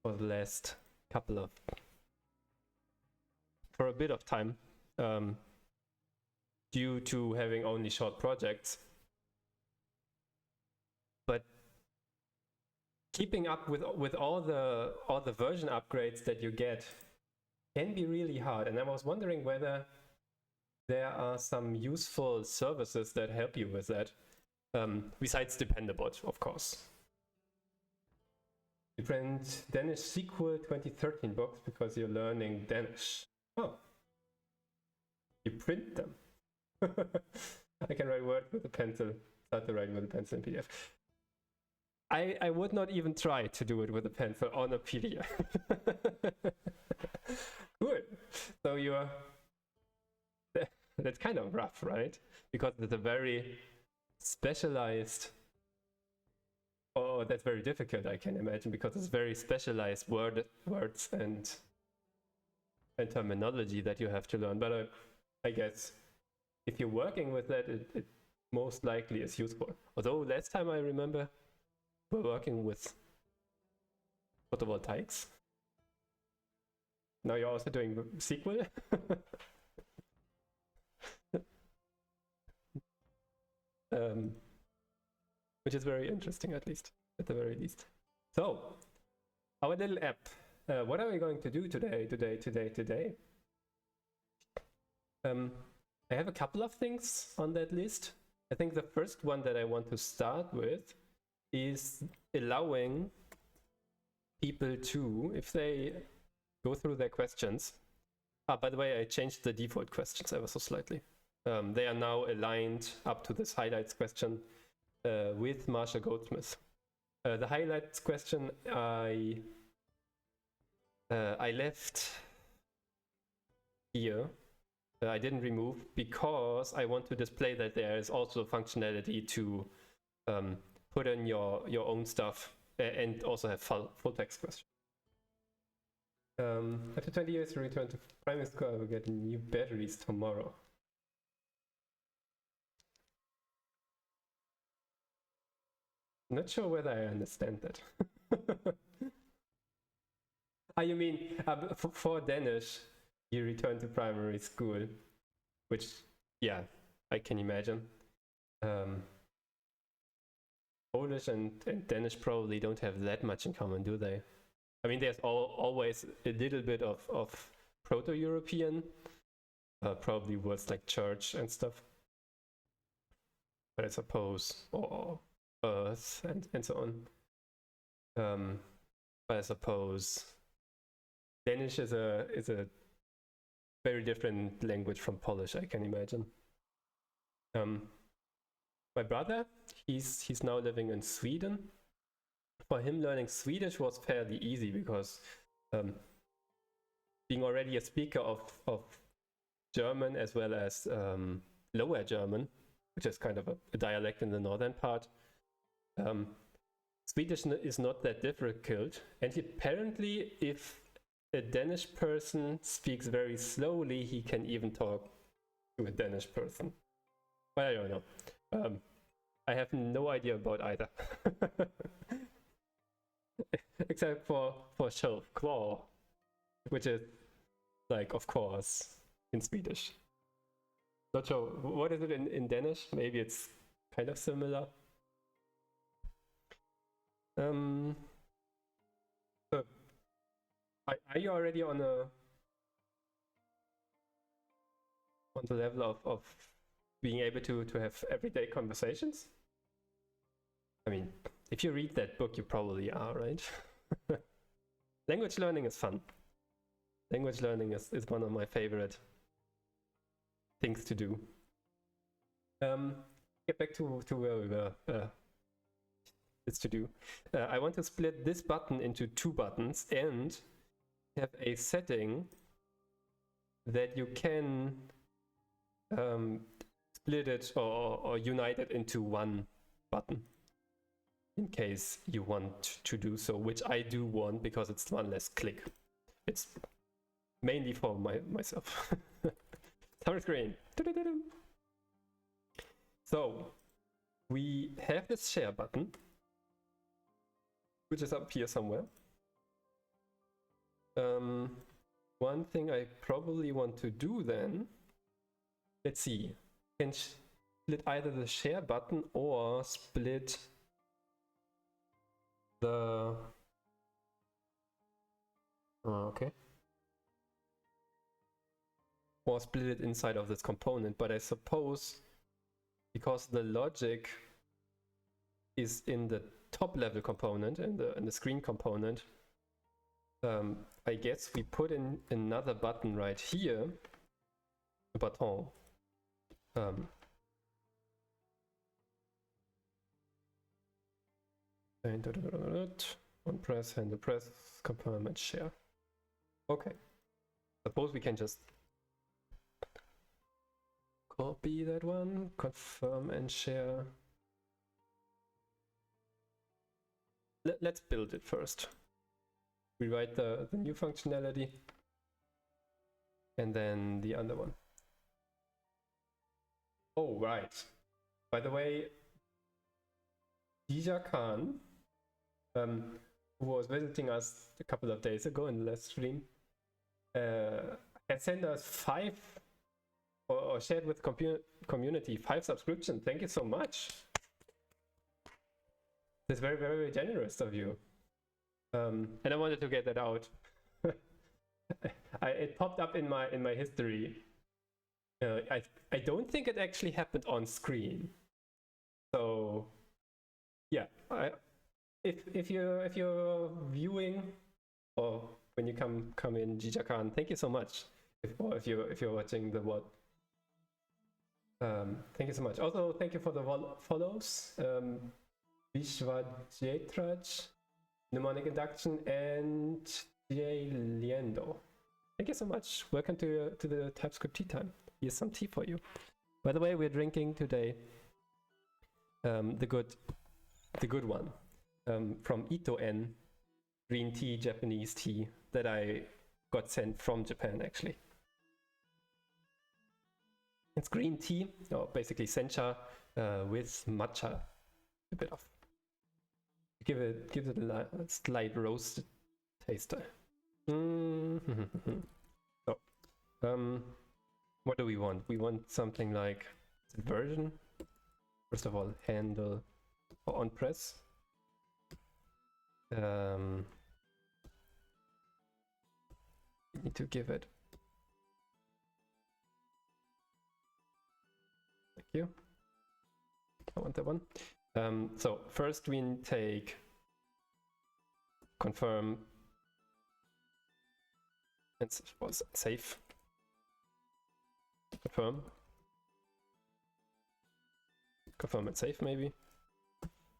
for the last for a bit of time, due to having only short projects. But keeping up with all the version upgrades that you get can be really hard. And I was wondering whether there are some useful services that help you with that, besides Dependabot, of course. You print Danish SQL 2013 books because you're learning Danish. Oh. You print them. I can write Word with a pencil. Start to write with a pencil in PDF. I would not even try to do it with a pencil on a PDF. Good. So you're... That's kind of rough, right? Because it's a very specialized... Oh, that's very difficult, I can imagine, because it's very specialized words and terminology that you have to learn. But I guess if you're working with that, it most likely is useful. Although last time I remember we're working with photovoltaics. Now you're also doing SQL. Which is very interesting, at the very least. So, our little app. What are we going to do today? I have a couple of things on that list. I think the first one that I want to start with is allowing people to, if they go through their questions. By the way, I changed the default questions ever so slightly. They are now aligned up to this highlights question with Marshall Goldsmith. The highlights question I left here. I didn't remove because I want to display that there is also functionality to put in your own stuff and also have full text questions. After 20 years to return to primary school, I will get new batteries tomorrow. Not sure whether I understand that. You mean for Danish, you return to primary school, which, yeah, I can imagine. Polish and Danish probably don't have that much in common, do they? I mean, there's always a little bit of Proto-European, probably words like church and stuff. But I suppose, or earth and so on. But I suppose Danish is a very different language from Polish, I can imagine. My brother, he's now living in Sweden. For him, learning Swedish was fairly easy because being already a speaker of German as well as Lower German, which is kind of a dialect in the northern part, Swedish is not that difficult. And apparently, if a Danish person speaks very slowly, he can even talk to a Danish person. But I don't know. I have no idea about either. Except for självklart, which is like, of course, in Swedish. Not sure. What is it in Danish? Maybe it's kind of similar. So, are you already on the level of being able to have everyday conversations? I mean, if you read that book, you probably are, right? Language learning is fun. Language learning is one of my favorite things to do. Get back to where we were. It's to do. I want to split this button into two buttons and have a setting that you can split it or unite it into one button in case you want to do so, which I do want because it's one less click. It's mainly for myself. Summer screen. So we have this share button, which is up here somewhere. One thing I probably want to do then, let's see, can split either the share button or split the okay, or split it inside of this component. But I suppose because the logic is in the top level component, in the screen component, I guess we put in another button right here, a button, on press, handle press, confirm and share. Okay, suppose we can just copy that one, confirm and share. Let's build it first. We write the new functionality and then the other one. Oh, right. By the way, Dija Khan, who was visiting us a couple of days ago in the last stream, had sent us 5 or shared with community 5 subscriptions. Thank you so much. That's very, very, very generous of you. And I wanted to get that out. It popped up in my history. I don't think it actually happened on screen. So yeah, if you're viewing or when you come in, Jija Khan, thank you so much. If you're watching the VOD. Thank you so much. Also, thank you for the follows. Vishwajetraj, Mnemonic Induction, and J. Liendo. Thank you so much. Welcome to the TypeScript tea time. Here's some tea for you. By the way, we're drinking today the good one from Ito N, green tea, Japanese tea that I got sent from Japan actually. It's green tea, or basically sencha with matcha, a bit of. Give it a slight roasted taster. So, what do we want? We want something like version. First of all, handle or on press. We need to give it. Thank you. I want that one. So first we take confirm and save. Confirm and save maybe.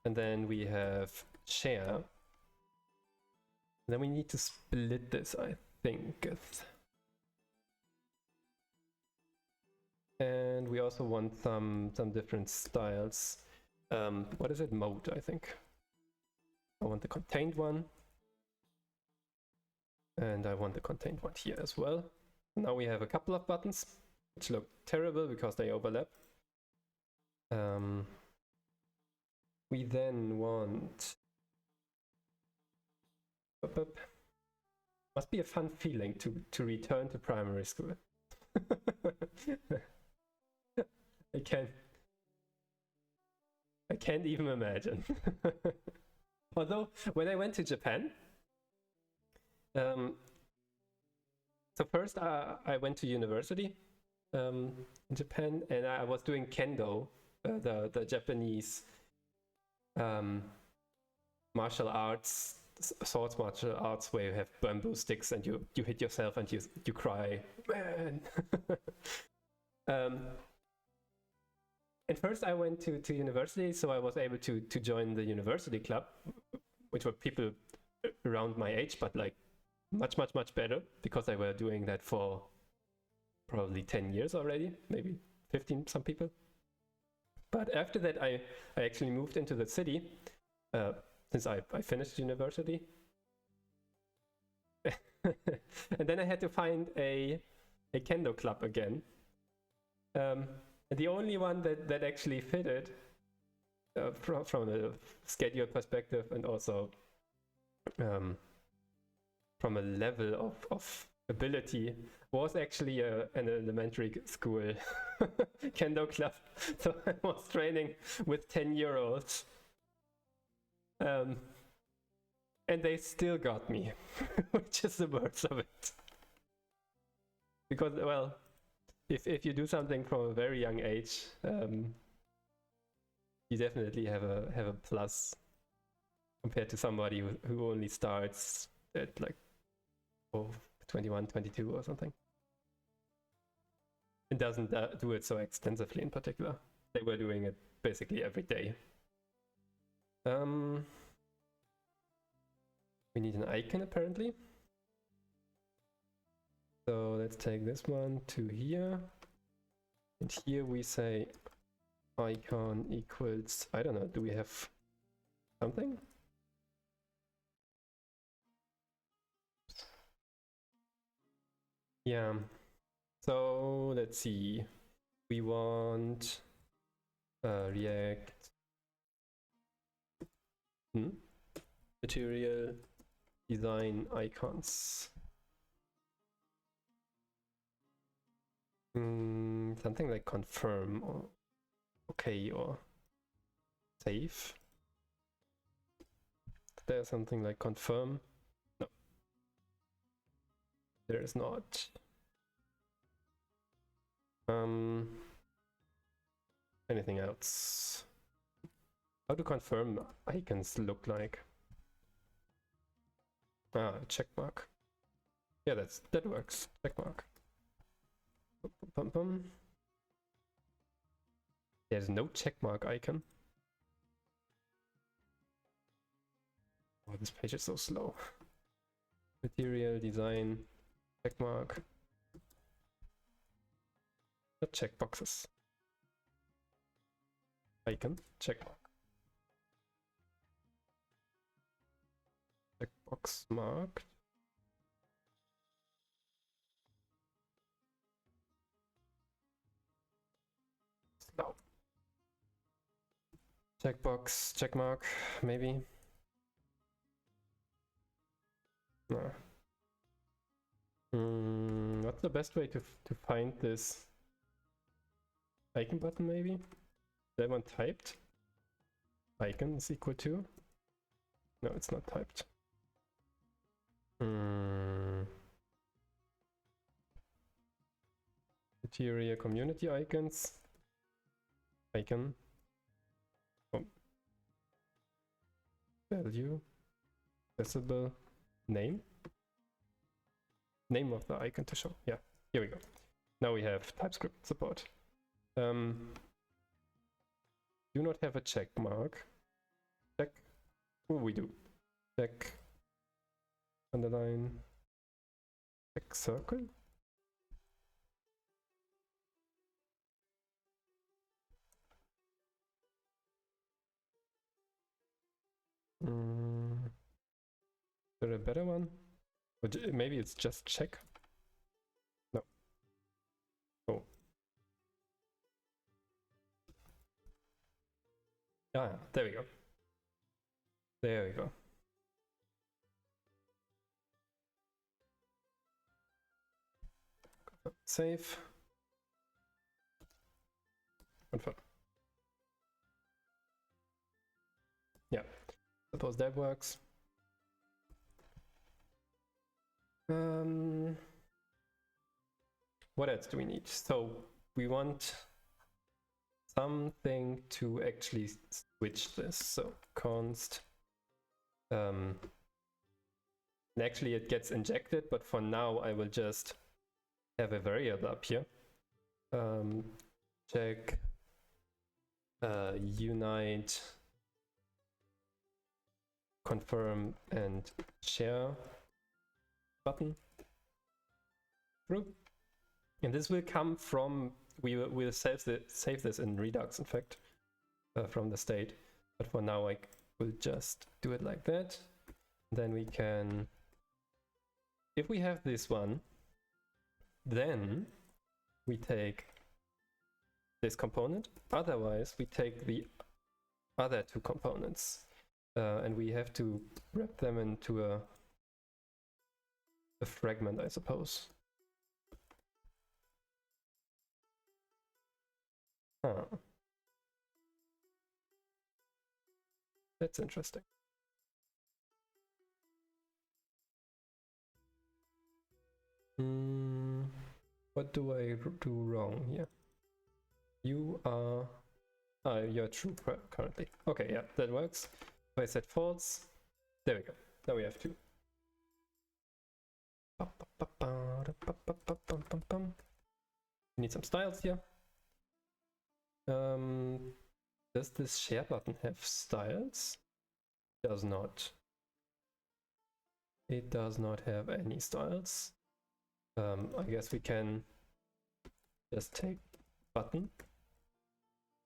And then we have share. And then we need to split this, I think. And we also want some different styles. What is it? Mode, I think. I want the contained one. And I want the contained one here as well. Now we have a couple of buttons, which look terrible because they overlap. We then want... Must be a fun feeling to return to primary school. I can't even imagine. Although when I went to Japan, so first I went to university in Japan, and I was doing kendo, the Japanese martial arts, swords martial arts, where you have bamboo sticks and you hit yourself and you cry, man. And first I went to university, so I was able to join the university club, which were people around my age, but like much better, because they were doing that for probably 10 years already, maybe 15, some people. But after that, I actually moved into the city, since I finished university. And then I had to find a kendo club again. The only one that actually fitted from a schedule perspective, and also from from a level of ability was actually an elementary school kendo club. So I was training with 10-year-olds. And they still got me, which is the worst of it. Because, well, if you do something from a very young age, you definitely have a plus compared to somebody who only starts at like 21, 22 or something. It doesn't do it so extensively in particular. They were doing it basically every day. We need an icon apparently. So let's take this one to here. And here we say icon equals, I don't know, do we have something? Yeah, so let's see. We want React material design icons. Something like confirm or okay or save. There's something like confirm. No, there is not. Anything else? How do confirm icons look like? Ah, check mark. Yeah, that works. Check mark. There's no check mark icon. Oh, this page is so slow. Material design check mark. Not check boxes. Icon check mark. Checkbox marked. Slow. Checkbox, checkmark, maybe. No. What's the best way to find this icon button, maybe? Is that one typed? Icon is equal to? No, it's not typed. Material community icons. Icon. Oh. Value. Accessible. Name. Name of the icon to show. Yeah, here we go. Now we have TypeScript support. Do not have a check mark. Check. Oh, we do. Check. Underline. Check circle. Is there a better one? Or maybe it's just check. No. Oh. Ah, there we go. There we go. Save. Confirm. Yeah, suppose that works. What else do we need? So we want something to actually switch this. So const. And actually it gets injected, but for now I will just have a variable up here. Check unite confirm and share button through. And this will come from, we'll save this in Redux, in fact, from the state. But for now, I will just do it like that. Then we can, if we have this one, then we take this component. Otherwise, we take the other two components. And we have to wrap them into a a fragment, I suppose. Huh. That's interesting. What do I do wrong here? You are... you're true currently. Okay, yeah, that works. If I set false, there we go. Now we have 2. We need some styles here. Does this share button have styles? It does not. It does not have any styles. I guess we can just take button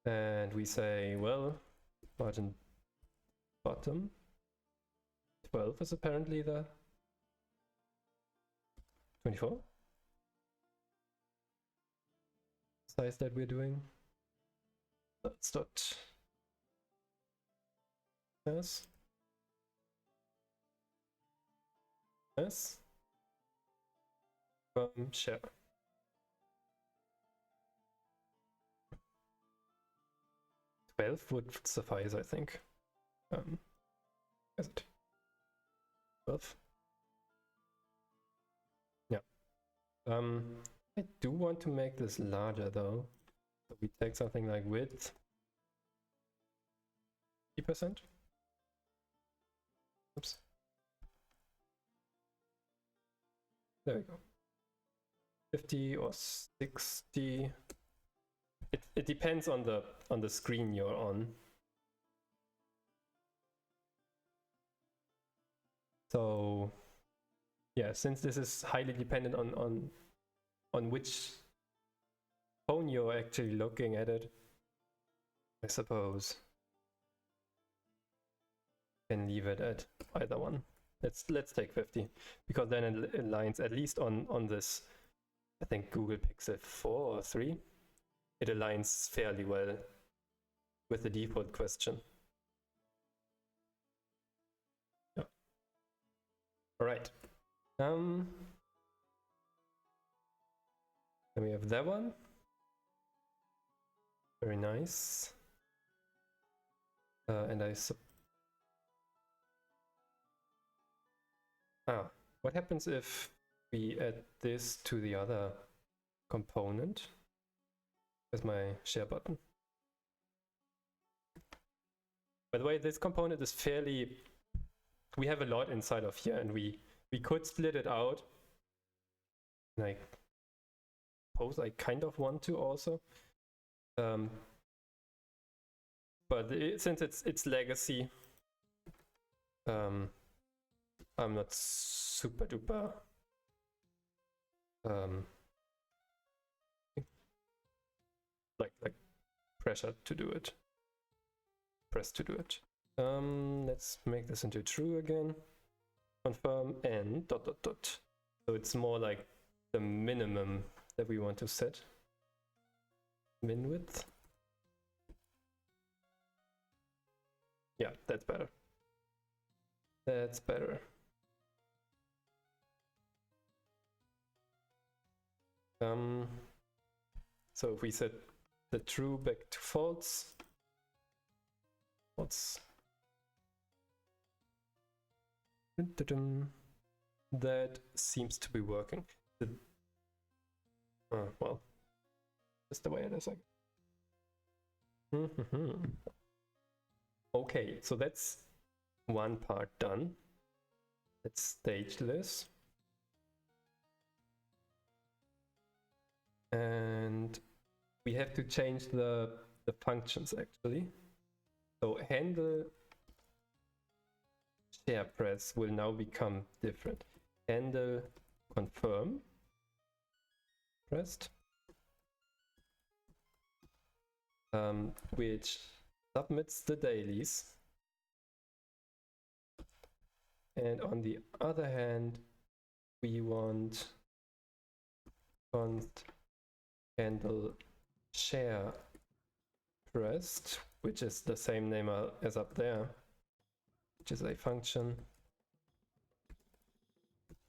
and we say, well, margin bottom 12 is apparently the 24 size that we're doing. Let's dot s share. Would suffice, I think. Is it 12? Yeah. I do want to make this larger though. So we take something like width 50%. Oops. There we go. 50 or 60. It depends on the screen you're on. So yeah, since this is highly dependent on which phone you're actually looking at it, I suppose can leave it at either one. Let's take 50, because then it aligns at least on this, I think Google Pixel 4 or 3. It aligns fairly well with the default question. Yeah. All right. Then we have that one. Very nice. And what happens if we add this to the other component? As my share button. By the way, this component is fairly... We have a lot inside of here, and we could split it out. And I suppose I kind of want to also. But since it's legacy, I'm not super duper like pressure to do it. Press to do it. Let's make this into true again. Confirm and ... So it's more like the minimum that we want to set. Min width. Yeah, that's better. That's better. So if we set the true back to false, that seems to be working. Well, just the way it is. Okay, so that's one part done. Let's stage this. And we have to change the functions actually. So handle share press will now become different. Handle confirm pressed, which submits the dailies. And on the other hand, we want const handle share pressed, which is the same name as up there, which is a function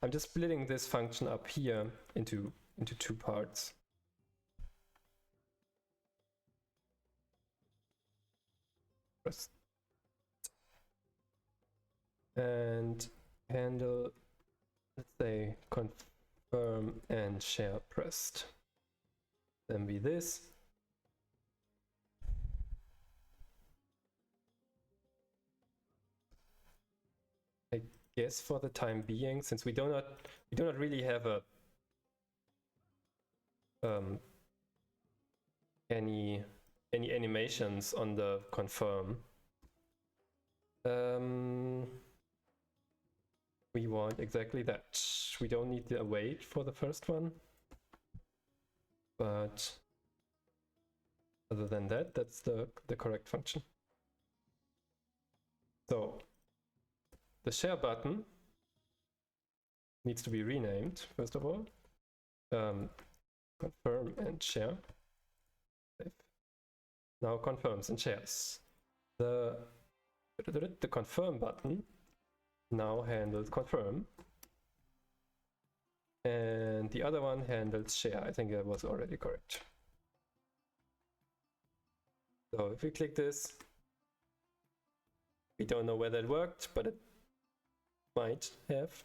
I'm just splitting this function up here into two parts. And handle, let's say, confirm and share pressed. Then be this. I guess for the time being, since we do not really have a any animations on the confirm. We want exactly that. We don't need the await for the first one, but other than that, that's the correct function. So the share button needs to be renamed, first of all. Confirm and share. Now confirms and shares. The confirm button now handles confirm. And the other one handles share. I think that was already correct. So if we click this, we don't know whether it worked, but it might have.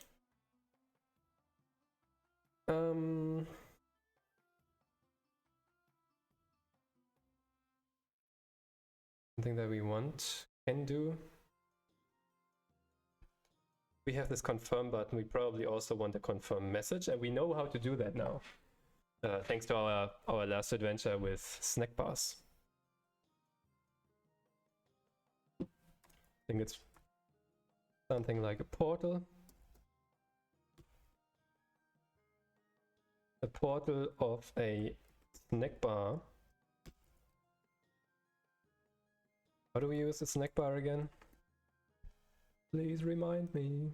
Something that we can do. We have this confirm button. We probably also want a confirm message, and we know how to do that now, thanks to our last adventure with snack bars. I think it's something like a portal. A portal of a snack bar. How do we use the snack bar again? Please remind me.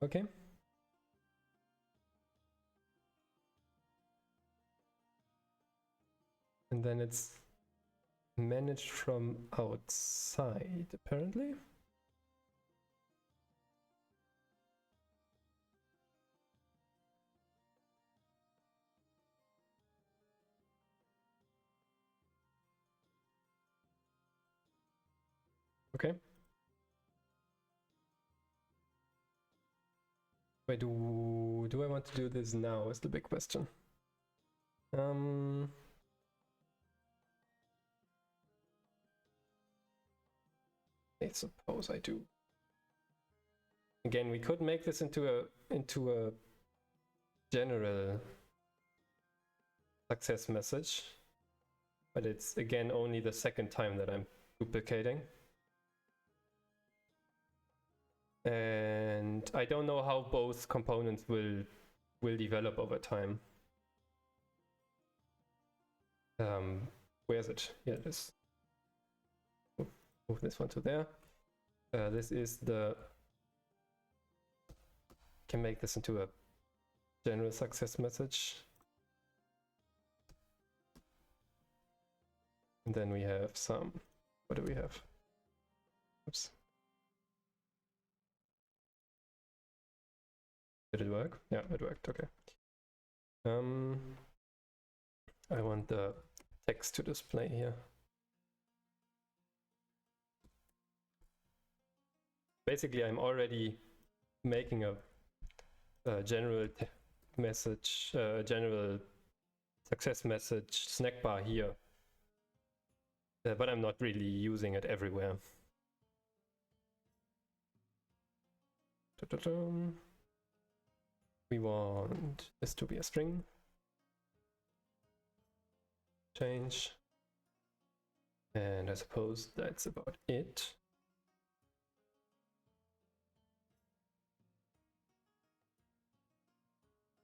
Okay. And then it's managed from outside, apparently. Okay. Wait, do I want to do this now is the big question. I suppose I do. Again, we could make this into a general success message, but it's again only the second time that I'm duplicating. And I don't know how both components will develop over time. Where is it? Here it is. Move this one to there. This is can make this into a general success message. And then we have some, what do we have? Oops. Did it work? Yeah, it worked, okay. I want the text to display here. Basically, I'm already making a general message, general success message snack bar here, but I'm not really using it everywhere. We want this to be a string. Change. And I suppose that's about it.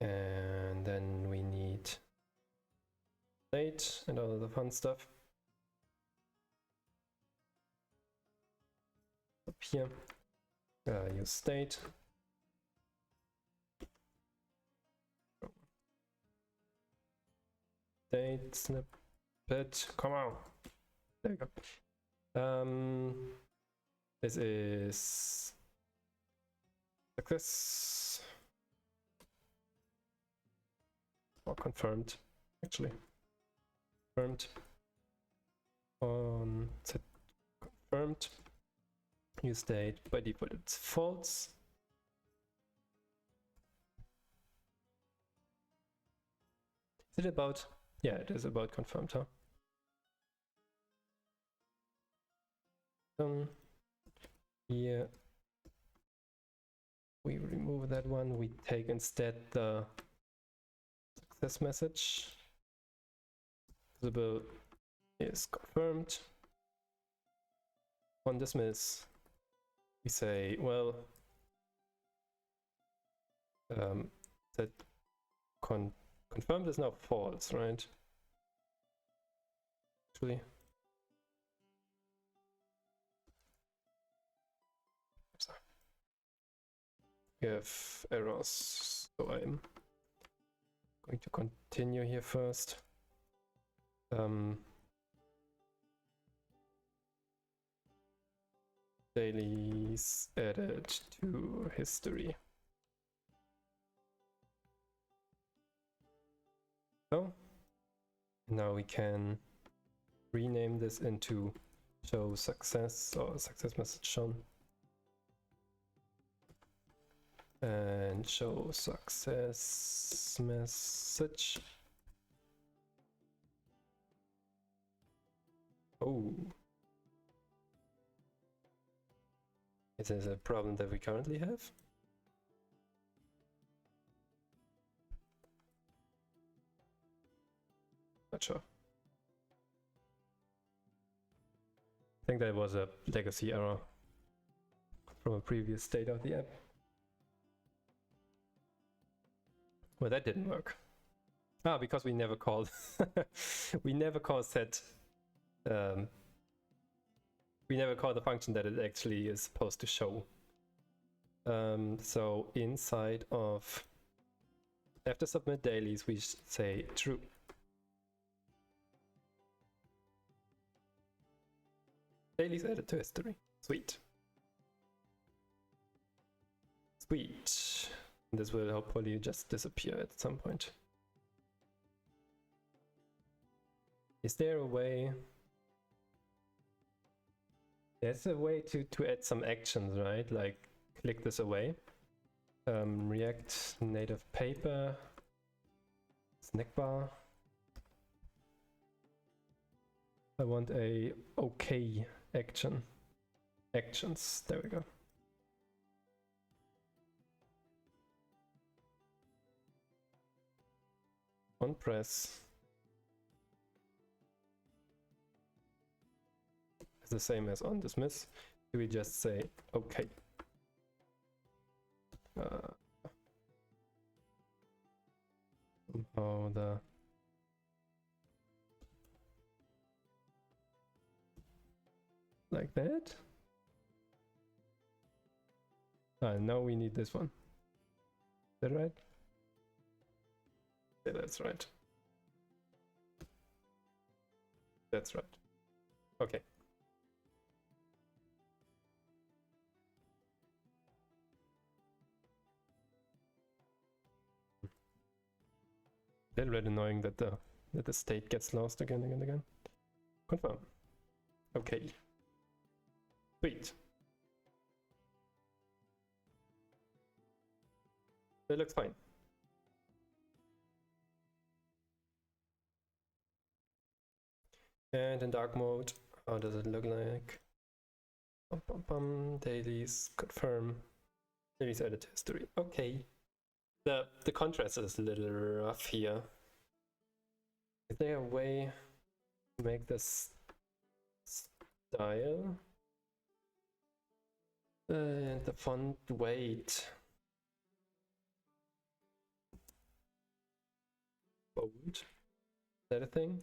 And then we need state and all the fun stuff. Up here, use state. State snap it. Come on. There you go. This is success. Or confirmed, actually. Confirmed. On set confirmed. New state, by default it's false. Is it about? Yeah, it is about confirmed, huh? Here we remove that one. We take instead the success message. Visible is confirmed. On dismiss, we say, well, that confirmed is now false, right? Actually, we have errors, so I'm going to continue here first. Dailies added to history. So now we can rename this into show success or success message shown. And show success message. Oh. Is this a problem that we currently have? Not sure. I think that was a legacy error from a previous state of the app. Well, that didn't work. Ah, because we never called we never call set we never call the function that it actually is supposed to show. So inside of after submit dailies, we say true. Dailies added to history. Sweet. Sweet. This will hopefully just disappear at some point. Is there a way? There's a way to add some actions, right? Like click this away. React native paper. Snack bar. I want a OK action. Actions. There we go. On press is the same as on dismiss. We just say OK. Somehow the like that. Now we need this one. Is that right? Yeah, that's right. That's right. Okay. A little bit annoying that the state gets lost again and again. Confirm. Okay. Sweet. That looks fine. And in dark mode, how does it look like? Dailies, confirm. Dailies added to history. Okay. The contrast is a little rough here. Is there a way to make this style? And the font weight. Bold. Is that a thing?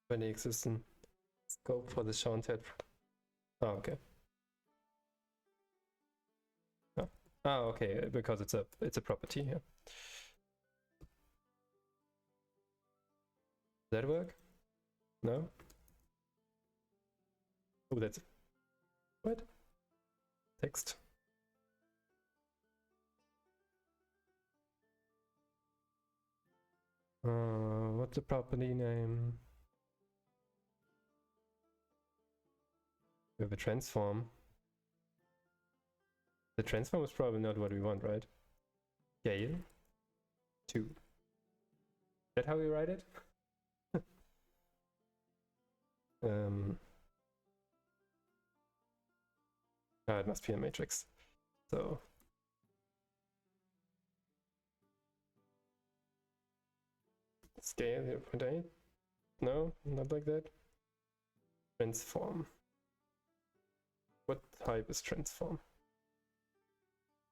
When the existing scope for the shown tab. Oh, okay. Oh, okay, because it's a property here. that work? No? Oh, that's... What? Text. What's the property name? We have a transform. The transform is probably not what we want, right? Scale 2. Is that how we write it? It must be a matrix. So scale 0.8. No, not like that. Transform. What type is transform?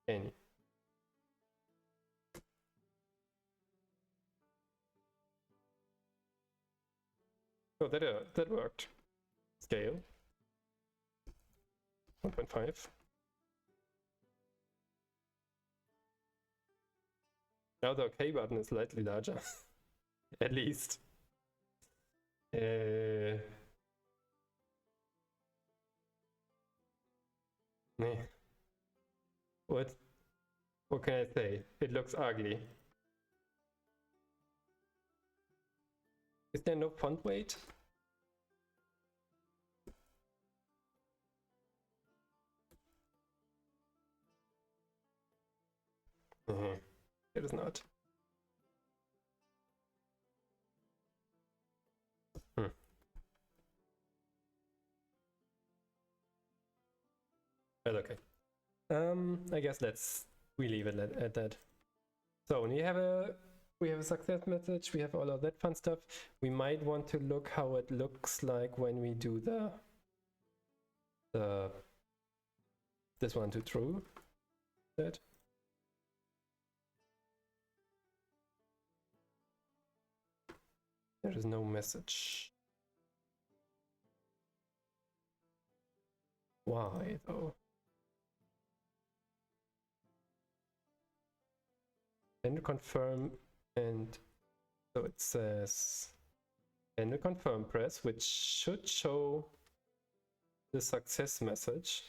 Any. Oh, that worked. Scale 1.5. Now the OK button is slightly larger, at least. What can I say? It looks ugly. Is there no font weight? It is not. But okay. I guess we leave it at that. So we have a success message. We have all of that fun stuff. We might want to look how it looks like when we do this one to true. That. There is no message. Why though? And confirm, and so it says and a confirm press, which should show the success message.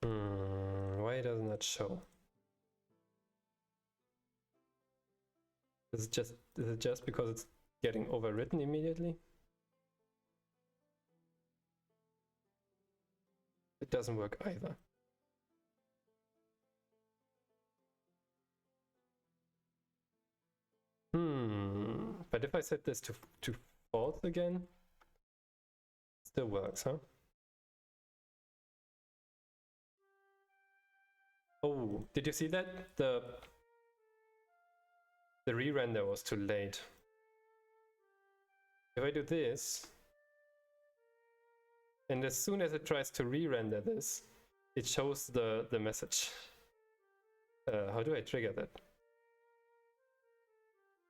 Why doesn't that show? Is it just because it's getting overwritten immediately? It doesn't work either. But if I set this to false again, it still works, huh? Oh, did you see that? The re-render was too late. If I do this, and as soon as it tries to re-render this, it shows the message. How do I trigger that?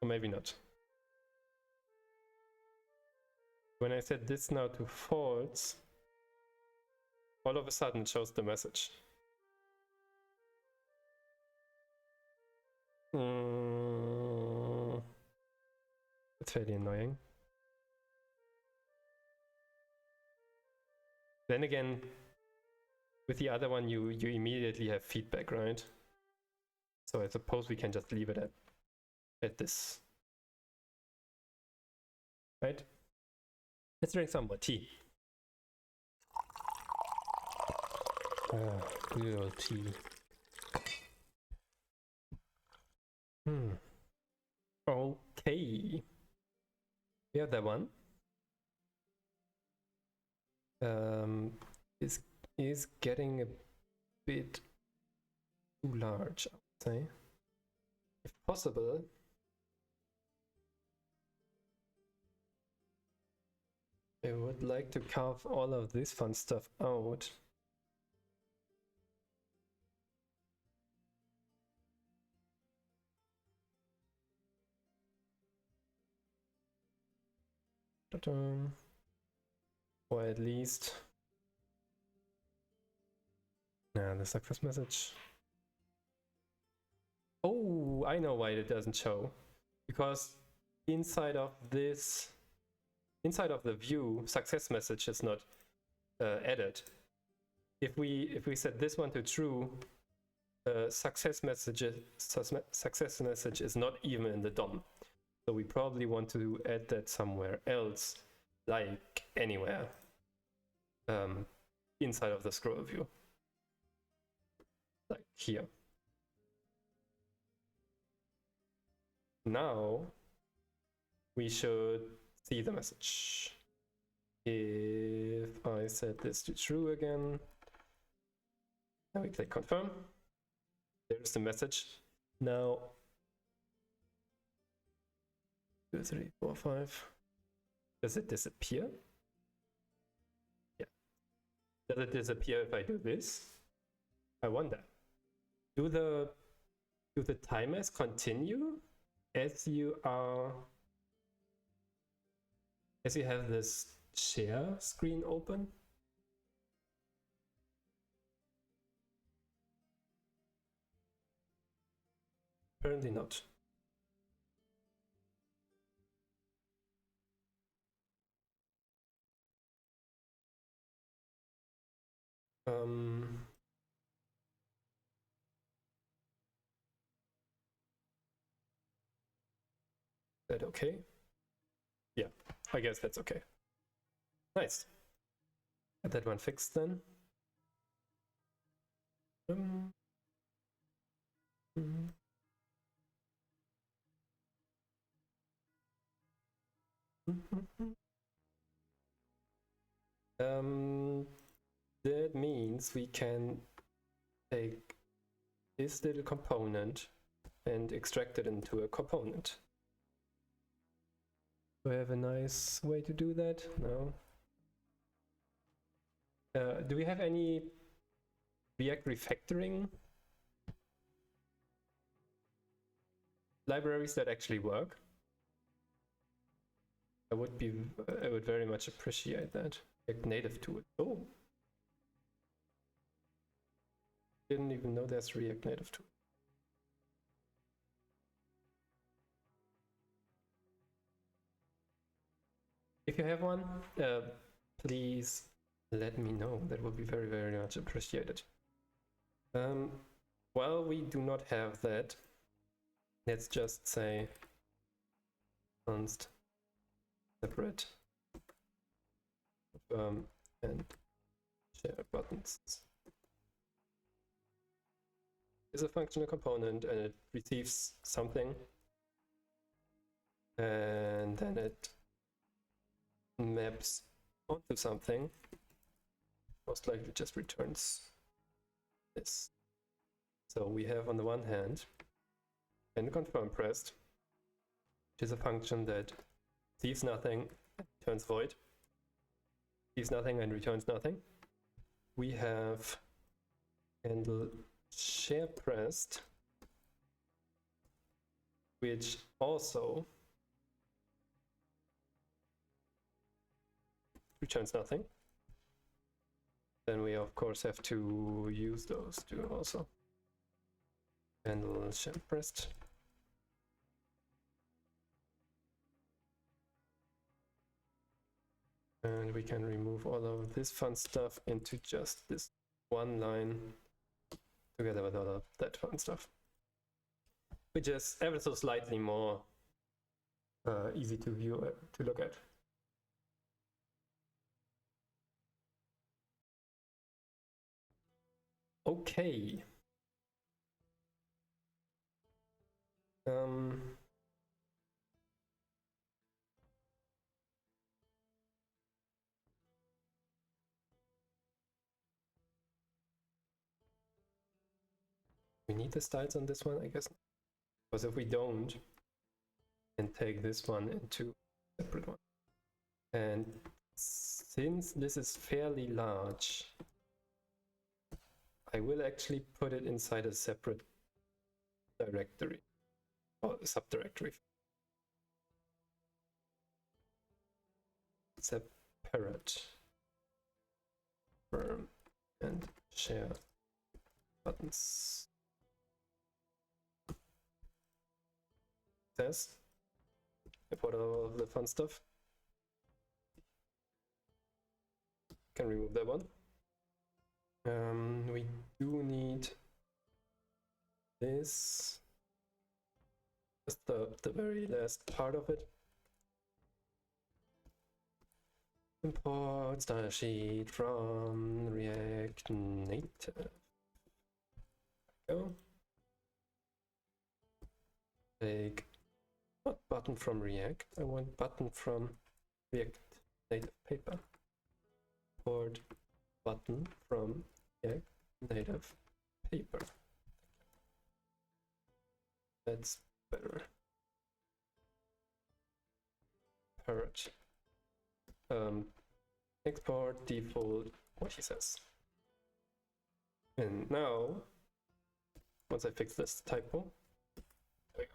Or maybe not. When I set this now to false, all of a sudden it shows the message. It's fairly annoying. Then again, with the other one, you immediately have feedback, right? So I suppose we can just leave it at this. Right? Let's drink some more tea. Good old tea. Okay. We have that one. Is getting a bit too large, I would say. If possible, I would like to carve all of this fun stuff out. Or at least Now the success message. Oh, I know why it doesn't show. Because inside of the view, success message is not added. If we set this one to true, success message is not even in the DOM. So we probably want to add that somewhere else, like anywhere inside of the scroll view, like here. Now we should see the message. If I set this to true again, now we click confirm. There's the message. Now 2, 3, 4, 5. Does it disappear? Yeah. Does it disappear if I do this? I wonder. Do the timers continue as you have this share screen open? Apparently not. Is that okay? Yeah, I guess that's okay. Nice. Get that one fixed then. That means we can take this little component and extract it into a component. Do I have a nice way to do that? No. Do we have any React refactoring libraries that actually work? I would very much appreciate that. React Native tool. Oh. Didn't even know there's React Native tool. If you have one, please let me know. That would be very, very much appreciated. While we do not have that, let's just say const separate and share buttons is a functional component, and it receives something, and then it maps onto something. Most likely just returns this. So we have on the one hand and confirm pressed, which is a function that receives nothing and returns void, receives nothing and returns nothing. We have handle share pressed, which also returns nothing. Then we of course have to use those two also. Handle share pressed. And we can remove all of this fun stuff into just this one line together with all of that fun stuff, which is ever so slightly more easy to view, to look at. Okay. We need the styles on this one, I guess, because if we don't, and take this one into a separate one, and since this is fairly large, I will actually put it inside a separate directory or subdirectory. Separate firm and share buttons. Says import all of the fun stuff. Can remove that one. We do need this. Just the very last part of it. Import style sheet from React Native. Go. Take not button from React. I want button from React Native paper. Import button from React Native paper. That's better. Purge. Export default what he says. And now, once I fix this typo, there we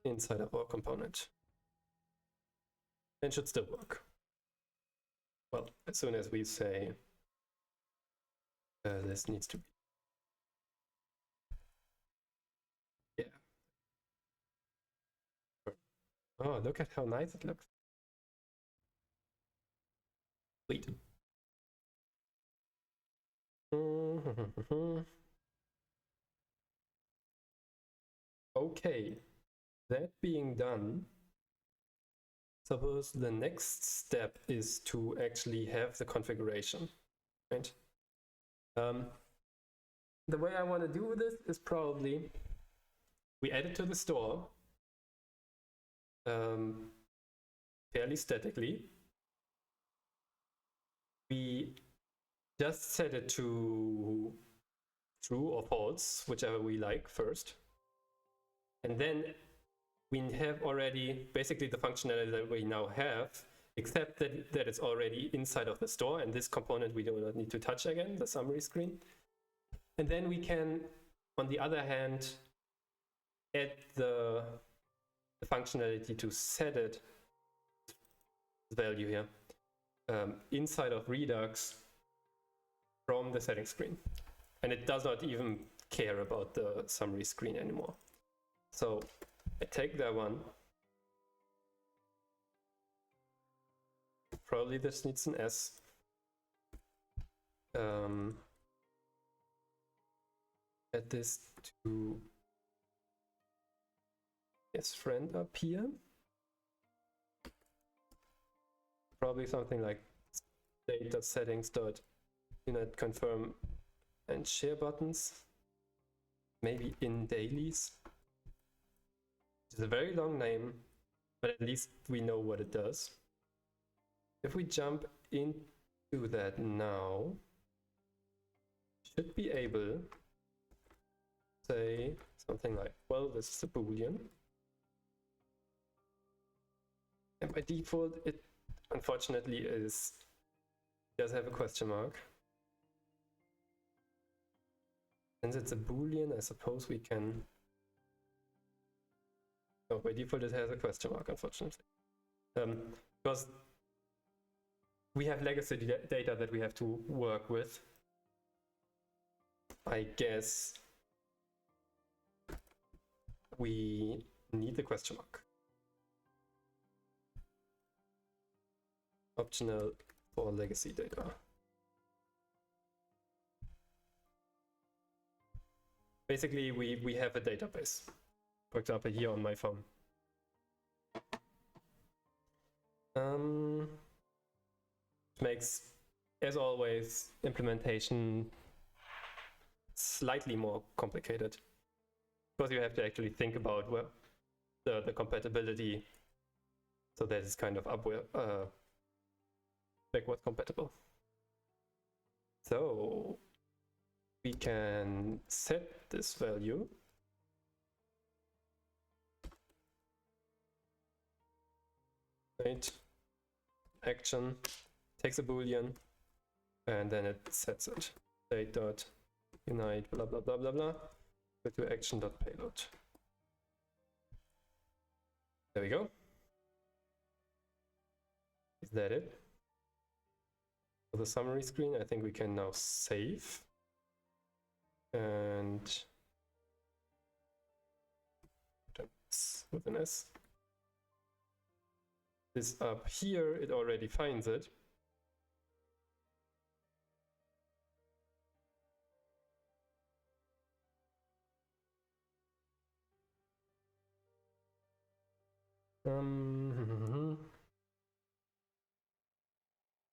go. Inside of our component. And should still work. Well, as soon as we say this needs to be. Yeah. Oh, look at how nice it looks. Sweet. Okay, that being done, suppose the next step is to actually have the configuration, right? The way I want to do this is probably we add it to the store fairly statically. We just set it to true or false, whichever we like first. And then we have already basically the functionality that we now have, except that it's already inside of the store, and this component we do not need to touch again, the summary screen. And then we can, on the other hand, add the functionality to set it value here inside of Redux from the settings screen. And it does not even care about the summary screen anymore. So I take that one. Probably this needs an S. Add this to yes, friend up here. Probably something like state.settings.unit confirm and share buttons. Maybe in dailies. It's a very long name, but at least we know what it does. If we jump into that now, should be able to say something like, well, this is a Boolean. And by default, it unfortunately does have a question mark. Since it's a Boolean, I suppose we can. No, by default it has a question mark, unfortunately. Because we have legacy data that we have to work with. I guess we need the question mark. Optional for legacy data. Basically, we have a database. For example, here on my phone. Makes, as always, implementation slightly more complicated. Because you have to actually think about the compatibility so that it's kind of backward compatible. So we can set this value. Right. Action takes a Boolean and then it sets it. State.unite blah blah blah blah blah with your action.payload. There we go. Is that it? For the summary screen, I think we can now save. And with an S. This up here, it already finds it.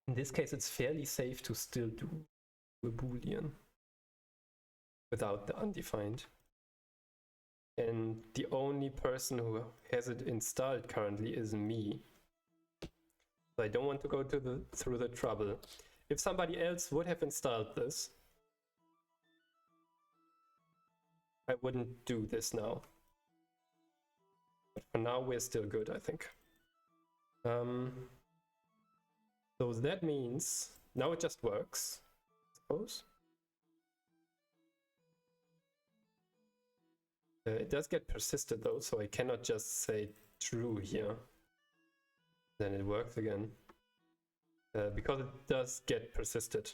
In this case, it's fairly safe to still do a Boolean without the undefined. And the only person who has it installed currently is me. So I don't want to go through the trouble. If somebody else would have installed this, I wouldn't do this now. But for now, we're still good, I think. So that means now it just works, I suppose. It does get persisted though, so I cannot just say true here. Then it works again. Because it does get persisted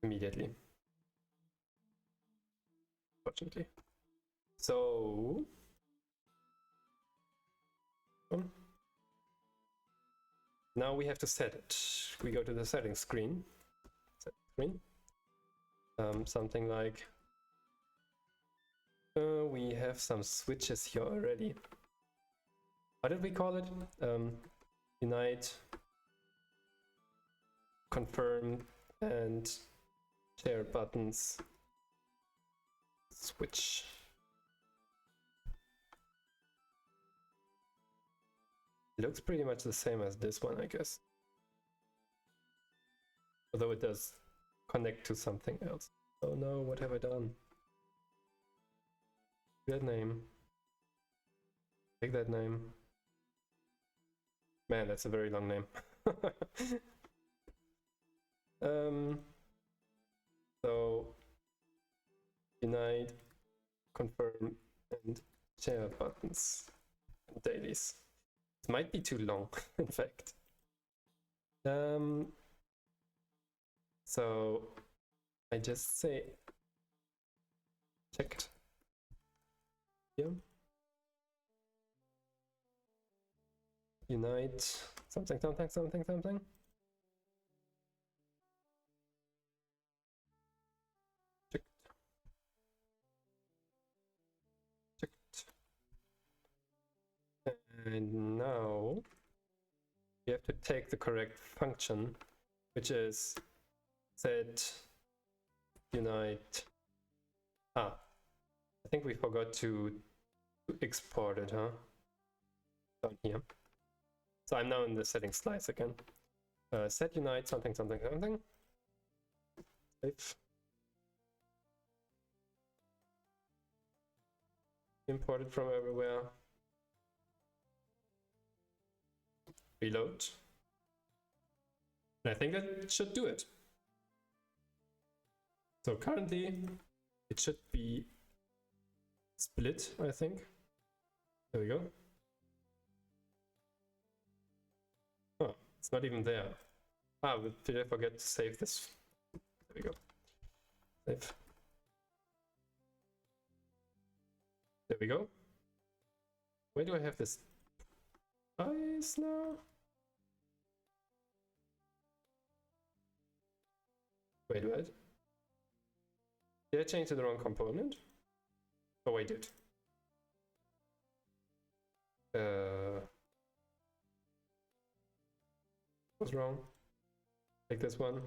immediately. Fortunately. So now we have to set it. We go to the settings screen. Something like we have some switches here already. What did we call it? Unite, confirm, and share buttons. Switch. It looks pretty much the same as this one, I guess. Although it does connect to something else. Oh no, what have I done? That name. Take that name. Man, that's a very long name. So unite, confirm, and share buttons and dailies. It might be too long, in fact. So I just say checked here. Unite something. Checked. And now you have to take the correct function, which is set unite. I think we forgot to export it, huh? Down here. So I'm now in the settings slice again. Set unite something. Save. Imported from everywhere. Reload. And I think that should do it. So currently it should be split, I think. There we go. Oh, it's not even there. Did I forget to save this? There we go. Save. There we go. Where do I have this ice now? Wait, what? Did I change to the wrong component? Oh, I did. What's wrong? Take this one.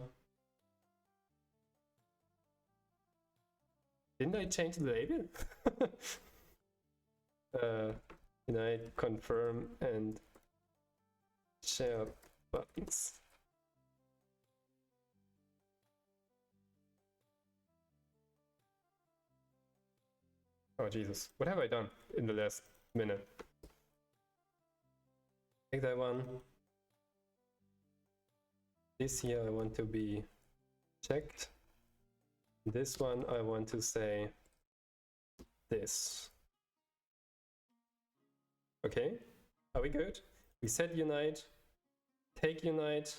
Didn't I change the label? Unite, confirm, and share buttons. Oh Jesus, what have I done in the last minute? Take that one. This here I want to be checked. This one I want to say this. Okay, are we good? We set unite, take unite,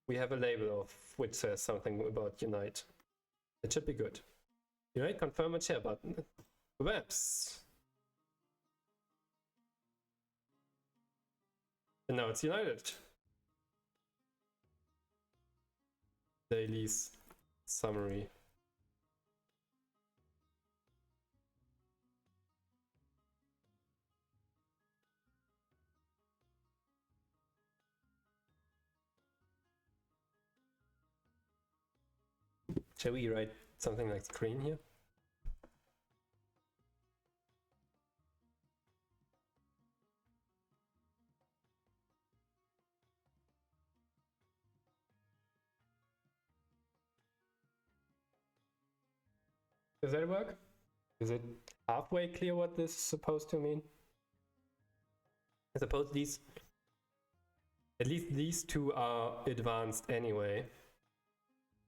we have a label of which says something about unite. It should be good. Unite, confirm, and share button. Webs. And now it's united. Dailies summary. Shall we write something like screen here? Does that work? Is it halfway clear what this is supposed to mean? I suppose at least these two are advanced anyway.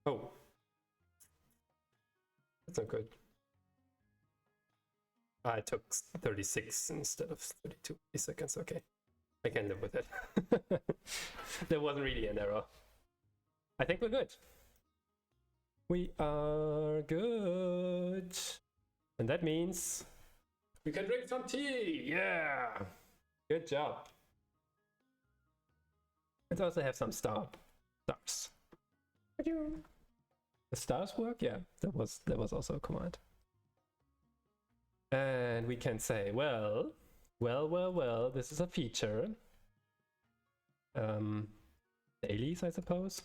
Oh, that's not good. I took 36 instead of 32 seconds. Okay, I can live with it. There wasn't really an error. I think we're good. We are good. And that means we can drink some tea. Yeah. Good job. Let's also have some stars. The stars work? Yeah, that was also a command. And we can say, well, this is a feature. Dailies, I suppose.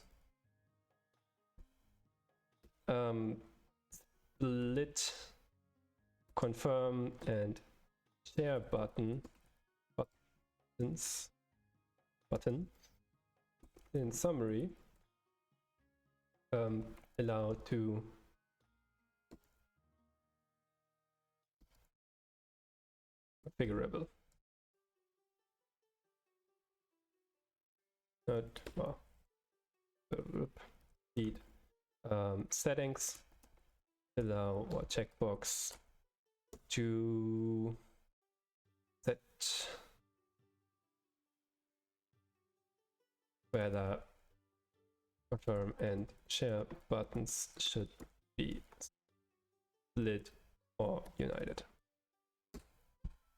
Split, confirm, and share button in summary allow to configurable. Not well. Need settings allow or checkbox to set whether confirm and share buttons should be split or united.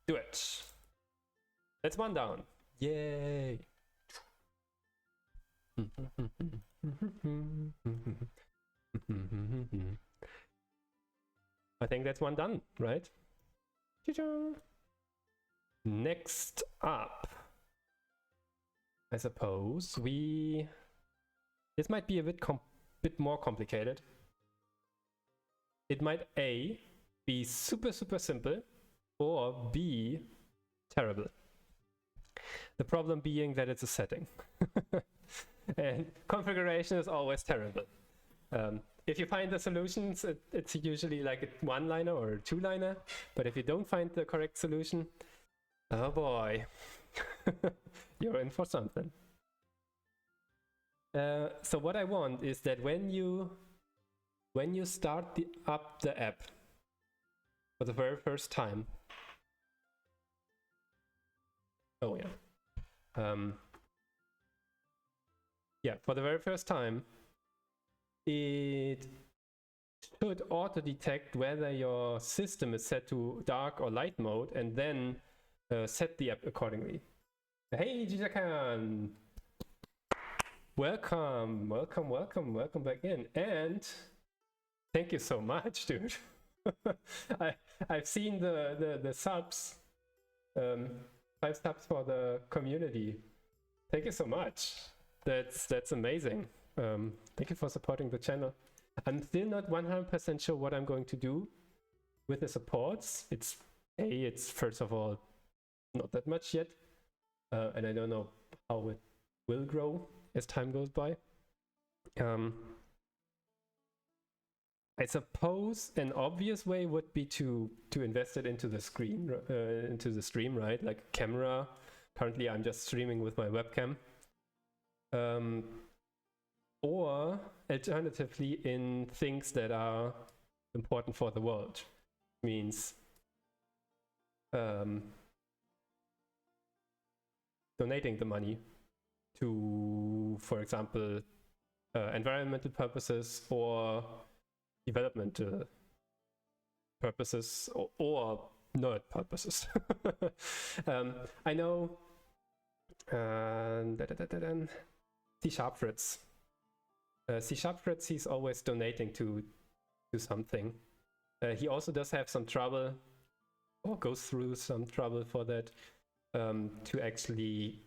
Do it. That's one down. Yay. I think that's one done, right? Next up, I suppose this might be a bit more complicated. It might A, be super simple, or B, terrible. The problem being that it's a setting. And configuration is always terrible. If you find the solutions, it's usually like a one-liner or a two-liner. But if you don't find the correct solution, oh boy, you're in for something. So what I want is that when you start up the app for the very first time, oh yeah, yeah, for the very first time, it should auto detect whether your system is set to dark or light mode, and then set the app accordingly. Hey, Jijakan! Welcome back in, and thank you so much, dude. I've seen the subs, 5 subs for the community. Thank you so much. That's amazing. Thank you for supporting the channel. I'm still not 100% sure what I'm going to do with the supports. It's first of all not that much yet, and I don't know how it will grow as time goes by. I suppose an obvious way would be to invest it into the screen, into the stream, right? Like camera. Currently, I'm just streaming with my webcam. Or alternatively, in things that are important for the world. Means donating the money to, for example, environmental purposes or developmental purposes or nerd purposes. I know C# Fritz. C# Fritz, he's always donating to something. He also does have some trouble, or goes through some trouble for that, to actually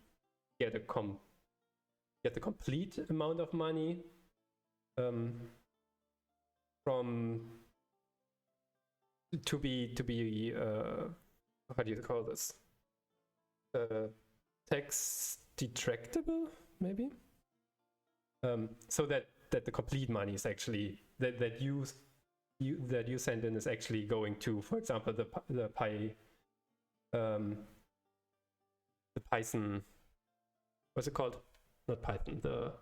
get the complete amount of money from to be how do you call this, tax detractable, maybe, so that the complete money is actually that you send in is actually going to, for example, the Python, what's it called? Not Python. The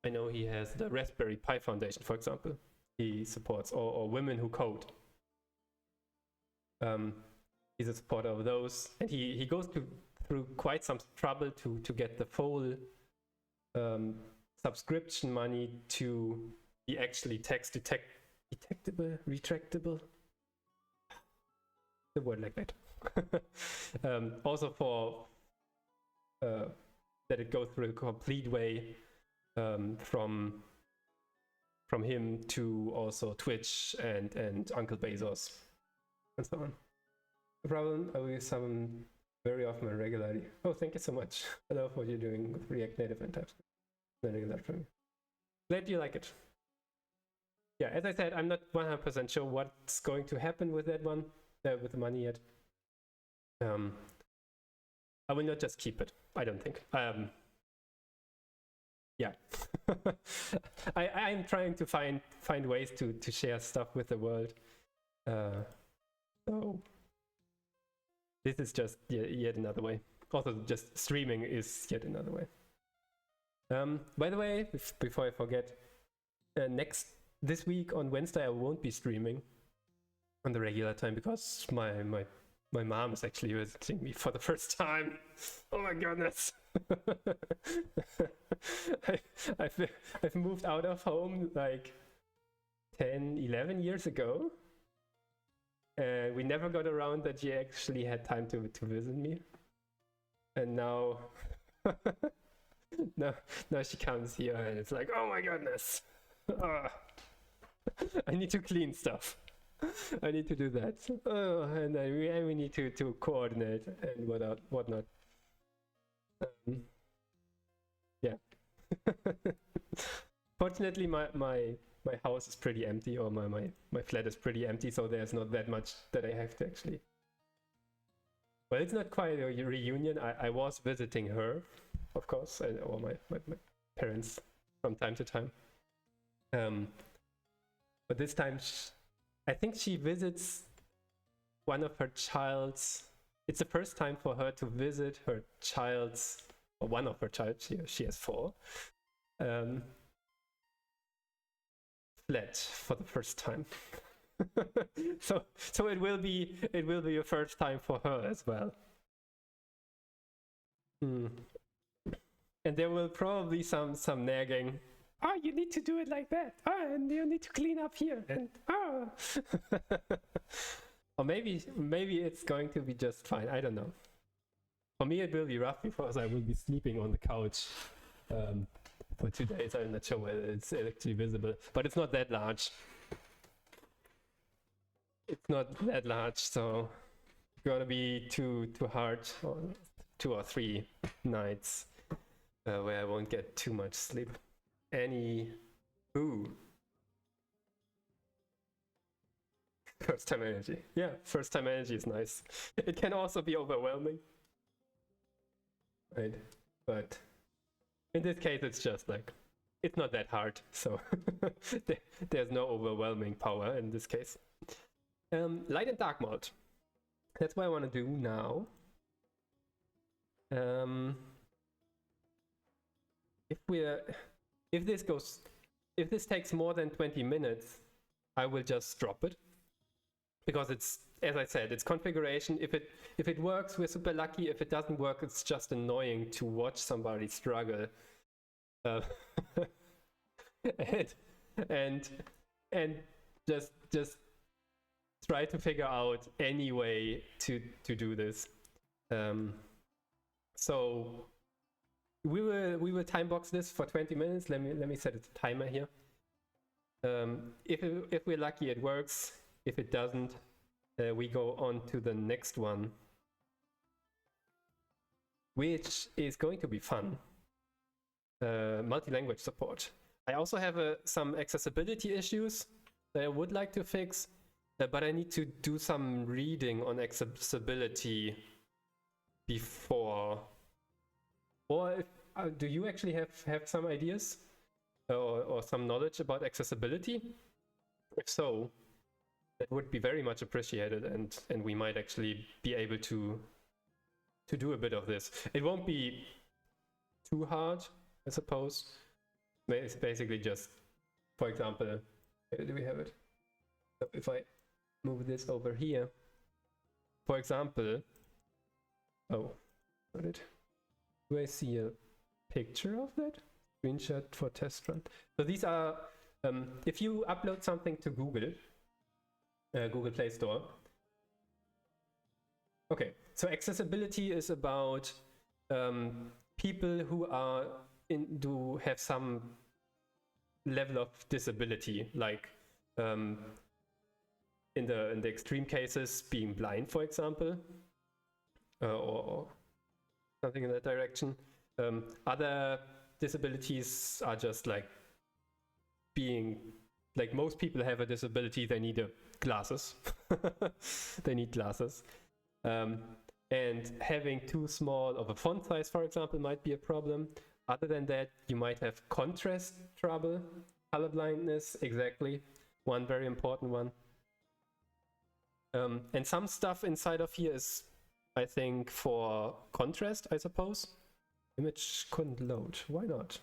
I know he has the Raspberry Pi Foundation, for example. He supports, or Women Who Code. He's a supporter of those, and he goes through quite some trouble to get the full subscription money to be actually tax detectable, retractable. The word like that. Also for that it goes through a complete way from him to also Twitch and Uncle Bezos and so on. The problem, I will use some very often and regularly. Oh, thank you so much. I love what you're doing with React Native and TypeScript. Learning that from you. Glad you like it. Yeah, as I said, I'm not 100% sure what's going to happen with that one, with the money yet. I will not just keep it, I don't think. Yeah. I'm trying to find ways to share stuff with the world. So this is just yet another way. Also, just streaming is yet another way. By the way, before I forget, this week on Wednesday I won't be streaming on the regular time because my mom is actually visiting me for the first time. Oh my goodness. I've moved out of home like 10-11 years ago, and we never got around that she actually had time to visit me, and now now she comes here and it's like, oh my goodness. I need to clean stuff. I need to do that. And we need to coordinate and whatnot. Yeah. Fortunately, my house is pretty empty, or my flat is pretty empty, so there's not that much that I have to actually. Well, it's not quite a reunion. I was visiting her, of course, or my parents from time to time. But this time, I think she visits one of her child's. It's the first time for her to visit her child's, or one of her child. She has 4. Flat for the first time. so it will be a first time for her as well. And there will probably some nagging. Oh, you need to do it like that. Oh, and you need to clean up here. And or maybe it's going to be just fine. I don't know. For me, it will be rough because I will be sleeping on the couch for 2 days. I'm not sure whether it's actually visible, but it's not that large. It's not that large, so it's gonna be too hard on 2 or 3 nights where I won't get too much sleep. First time energy. Yeah, first time energy is nice. It can also be overwhelming. Right? But in this case, it's just like, it's not that hard. So there's no overwhelming power in this case. Light and dark mode. That's what I want to do now. If this takes more than 20 minutes, I will just drop it. Because it's, as I said, it's configuration. If it works, we're super lucky. If it doesn't work, it's just annoying to watch somebody struggle uh, and and just try to figure out any way to do this. So we will time box this for 20 minutes. Let me set a timer here. If we're lucky, it works. If it doesn't, we go on to the next one, which is going to be fun. Multi-language support. I also have some accessibility issues that I would like to fix, but I need to do some reading on accessibility before. Or do you actually have some ideas or some knowledge about accessibility? If so, that would be very much appreciated, and we might actually be able to do a bit of this. It won't be too hard, I suppose. It's basically just, for example, do we have it? If I move this over here, for example, do I see a picture of that? Screenshot for test run. So these are, if you upload something to Google Play Store. Okay, so accessibility is about people who do have some level of disability, like in the extreme cases, being blind, for example, or something in that direction. Other disabilities are just like being, like most people have a disability, they need glasses. They need glasses. And having too small of a font size, for example, might be a problem. Other than that, you might have contrast trouble, color blindness, exactly, one very important one. And some stuff inside of here is, I think, for contrast, I suppose. Image couldn't load. Why not?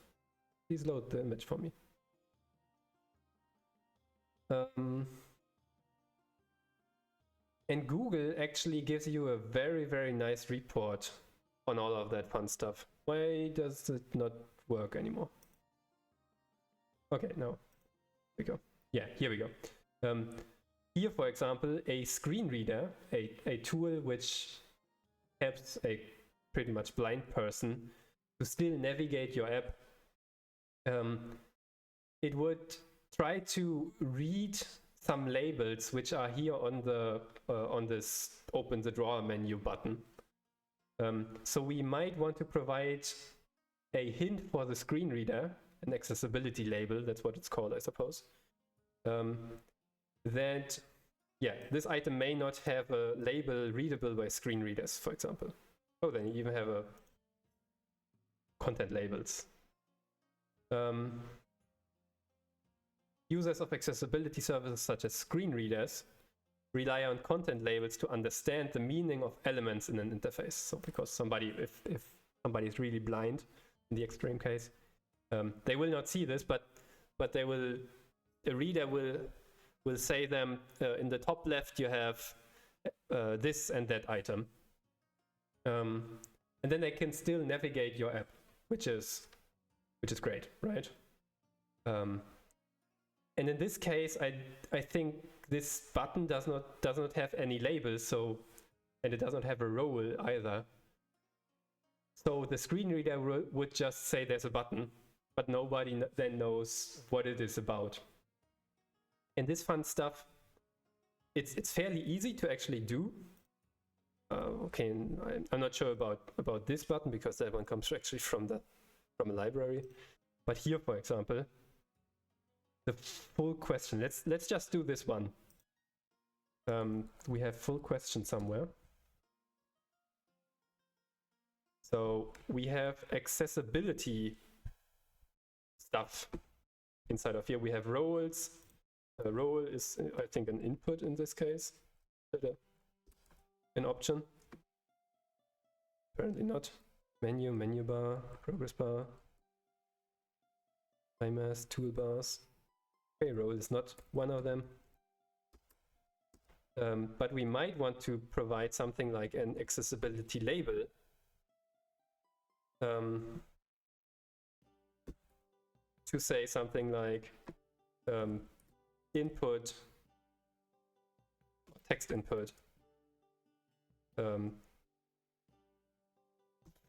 Please load the image for me. And Google actually gives you a very, very nice report on all of that fun stuff. Why does it not work anymore? Okay, now we go. Yeah, here we go. Here, for example, a screen reader, a tool which helps a pretty much blind person to still navigate your app. It would try to read some labels which are here on this open the drawer menu button. So we might want to provide a hint for the screen reader, an accessibility label, that's what it's called, I suppose. That, yeah, this item may not have a label readable by screen readers, for example. Oh, then you even have a content labels. Users of accessibility services such as screen readers rely on content labels to understand the meaning of elements in an interface. So because somebody, if somebody is really blind, in the extreme case, they will not see this, but they will, a reader will say them, in the top left you have this and that item. And then they can still navigate your app, which is great, right? And in this case, I think this button does not have any labels, so, and it doesn't have a role either. So the screen reader would just say there's a button, but nobody then knows what it is about. And this fun stuff, it's fairly easy to actually do. Okay, I'm not sure about this button because that one comes actually from a library. But here, for example, the full question. Let's just do this one. We have full question somewhere. So we have accessibility stuff inside of here. We have roles. A role is, I think, an input in this case. An option. Apparently not. Menu bar, progress bar, timers, toolbars. Okay, role is not one of them. But we might want to provide something like an accessibility label. to say something like input, text input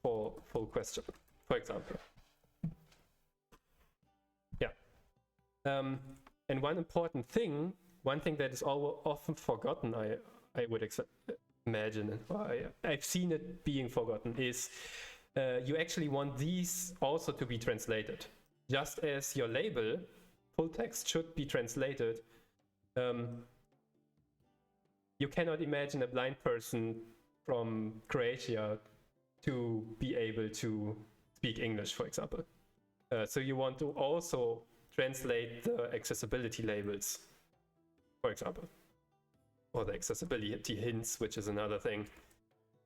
for full question, for example. Yeah. And one thing that is often forgotten, I would imagine, I've seen it being forgotten, is you actually want these also to be translated. Just as your label, full text, should be translated, you cannot imagine a blind person from Croatia to be able to speak English, for example. So you want to also translate the accessibility labels, for example, or the accessibility hints, which is another thing.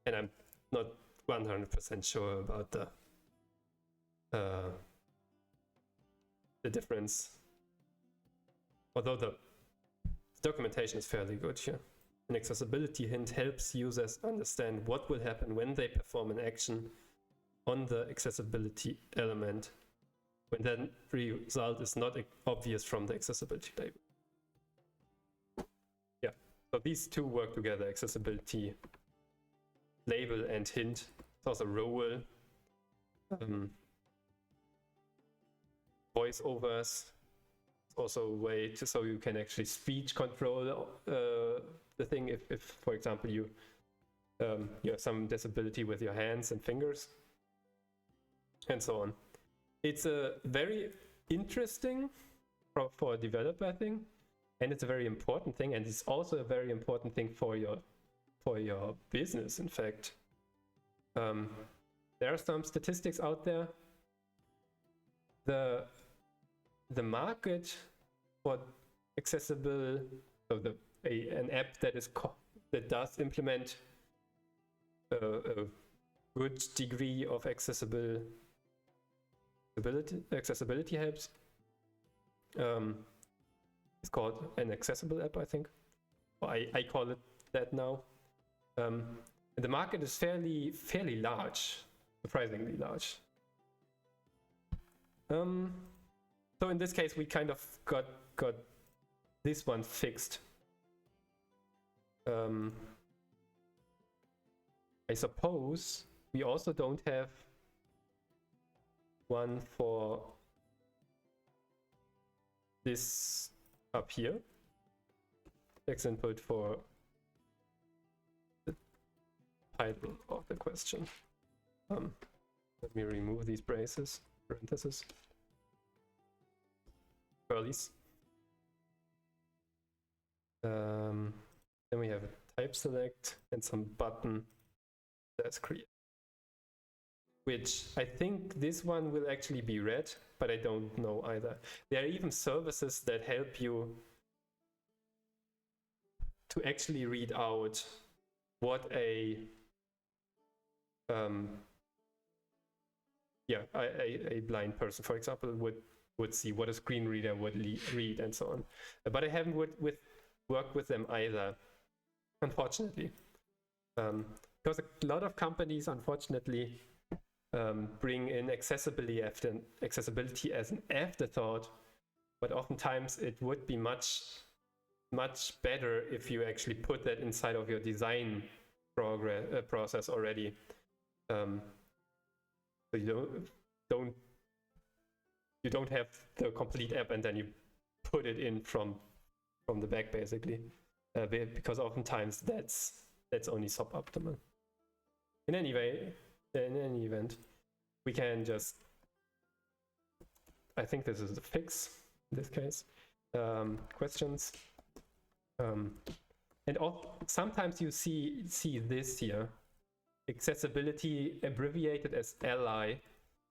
And I'm not 100% sure about the difference, although the documentation is fairly good here. An accessibility hint helps users understand what will happen when they perform an action on the accessibility element, when that result is not obvious from the accessibility label. Yeah, so these two work together, accessibility label and hint. It's also role, voiceovers. It's also a way to, so you can actually speech control the thing if for example, you have some disability with your hands and fingers, and so on. It's a very interesting for a developer, I think, and it's a very important thing, and it's also a very important thing for your business. In fact, there are some statistics out there. The market for accessible, so an app that does implement a good degree of accessibility helps. It's called an accessible app, I think. Or I call it that now. The market is fairly large, surprisingly large. So in this case, we kind of got this one fixed. I suppose we also don't have one for this up here. Text input for the title of the question. Let me remove these parentheses. Curlies. Then we have a type select and some button that's create, which I think this one will actually be red, but I don't know either. There are even services that help you to actually read out what a blind person, for example, would see, what a screen reader would read, and so on. But I haven't worked with them either, unfortunately, because a lot of companies, unfortunately, bring in accessibility as an afterthought, but oftentimes it would be much better if you actually put that inside of your design process already. So you don't have the complete app and then you put it in from the back, basically, because oftentimes that's only suboptimal. In any event, we can just, I think this is a fix in this case, questions, and sometimes you see this here, accessibility abbreviated as LI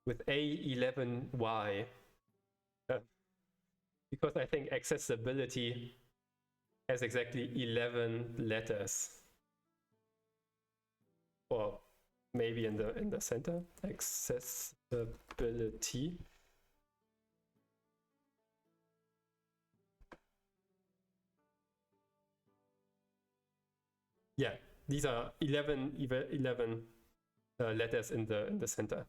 with A11Y, because I think accessibility has exactly 11 letters, or maybe in the center, accessibility. Yeah, these are 11 letters in the center.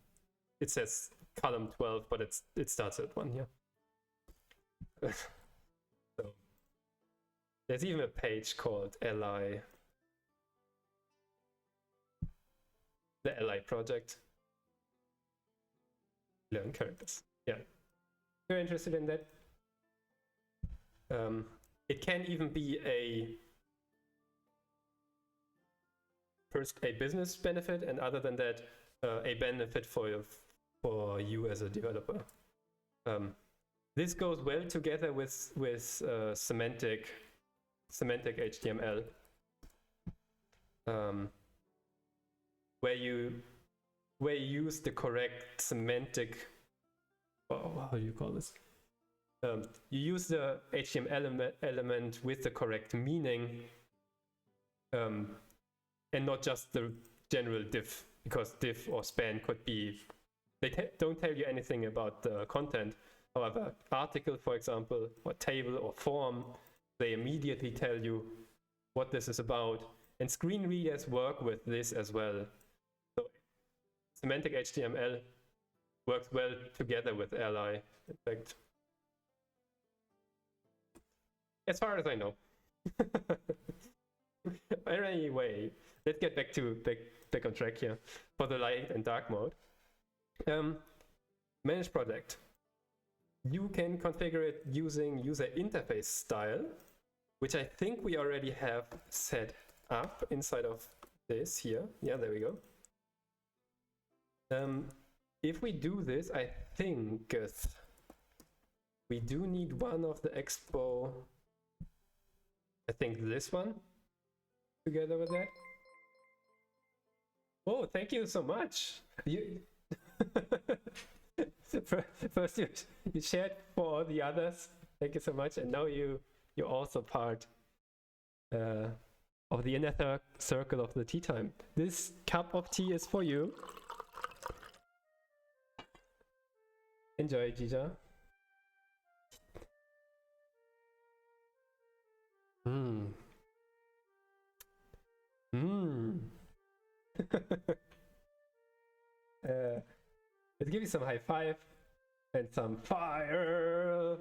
It says column 12, but it starts at 1 here. So there's even a page called Ally, the Ally project. Learn characters. Yeah, if you're interested in that. It can even be a business benefit, and other than that, a benefit for you as a developer. This goes well together with semantic HTML, where you use the correct semantic. How do you call this? You use the HTML element with the correct meaning, and not just the general div, because div or span could be, they don't tell you anything about the content. However, article, for example, or table or form, they immediately tell you what this is about. And screen readers work with this as well. So semantic HTML works well together with Ally, in fact. As far as I know. Anyway, let's get back on track here for the light and dark mode. Manage project. You can configure it using user interface style, which I think we already have set up inside of this here. Yeah, there we go. If we do this, I think we do need one of the expo. I think this one together with that. Oh, thank you so much. You first you shared for all the others. Thank you so much, and now you're also part of the inner circle of the tea time. This cup of tea is for you. Enjoy, Jija. Let's give you some high five and some fire.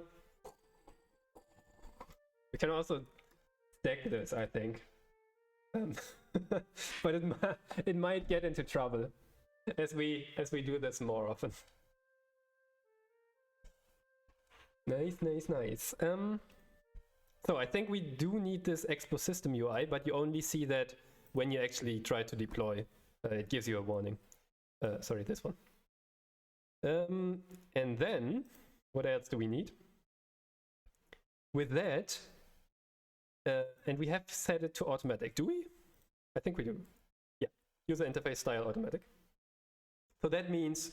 We can also stack this, I think. But it might get into trouble as we do this more often. Nice. So I think we do need this Expo System UI, but you only see that when you actually try to deploy. It gives you a warning. Sorry, this one. And then, what else do we need? With that, and we have set it to automatic, do we? I think we do. Yeah, user interface style automatic. So that means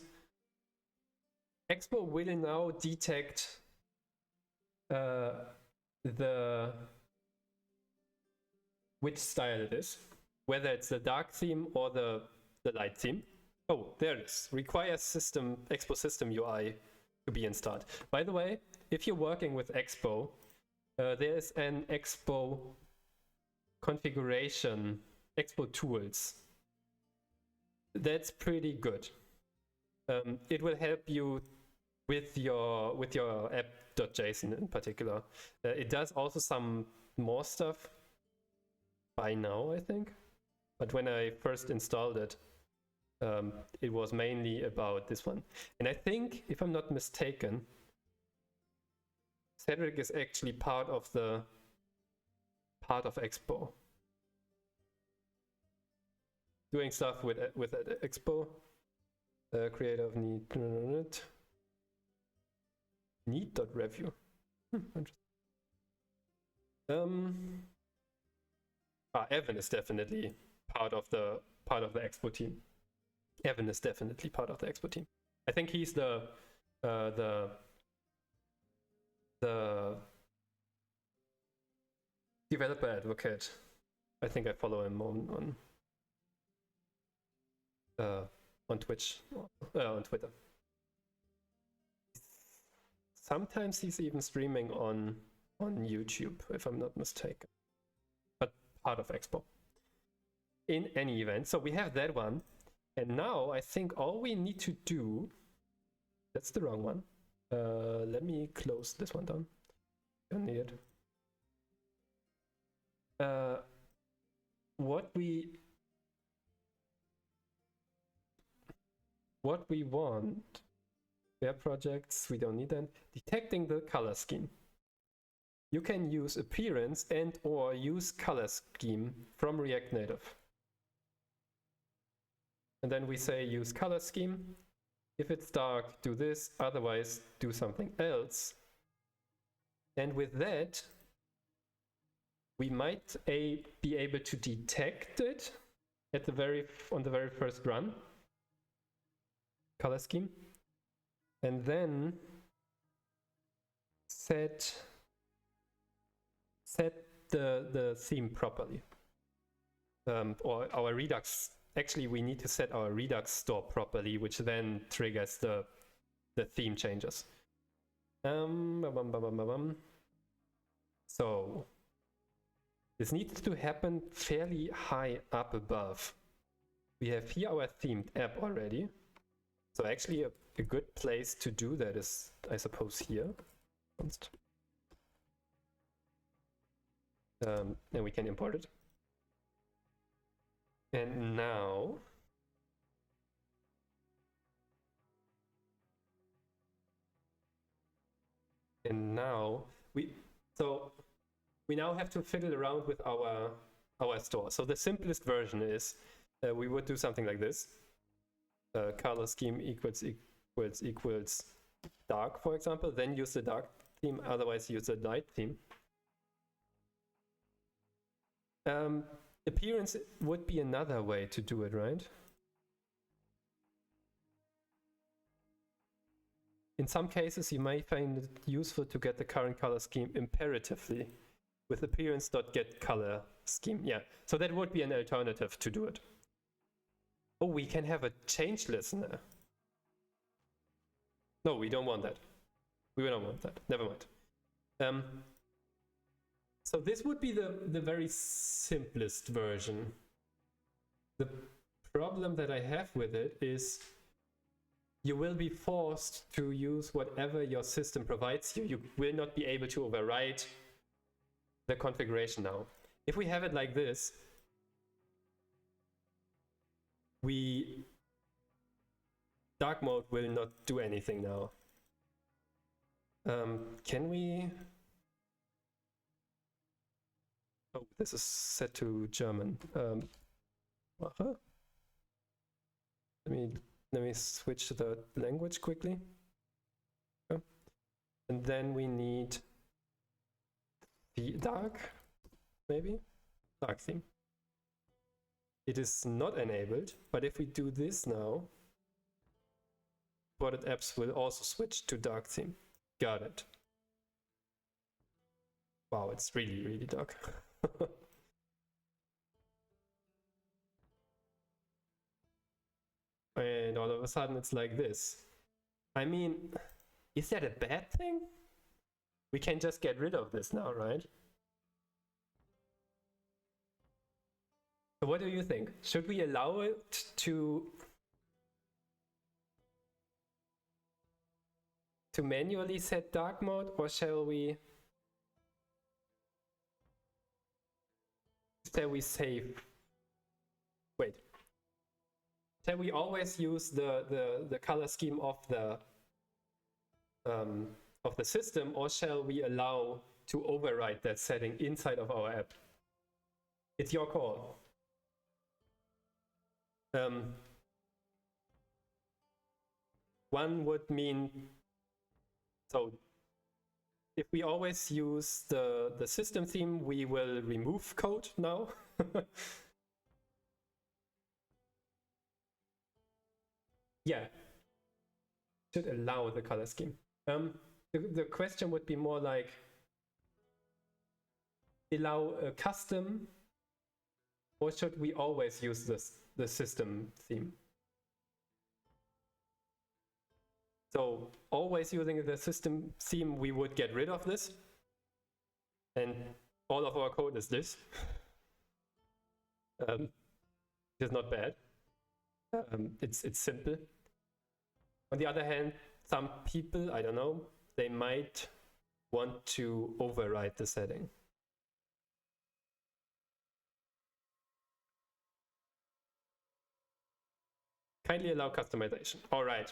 Expo will now detect which style it is, whether it's the dark theme or the light theme. Oh, there it is. Requires Expo System UI to be installed. By the way, if you're working with Expo, there is an Expo configuration, Expo tools. That's pretty good. It will help you with your app.json in particular. It does also some more stuff by now, I think. But when I first installed it, it was mainly about this one. And I think, if I'm not mistaken, Cedric is actually part of Expo. Doing stuff with Expo. Creator of need.review. Interesting. Evan is definitely part of the Expo team. Evan is definitely part of the Expo team. I think he's the developer advocate. I think I follow him on Twitch, on Twitter. Sometimes he's even streaming on YouTube, if I'm not mistaken. But part of Expo. In any event, so we have that one. And now I think all we need to do, that's the wrong one. Let me close this one down. Don't need it. What we want, where projects, we don't need them. Detecting the color scheme. You can use appearance and or use color scheme from React Native. And then we say use color scheme. If it's dark, do this, otherwise do something else. And with that, we might be able to detect it at on the very first run, color scheme, and then set the theme properly, or our Redux. Actually, we need to set our Redux store properly, which then triggers the theme changes. So this needs to happen fairly high up above. We have here our themed app already. So actually a good place to do that is, I suppose, here. And we can import it. And now we now have to fiddle around with our store. So the simplest version is we would do something like this. Color scheme equals dark, for example, then use the dark theme, otherwise use the light theme. Appearance would be another way to do it, right? In some cases, you may find it useful to get the current color scheme imperatively with appearance.getColor scheme. Yeah, so that would be an alternative to do it. Oh, we can have a change listener. No, we don't want that. We don't want that. Never mind. So this would be the very simplest version. The problem that I have with it is you will be forced to use whatever your system provides you. You will not be able to override the configuration now. If we have it like this, dark mode will not do anything now. Can we? Oh, this is set to German. Let me switch the language quickly. Okay. And then we need the dark, maybe? Dark theme. It is not enabled, but if we do this now, imported apps will also switch to dark theme. Got it. Wow, it's really, really dark. And all of a sudden it's like this. I mean, is that a bad thing? We can just get rid of this now, right? So what do you think? Should we allow it to manually set dark mode, or shall we save? Wait. Shall we always use the color scheme of the system, or shall we allow to override that setting inside of our app? It's your call. One would mean, so if we always use the system theme, we will remove code now. Yeah, should allow the color scheme. The question would be more like, allow a custom, or should we always use the system theme? So always using the system theme, we would get rid of this, and all of our code is this. It's not bad. It's simple. On the other hand, some people, I don't know, they might want to override the setting. Kindly allow customization. All right,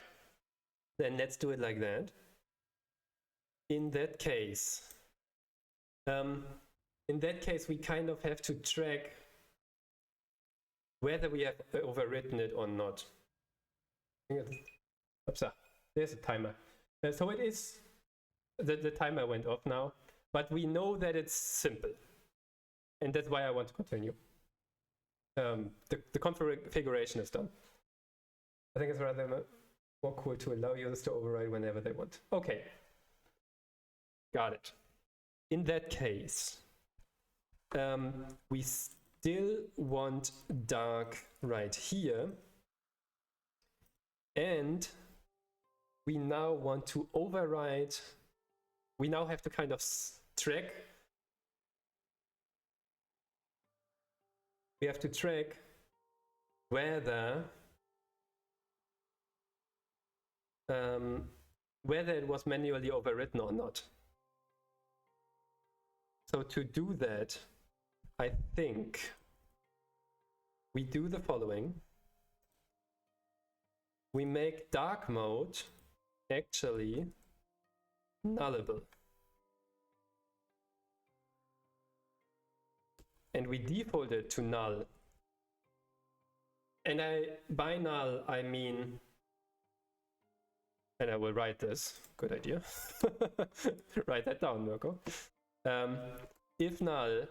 then let's do it like that. In that case, we kind of have to track whether we have overwritten it or not. Oops, there's a timer. So it is, the timer went off now, but we know that it's simple. And that's why I want to continue. The configuration is done. I think it's rather more cool to allow users to override whenever they want. Okay, got it. In that case, we still want dark right here. And we now want to override, we now have to kind of track. We have to track whether it was manually overwritten or not. So to do that, I think we do the following. We make dark mode actually nullable. And we default it to null. And by null, I mean, and I will write this, good idea. Write that down, Mirko. If null,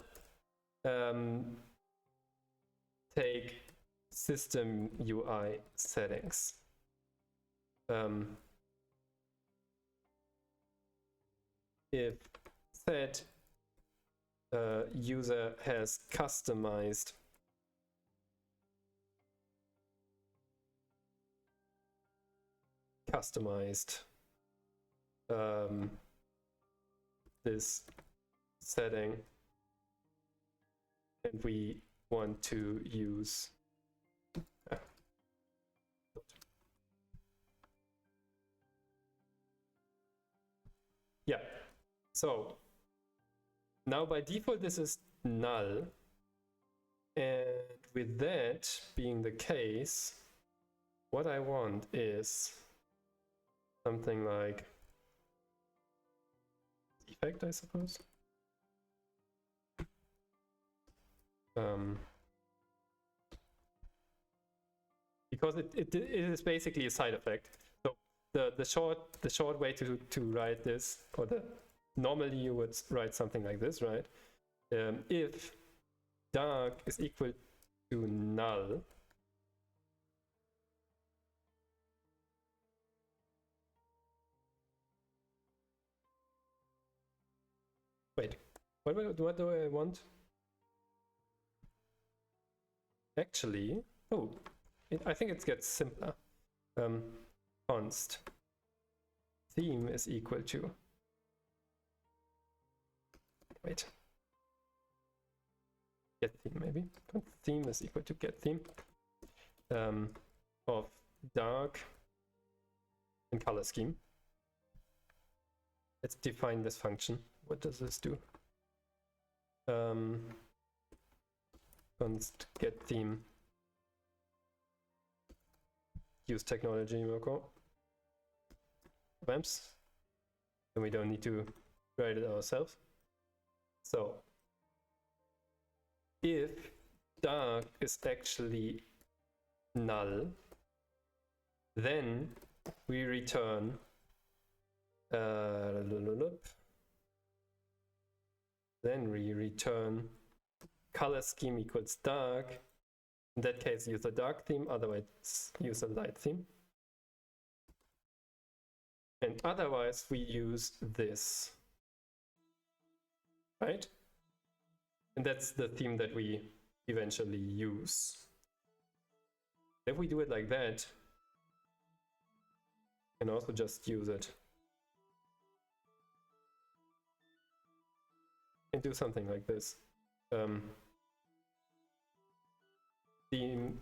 take system UI settings. If set user has customized this setting, and we want to use yeah, so now by default this is null, and with that being the case, what I want is something like effect, I suppose. Because it is basically a side effect. So the short way to write this, or normally you would write something like this, right? If dark is equal to null, wait, what do I want? Actually, I think it gets simpler. Const theme is equal to, wait, get theme maybe. Const theme is equal to get theme of dark and color scheme. Let's define this function. What does this do? Const get theme. Use technology, Mirko. Vamps. And we don't need to write it ourselves. So if dark is actually null, then we return color scheme equals dark. In that case, use a dark theme, otherwise use a light theme. And otherwise we use this, right? And that's the theme that we eventually use. If we do it like that, we can also just use it. And do something like this. Theme,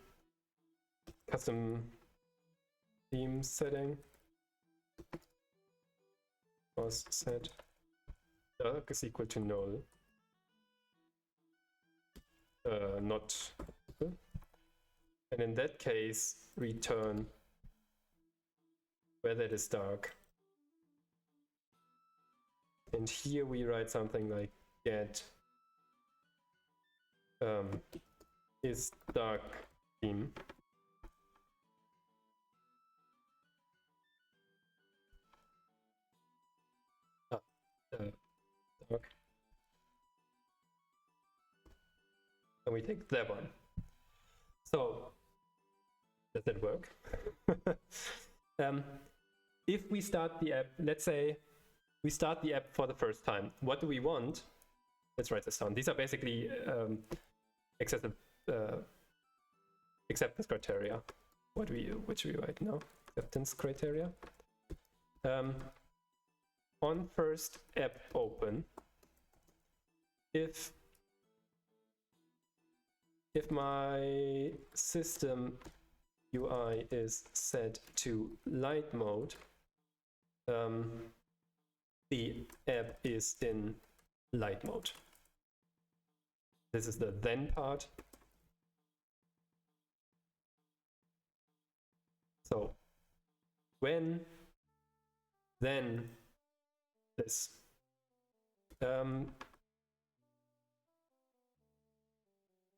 custom theme setting was set dark is equal to null. Not. And in that case, return whether it is dark. And here we write something like get is dark theme. Dark. And we take that one. So does that work? If we start the app, let's say we start the app for the first time, what do we want? Let's write this down. These are basically acceptance criteria. Which we write now? Acceptance criteria. On first app open, if my system UI is set to light mode, the app is in light mode. This is the then part. So when, then this.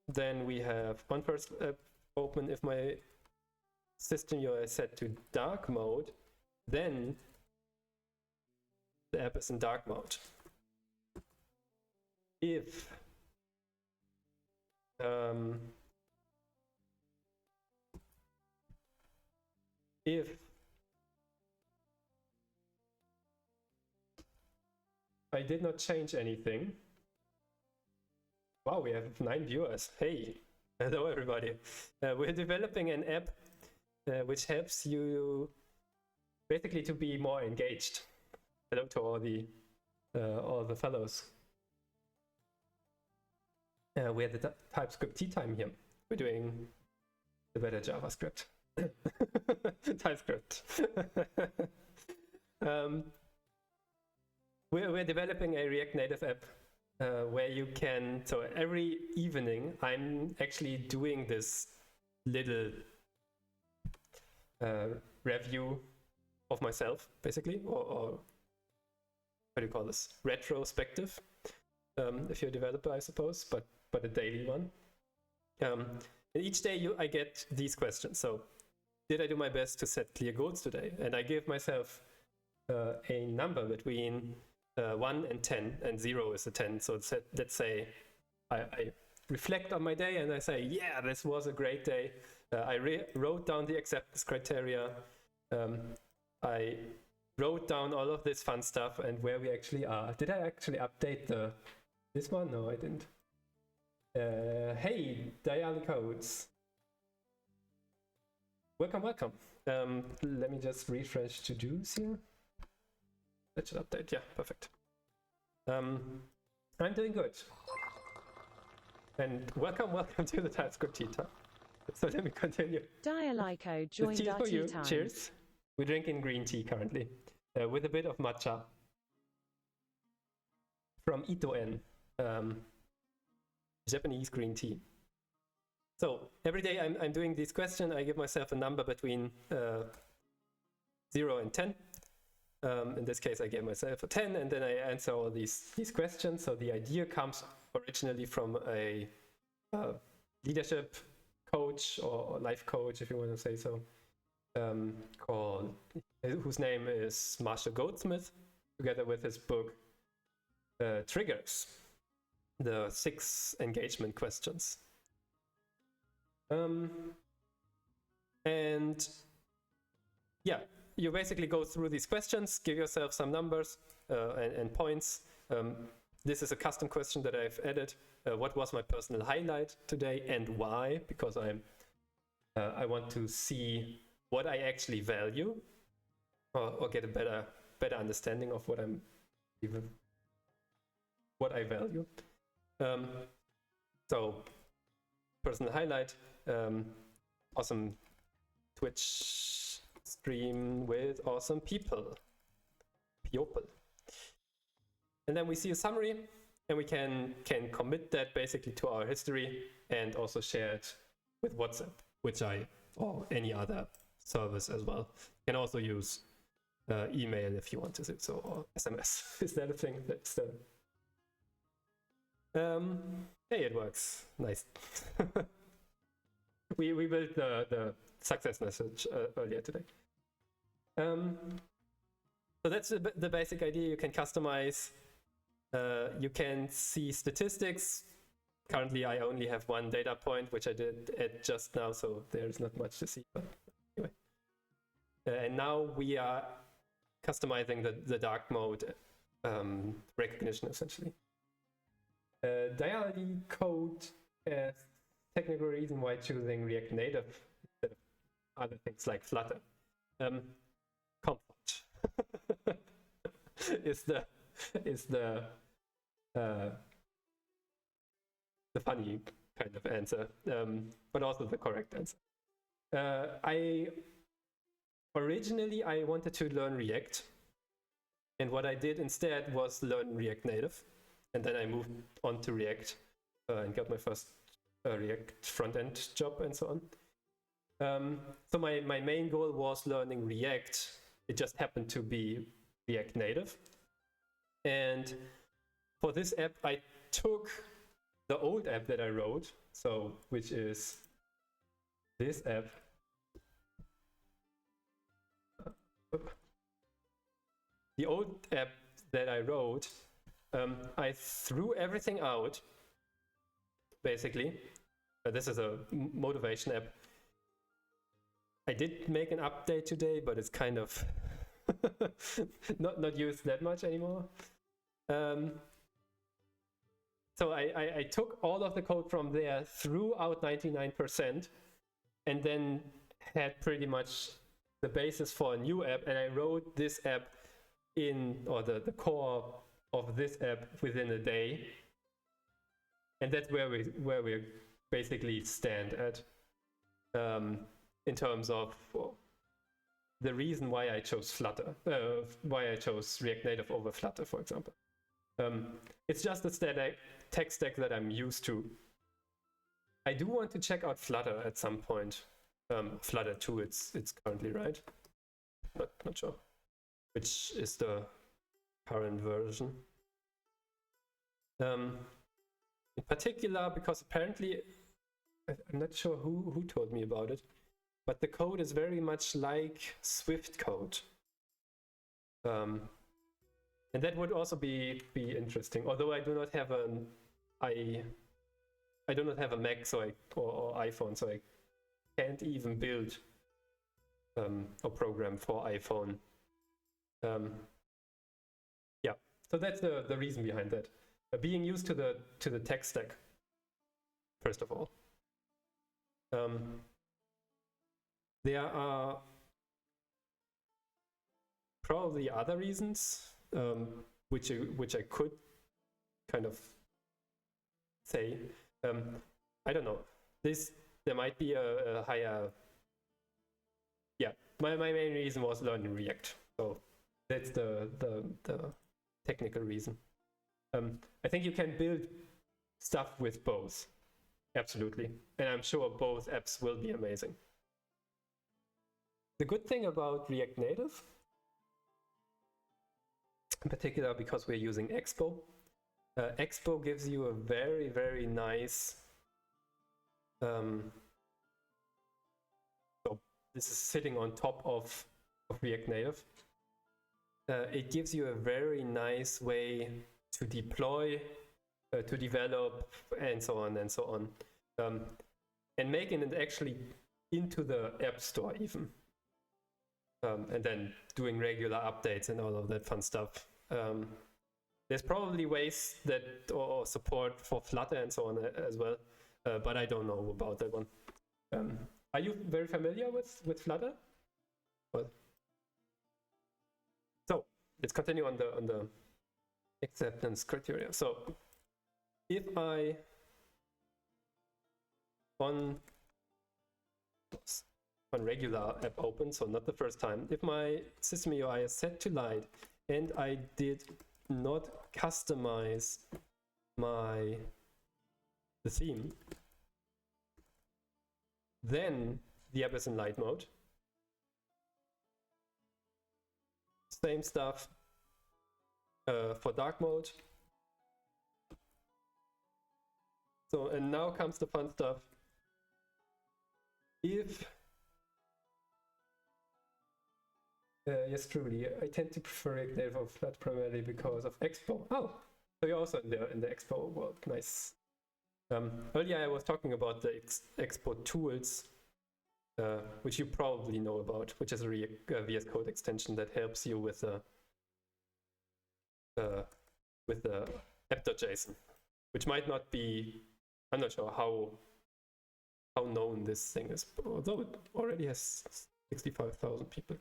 Then we have on first app open, if my system UI is set to dark mode, then the app is in dark mode. If I did not change anything. Wow, we have 9 viewers. Hey, hello everybody. We're developing an app which helps you basically to be more engaged. Hello to all the fellows. We had the TypeScript tea time here. We're doing the better JavaScript. TypeScript. We're developing a React Native app where you can, so every evening I'm actually doing this little review of myself, basically, or how do you call this? Retrospective, if you're a developer, I suppose, but a daily one. And each day I get these questions. So, did I do my best to set clear goals today? And I give myself a number between 1 and 10, and 0 is a 10. So let's say I reflect on my day and I say, yeah, this was a great day. I wrote down the acceptance criteria. I wrote down all of this fun stuff and where we actually are. Did I actually update this one? No, I didn't. Hey, Dial Codes. Welcome, welcome. Let me just refresh to-dos here. That should update, yeah, perfect. I'm doing good. And welcome to the TypeScript tea time. So let me continue. Dialico joined our tea time. Cheers. We're drinking green tea currently, with a bit of matcha from Ito-en, Japanese green tea. So every day I'm doing this question. I give myself a number between 0 and 10. In this case, I gave myself a 10, and then I answer all these questions. So the idea comes originally from a leadership coach or life coach, if you want to say so, whose name is Marshall Goldsmith, together with his book Triggers, the 6 engagement questions. And yeah, you basically go through these questions, give yourself some numbers and points. This is a custom question that I've added. What was my personal highlight today and why? Because I want to see what I actually value, or get a better understanding of what I value. So personal highlight, awesome Twitch stream with awesome people. And then we see a summary, and we can commit that basically to our history and also share it with WhatsApp, or any other service as well. You can also use email if you want to, so, or SMS. Is that a thing? That's the... hey, it works. Nice. we built the success message earlier today. So that's the basic idea. You can customize. You can see statistics. Currently, I only have one data point, which I did add just now, so there's not much to see. But anyway, and now we are customizing the dark mode recognition, essentially. Diality code as technical reason why choosing React Native instead of other things like Flutter. Comfort is the funny kind of answer, but also the correct answer. Originally I wanted to learn React, and what I did instead was learn React Native, and then I moved on to React and got my first React front-end job and so on. So my main goal was learning React. It just happened to be React Native. And for this app, I took the old app that I wrote, which is this app. The old app that I wrote, I threw everything out, basically. This is a motivation app. I did make an update today, but it's kind of not used that much anymore. So I took all of the code from there, threw out 99%, and then had pretty much the basis for a new app, and I wrote this app or the core of this app within a day. And that's where we basically stand at in terms of the reason why I chose Flutter, why I chose React Native over Flutter, for example. It's just a tech stack that I'm used to. I do want to check out Flutter at some point. Flutter 2, it's currently, right? Not sure which is the current version. In particular, because apparently, I'm not sure who told me about it, but the code is very much like Swift code. And that would also be interesting. Although I do not have I do not have a Mac, or iPhone, so I can't even build a program for iPhone. Yeah, so that's the reason behind that. Being used to the tech stack, first of all. There are probably other reasons which I could kind of say. I don't know. There might be a higher. Yeah, my main reason was learning React, so that's the technical reason. I think you can build stuff with both, absolutely, and I'm sure both apps will be amazing. The good thing about React Native, in particular because we're using Expo, Expo gives you a very, very nice, so this is sitting on top of React Native. It gives you a very nice way to deploy, to develop, and so on and so on, and making it actually into the App Store even, and then doing regular updates and all of that fun stuff. There's probably ways that or support for Flutter and so on as well, but I don't know about that one. Are you very familiar with Flutter? Well, so let's continue on the acceptance criteria. So if I on regular app open, so not the first time, if my system UI is set to light and I did not customize the theme, then the app is in light mode. Same stuff for dark mode. So, and now comes the fun stuff. If yes, truly, I tend to prefer React or Flat primarily because of Expo. Oh, so you're also in the Expo world. Nice. Earlier I was talking about the Expo tools, which you probably know about, which is a VS Code extension that helps you with the app.json, which might not be. I'm not sure how known this thing is, although it already has 65,000 people.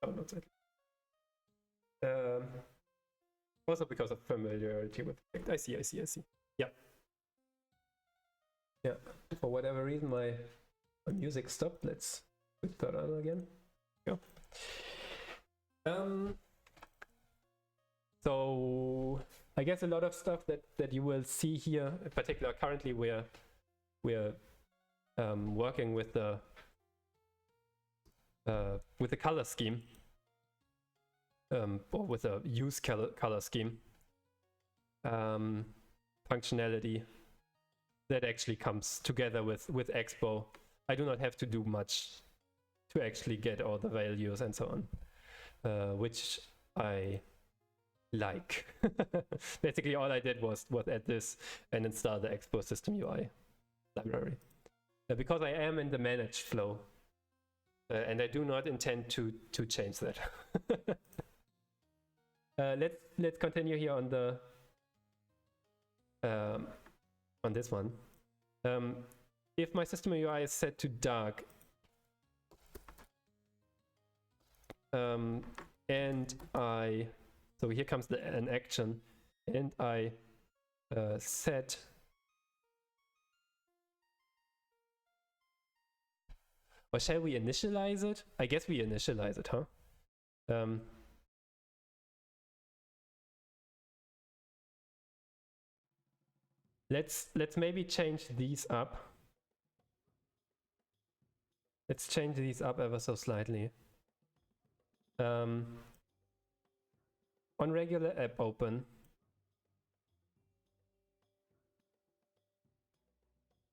Downloads it. Also because of familiarity with it. I see. Yeah. For whatever reason, my music stopped. Let's put that on again. Go. So I guess a lot of stuff that you will see here, in particular, currently we're working with the color scheme, or with a use color scheme functionality that actually comes together with Expo. I do not have to do much to actually get all the values and so on, which I like. Basically all I did was add this and install the Expo system UI library. Because I am in the managed flow, and I do not intend to change that. Let's continue here on the on this one. If my system UI is set to dark, and so here comes an action, and I set or shall we initialize it? I guess we initialize it, huh? Let's maybe change these up. Let's change these up ever so slightly. On regular app open,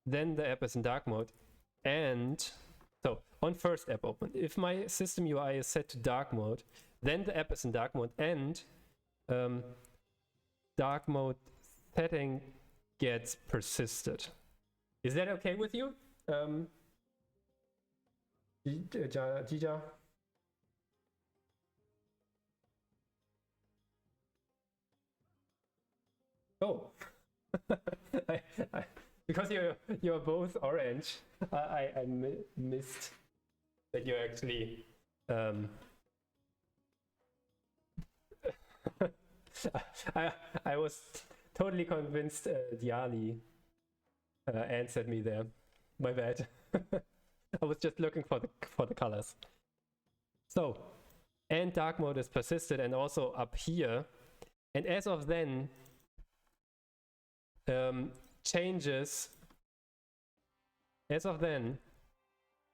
then the app is in dark mode, and so on first app open, if my system UI is set to dark mode, then the app is in dark mode, and dark mode setting gets persisted. Is that okay with you? Jija? Oh, because you're both orange, I missed that you're actually I was totally convinced Diali answered me there. My bad. I was just looking for the colors. So, and dark mode is persisted, and also up here, and as of then, changes as of then,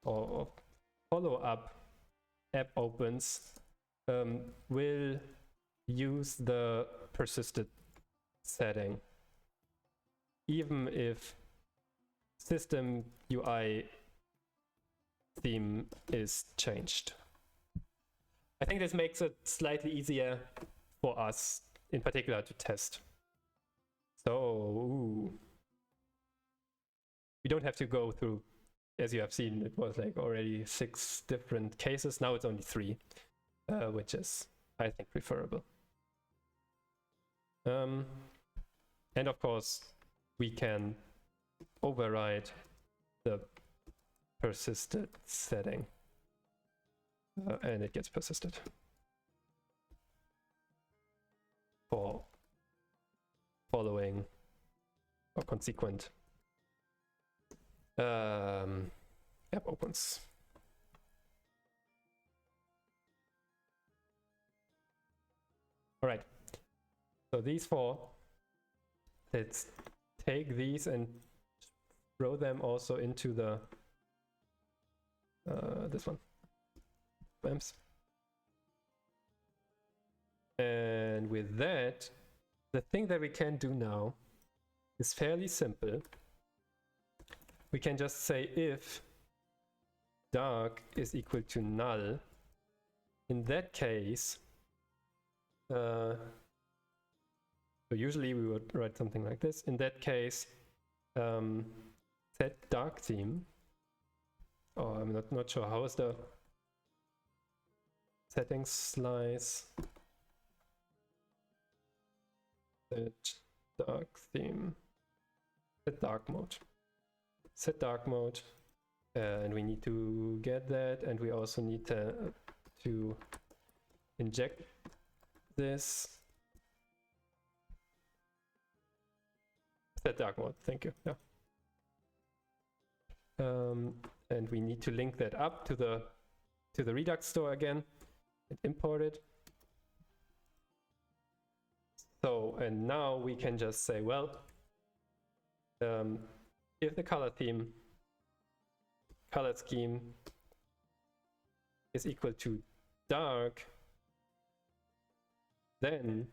or follow-up app opens will use the persisted setting, even if system UI theme is changed. I think this makes it slightly easier for us in particular to test. So we don't have to go through, as you have seen, it was like already 6 different cases. Now it's only 3, which is, I think, preferable. And of course, we can override the persisted setting, and it gets persisted for following or consequent app opens. All right. So these four, let's take these and throw them also into the this one, lamps. And with that, the thing that we can do now is fairly simple. We can just say if dark is equal to null. In that case, so usually we would write something like this. In that case, set dark theme. Oh, I'm not sure how is the settings slice. Set dark theme. Set dark mode. Set dark mode. And we need to get that, and we also need to inject this. Set dark mode, thank you. Yeah. And we need to link that up to the Redux store again and import it. So, and now we can just say, well, if the color scheme is equal to dark, then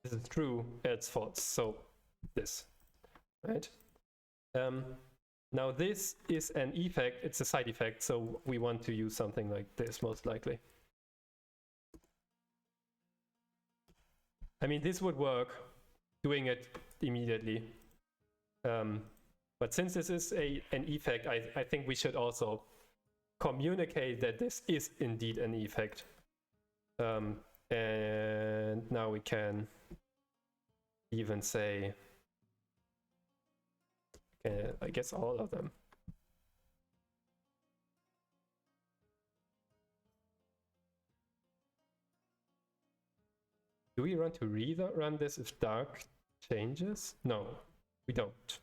this is true, else false. So this, right? Now this is an effect, it's a side effect, so we want to use something like this most likely. I mean, this would work, doing it immediately. But since this is an effect, I think we should also communicate that this is indeed an effect. And now we can even say, I guess all of them. Do we want to rerun this if dark changes? No, we don't.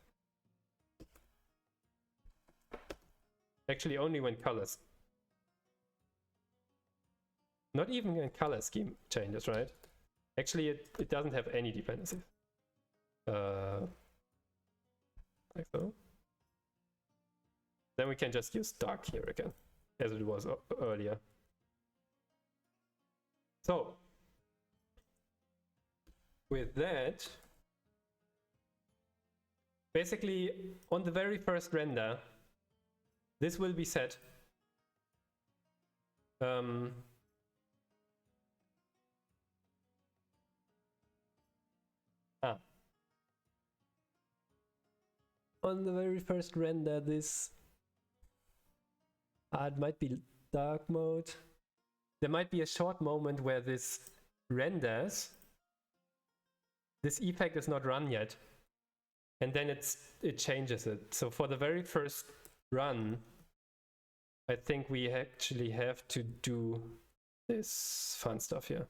Actually, only when colors. Not even when color scheme changes, right? Actually, it doesn't have any dependencies. Like so. Then we can just use dark here again, as it was earlier. So, with that, basically on the very first render, this will be set. On the very first render, this it might be dark mode. There might be a short moment where this renders. This effect is not run yet, and then it changes it. So for the very first run, I think we actually have to do this fun stuff here.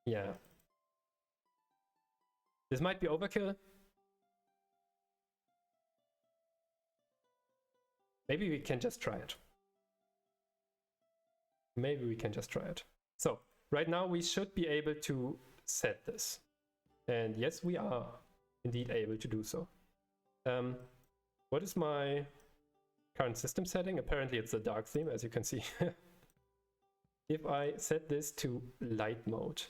Yeah. This might be overkill. Maybe we can just try it. Maybe we can just try it. So right now we should be able to set this. And yes, we are indeed able to do so. What is my current system setting? Apparently it's the dark theme, as you can see. If I set this to light mode,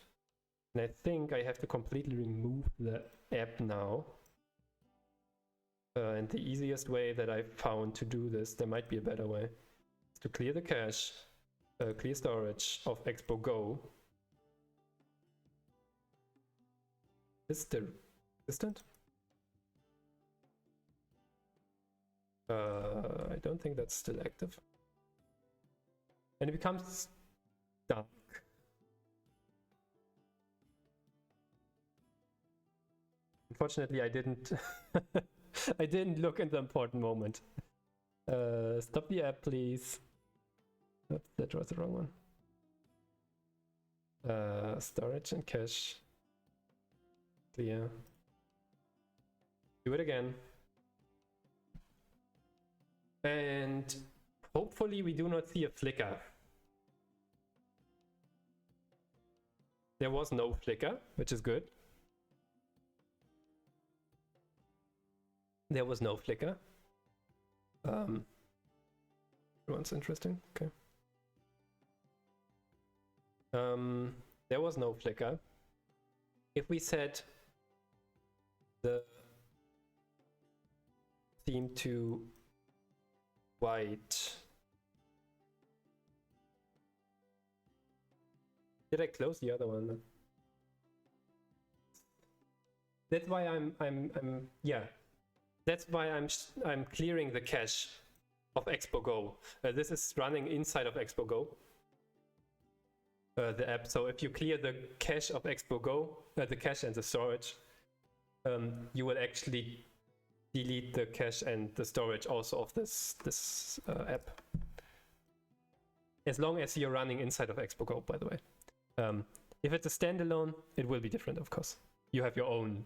and I think I have to completely remove the app now. And the easiest way that I've found to do this, there might be a better way, is to clear the cache, clear storage of Expo Go. Is the resistant? I don't think that's still active. And it becomes dark. Unfortunately, I didn't I didn't look in the important moment. Stop the app, please. Oops, that was the wrong one. Storage and cache. Clear. Do it again. And Hopefully we do not see a flicker. There was no flicker, which is good. There was no flicker. Everyone's interesting. Okay. There was no flicker. If we set the theme to white. Did I close the other one? That's why I'm yeah. That's why I'm clearing the cache of Expo Go. This is running inside of Expo Go. The app. So if you clear the cache of Expo Go, the cache and the storage, you will actually delete the cache and the storage also of this app. As long as you're running inside of Expo Go, by the way. If it's a standalone, it will be different, of course. You have your own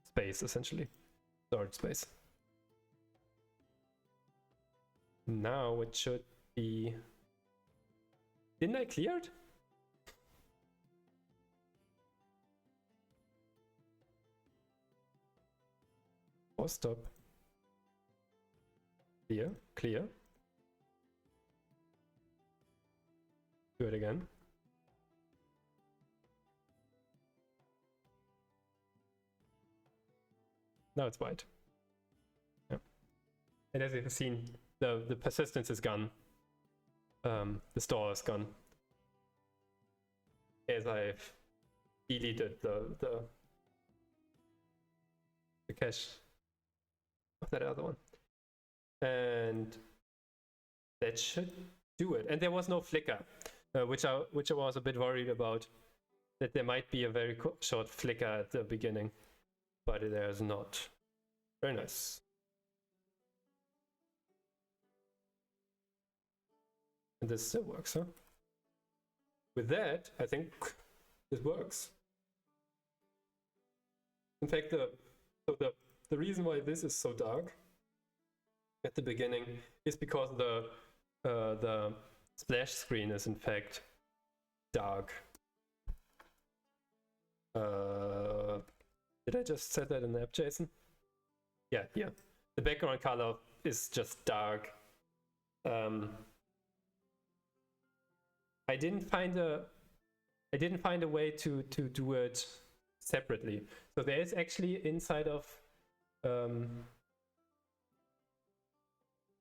space, essentially. Storage space. Now it should be... Didn't I clear it? Oh, stop. Clear, clear. Do it again. Now it's white. Yeah. And as you've seen, the persistence is gone. The store is gone. As I've deleted the cache of that other one. And that should do it. And there was no flicker, which I was a bit worried about, that there might be a very short flicker at the beginning, but there's not. Very nice. And this still works, huh? With that, I think this works. In fact, the reason why this is so dark at the beginning is because the splash screen is in fact dark. Did I just set that in the app, Jason? Yeah, yeah. The background color is just dark. I didn't find a way to do it separately. So there is actually inside of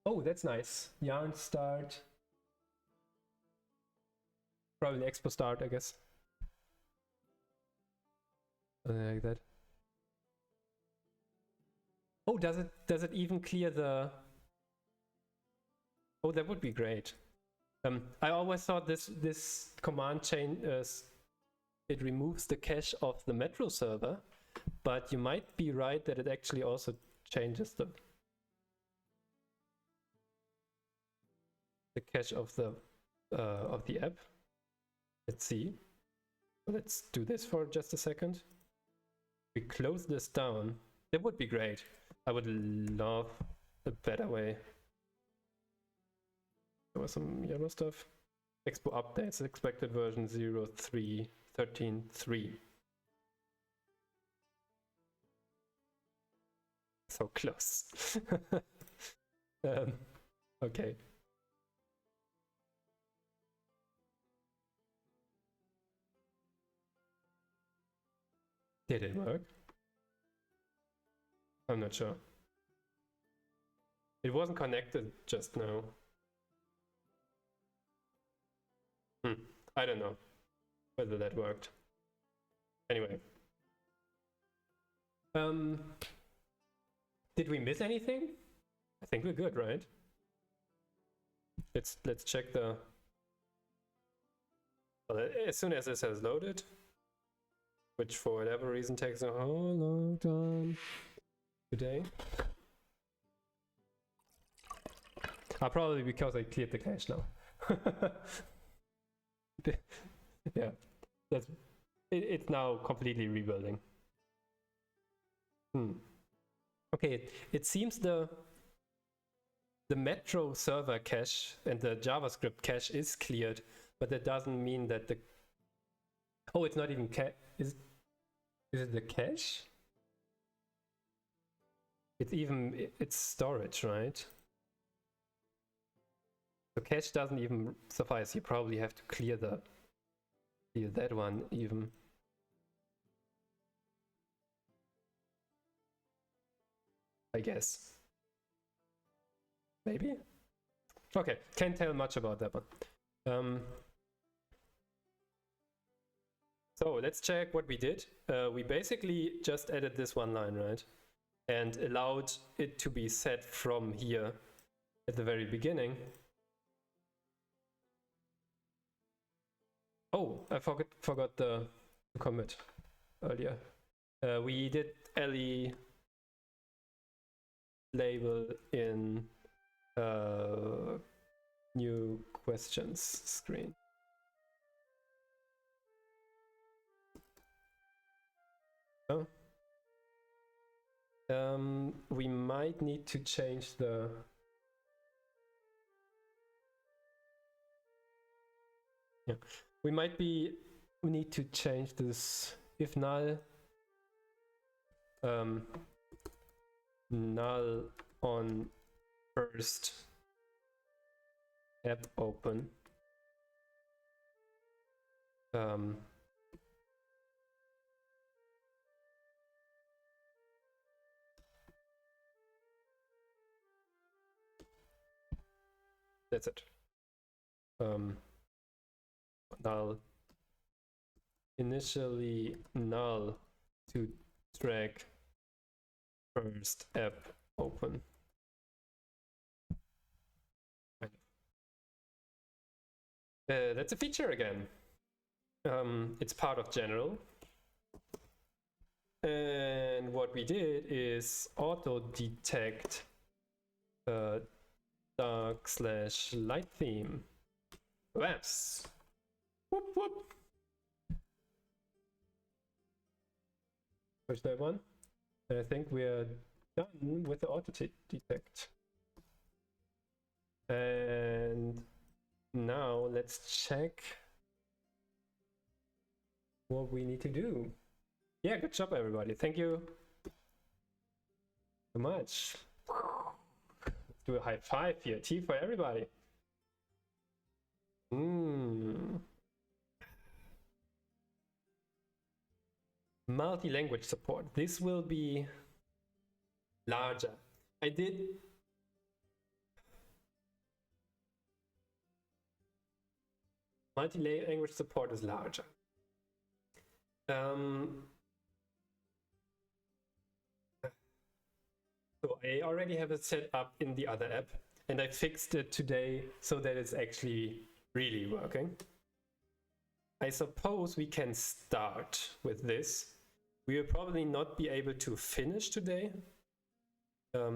oh, that's nice. Yarn start. Probably Expo start, I guess. Something like that. Oh, does it even clear the... Oh, that would be great. I always thought this command chain it removes the cache of the Metro server, but you might be right that it actually also changes the cache of the app. Let's see. Let's do this for just a second. We close this down. That would be great. I would love a better way. There was some yellow stuff. Expo updates, expected version 0.3.13.3. So close. Okay. Did it work? I'm not sure. It wasn't connected just now. I don't know whether that worked. Anyway. Did we miss anything? I think we're good, right? Let's check the... Well, as soon as this has loaded, which for whatever reason takes a whole long time today. Probably because I cleared the cache now. Yeah, it's now completely rebuilding. Okay, it seems the the Metro server cache and the JavaScript cache is cleared, but that doesn't mean that the... Oh, it's not even cache. Is it the cache? It's storage, right? So cache doesn't even suffice. You probably have to clear that one even. I guess. Maybe? Okay, can't tell much about that one. So let's check what we did. We basically just added this one line, right? And allowed it to be set from here at the very beginning. Oh, I forgot the commit earlier. We did LE label in new questions screen. Oh. We might need to change the... Yeah, we need to change this if null null on first app open. That's it. Null initially null to track first app open. That's a feature again. It's part of general. And what we did is auto detect dark/light theme. Whoops. Whoop whoop. Push that one. And I think we're done with the auto detect. And now let's check what we need to do. Yeah, good job everybody. Thank you so much. Let's do a high five here. T for everybody. Multi-language support. This will be larger. I did multi-language support is larger. So I already have it set up in the other app, and I fixed it today so that it's actually really working. I suppose we can start with this. We will probably not be able to finish today. I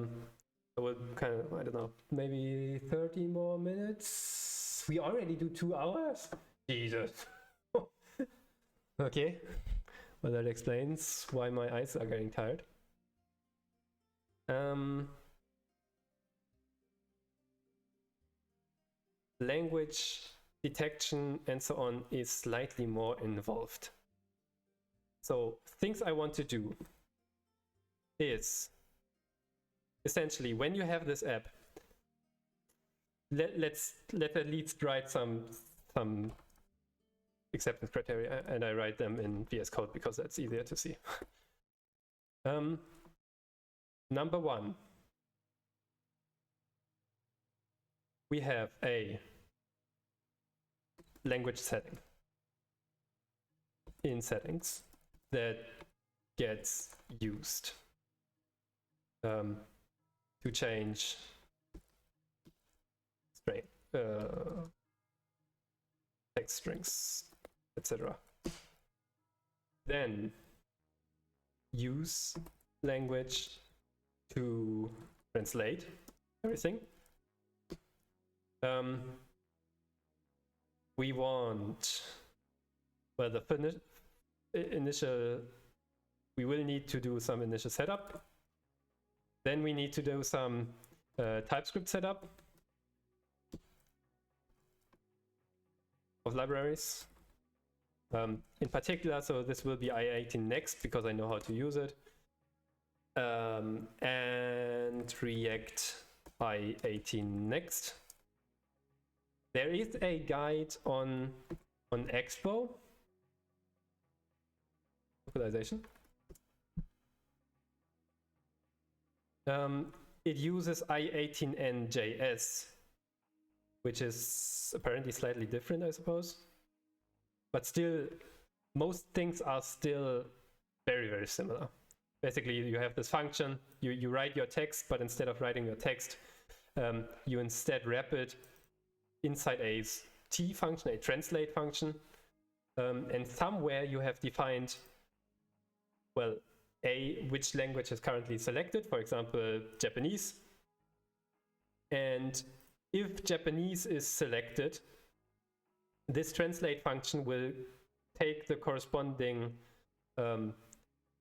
will kind of, I don't know, maybe 30 more minutes. We already do 2 hours? Jesus. Okay, well that explains why my eyes are getting tired. Language detection and so on is slightly more involved. So things I want to do is essentially when you have this app, let at least write some acceptance criteria, and I write them in VS Code because that's easier to see. Number one, we have a language setting in settings that gets used to change text strings, etc. Then use language to translate everything. We want, well, the initial, we will need to do some initial setup. Then we need to do some TypeScript setup of libraries. In particular, so this will be I18 next because I know how to use it. And React I18 next. There is a guide on Expo localization. It uses I18N.js, which is apparently slightly different, I suppose. But still, most things are still very, very similar. Basically, you have this function, you write your text, but instead of writing your text, you instead wrap it inside a T function, a translate function. And somewhere you have defined, well, which language is currently selected, for example, Japanese. And if Japanese is selected, this translate function will take the corresponding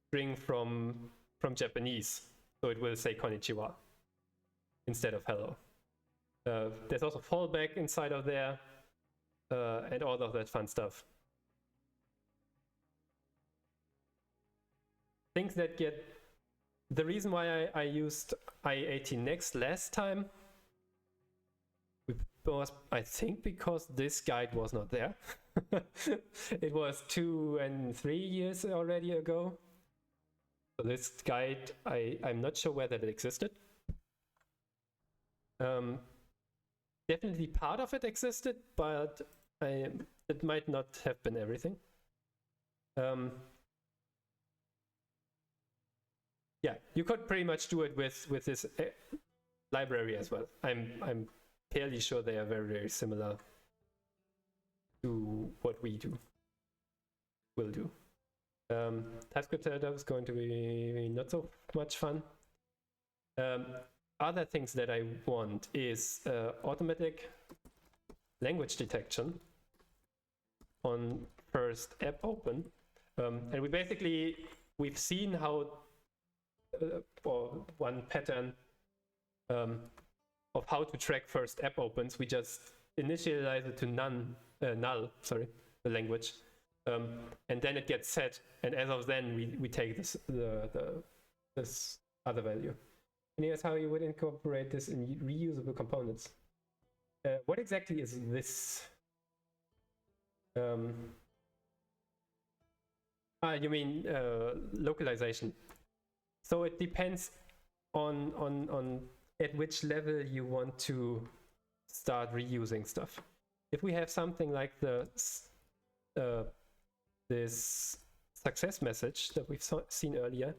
string from Japanese. So it will say konnichiwa instead of hello. There's also fallback inside of there and all of that fun stuff. Things that get, the reason why I used I18 next last time was, I think, because this guide was not there. It was 2 and 3 years already ago. So this guide, I'm not sure whether it existed. Definitely part of it existed, but it might not have been everything. Yeah, you could pretty much do it with this library as well. I'm fairly sure they are very, very similar to what we will do. TypeScript setup is going to be not so much fun. Other things that I want is automatic language detection on first app open. And we've seen how, or one pattern of how to track first app opens. We just initialize it to null, the language. And then it gets set. And as of then, we take this other value. And here's how you would incorporate this in reusable components. What exactly is this? You mean localization? So it depends on at which level you want to start reusing stuff. If we have something like this success message that we've seen earlier,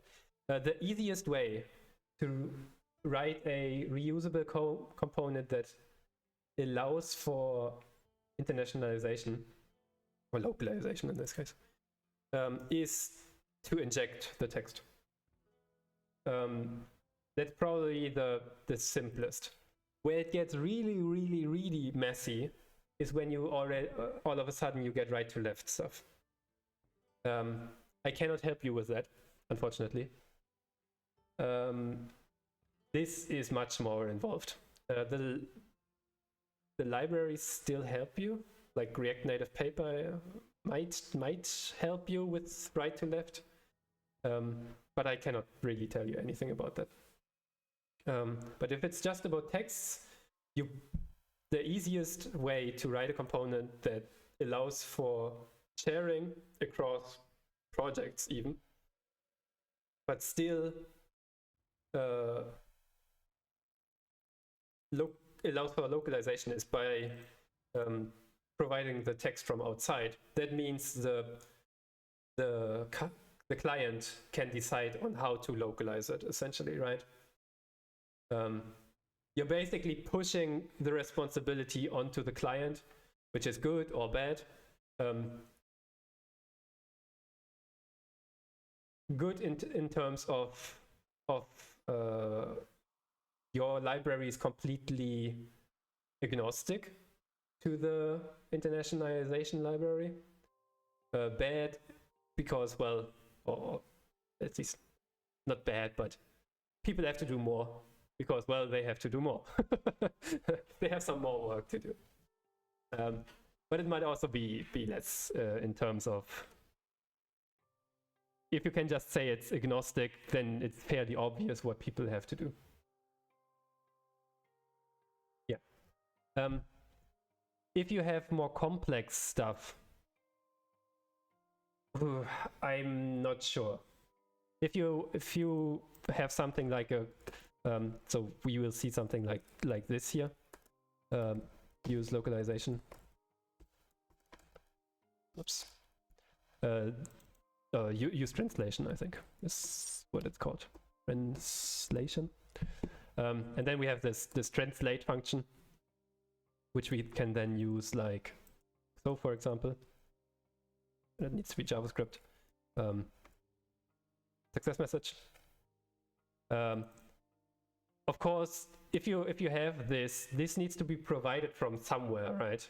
the easiest way to write a reusable component that allows for internationalization, or localization in this case, is to inject the text. That's probably the simplest. Where it gets really, really, really messy is when you already all of a sudden you get right to left stuff. I cannot help you with that, unfortunately. This is much more involved. The libraries still help you, like React Native Paper might help you with right to left, but I cannot really tell you anything about that. But if it's just about texts, the easiest way to write a component that allows for sharing across projects even, but still allows for localization is by providing the text from outside. That means the client can decide on how to localize it, essentially, right? You're basically pushing the responsibility onto the client, which is good or bad. Good in terms of your library is completely agnostic to the internationalization library. Bad because, well, or at least not bad, but people have to do more because, well, they have to do more. They have some more work to do. But it might also be less in terms of, if you can just say it's agnostic, then it's fairly obvious what people have to do. Yeah. If you have more complex stuff, I'm not sure. If you have something like a, so we will see something like this here. Use localization. Oops. Use translation, I think is what it's called. Translation. And then we have this translate function, which we can then use like so, for example. That needs to be JavaScript. Success message. Of course, if you have this needs to be provided from somewhere, right?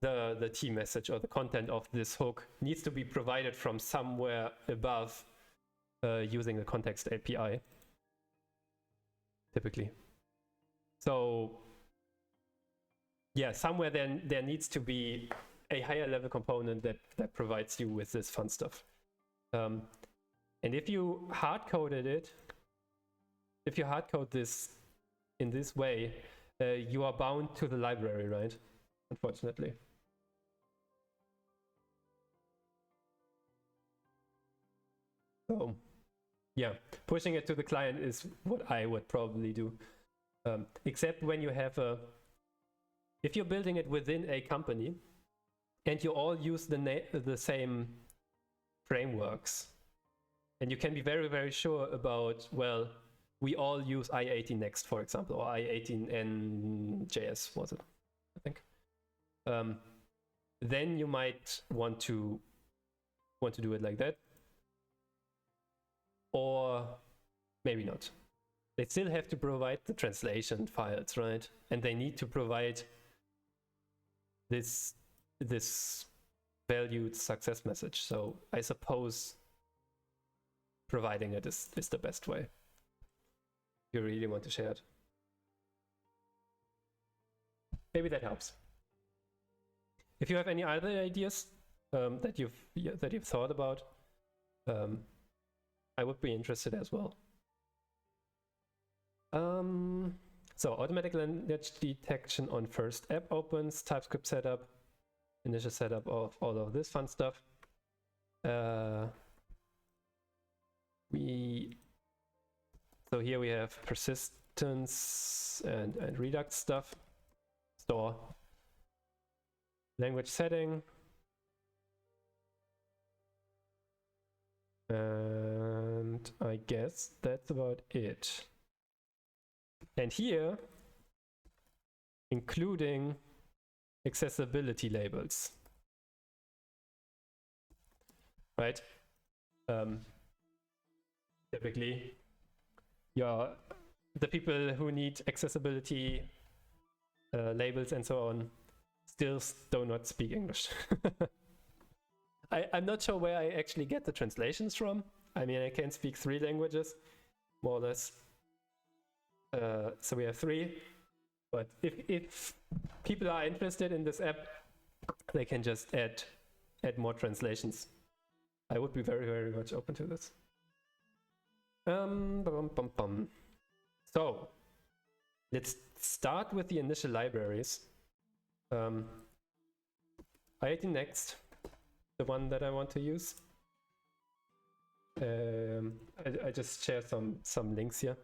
The T message or the content of this hook needs to be provided from somewhere above using the context API, typically. So yeah, somewhere then there needs to be a higher level component that provides you with this fun stuff. And if you hard-coded it, if you hard-code this in this way, you are bound to the library, right? Unfortunately. So yeah, pushing it to the client is what I would probably do. Except when you have if you're building it within a company and you all use the same frameworks, and you can be very, very sure about, well, we all use i18 Next, for example, or i18n.js, was it? I think. Then you might want to do it like that. Or maybe not. They still have to provide the translation files, right? And they need to provide this valued success message. So I suppose providing it is the best way. If you really want to share it. Maybe that helps. If you have any other ideas that you've thought about, I would be interested as well. So automatic language detection on first app opens, TypeScript setup, initial setup of all of this fun stuff. So here we have persistence and Redux stuff. Store language setting. And I guess that's about it. And here, including accessibility labels, right? Typically, the people who need accessibility labels and so on still do not speak English. I'm not sure where I actually get the translations from. I mean, I can speak 3 languages, more or less. So we have 3. But if people are interested in this app, they can just add more translations. I would be very, very much open to this. So let's start with the initial libraries. i18 Next, the one that I want to use. I just share some links here.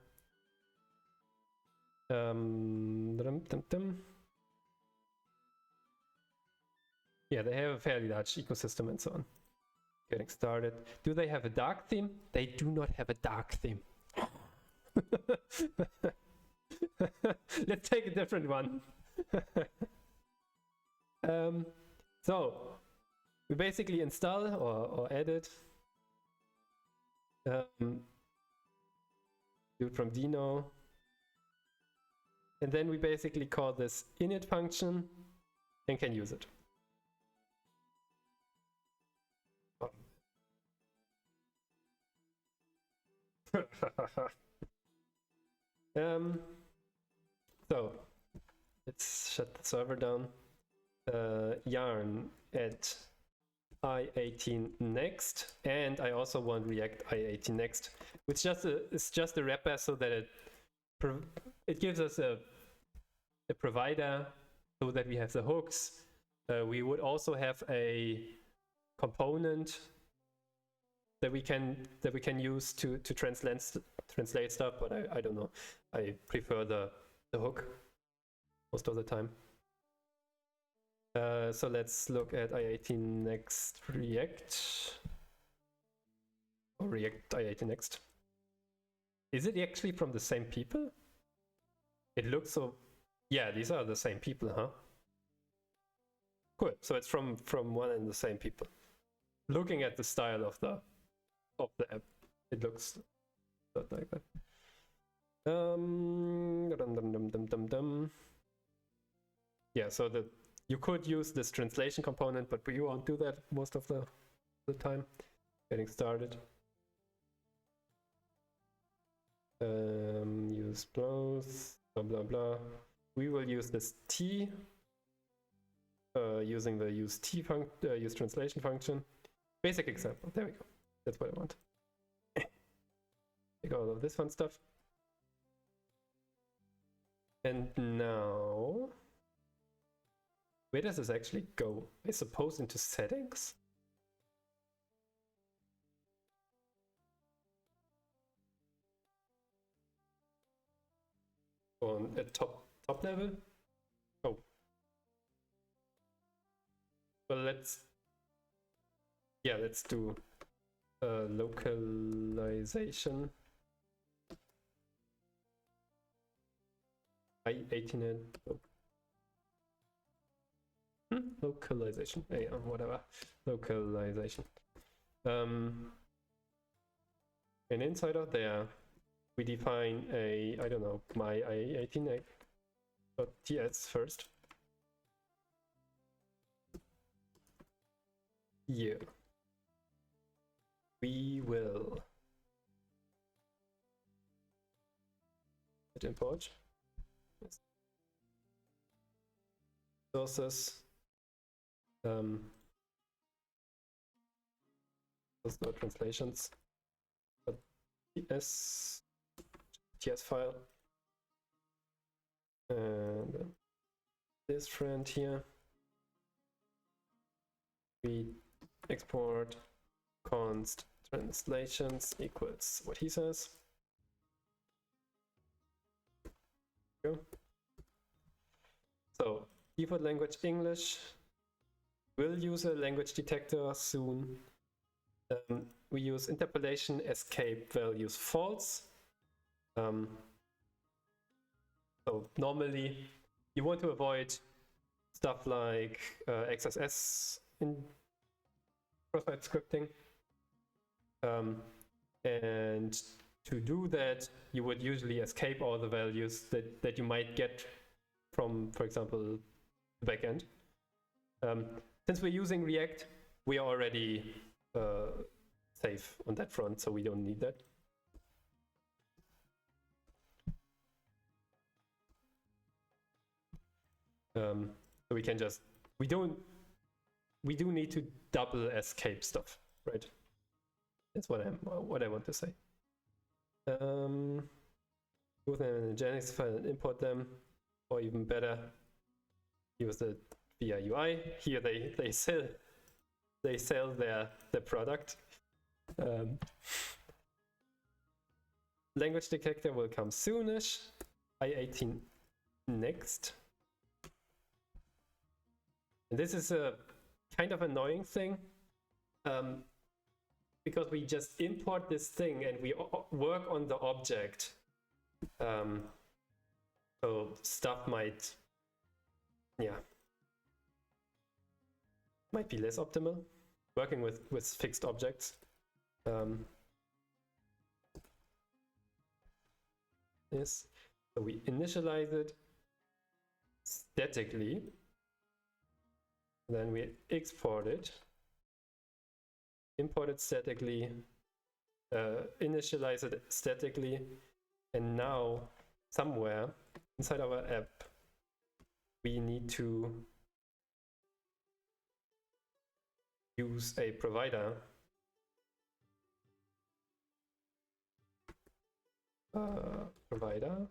Yeah, they have a fairly large ecosystem and so on. Getting started. Do they have a dark theme? They do not have a dark theme. Let's take a different one. So we basically install or edit. Do it from Dino. And then we basically call this init function and can use it. So let's shut the server down. Yarn at i18 next, and I also want React i18 next, which is just a wrapper so that it gives us a provider so that we have the hooks. We would also have a component that we can use to translate stuff, but I don't know. I prefer the hook most of the time. So let's look at i18 next React, or React i18 next. Is it actually from the same people? It looks so. Yeah, these are the same people, huh? Cool. So it's from one and the same people. Looking at the style of the app, it looks not like that. Yeah, so you could use this translation component, but you won't do that most of the time. Getting started. Use both, blah blah blah. We will use this T, using the use translation function. Basic example. There we go. That's what I want. Take all of this fun stuff. And now, where does this actually go? I suppose into settings? On a top level? Oh. Well, let's do localization. i18 localization, whatever, localization. And inside of there, we define a, I don't know, my i18.ts first. Yeah. We will hit import. Sources. Those are translations. But TS file. And this friend here. We export const translations equals what he says. Go. So default language English. We'll use a language detector soon. We use interpolation escape values false. So normally you want to avoid stuff like XSS in cross-site scripting. And to do that, you would usually escape all the values that you might get from, for example, the backend. Since we're using React, we are already safe on that front, so we don't need that. So we can just, we do need to double escape stuff, right? That's what I want to say. Use them in a Nginx file and import them, or even better, use the via UI. Here they sell their product. Language detector will come soonish. i18 next. And this is a kind of annoying thing, because we just import this thing and we work on the object. So stuff might be less optimal working with fixed objects. Yes, so we initialize it statically, then we export it, import it statically, initialize it statically, and now somewhere inside our app, we need to use a provider. Provider.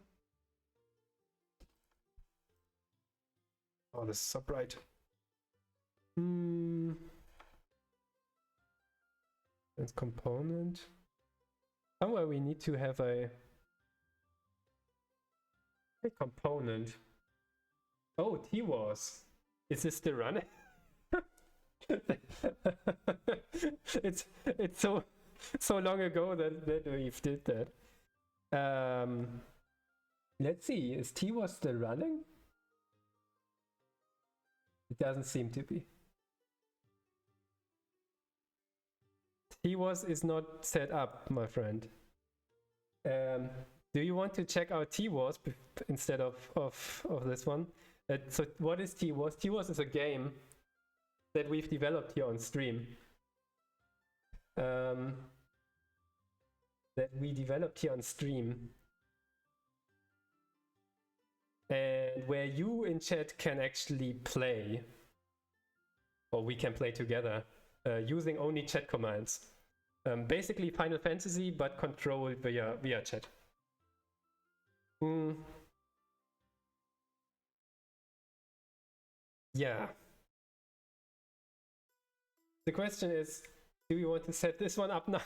Oh, this is so bright. It's component. Somewhere we need to have a component. Oh, TWAS. Is this still running? it's so long ago that we did that. Let's see, is TWAS still running? It doesn't seem to be. TWAS is not set up, my friend. Do you want to check out TWAS instead of this one? So what is TWAS? TWAS is a game that we've developed here on stream. And where you in chat can actually play, or we can play together, using only chat commands. Basically Final Fantasy, but controlled via chat. Yeah. The question is, do we want to set this one up now?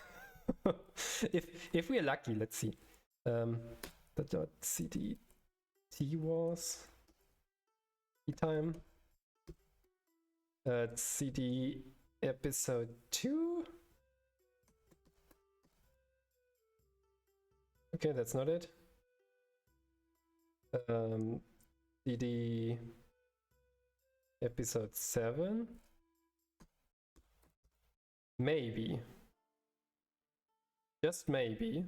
if we are lucky, let's see. The .cd TWAS time. CD episode 2. Okay, that's not it. CD episode 7. Maybe. Just maybe.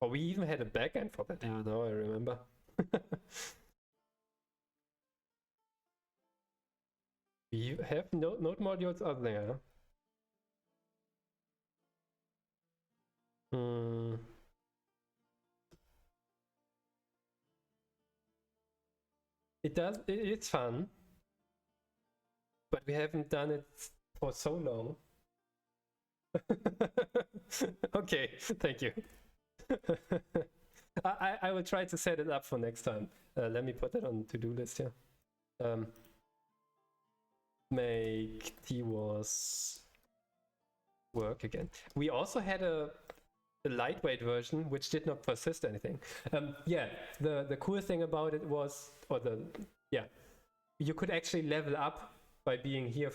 Oh, we even had a backend for that. Yeah, now I remember. We have node modules out there. It's fun, but we haven't done it for so long. Okay, thank you. I will try to set it up for next time. Let me put that on to-do list here. Make TWAS work again. We also had a lightweight version which did not persist anything. Yeah, the cool thing about it was, you could actually level up by being here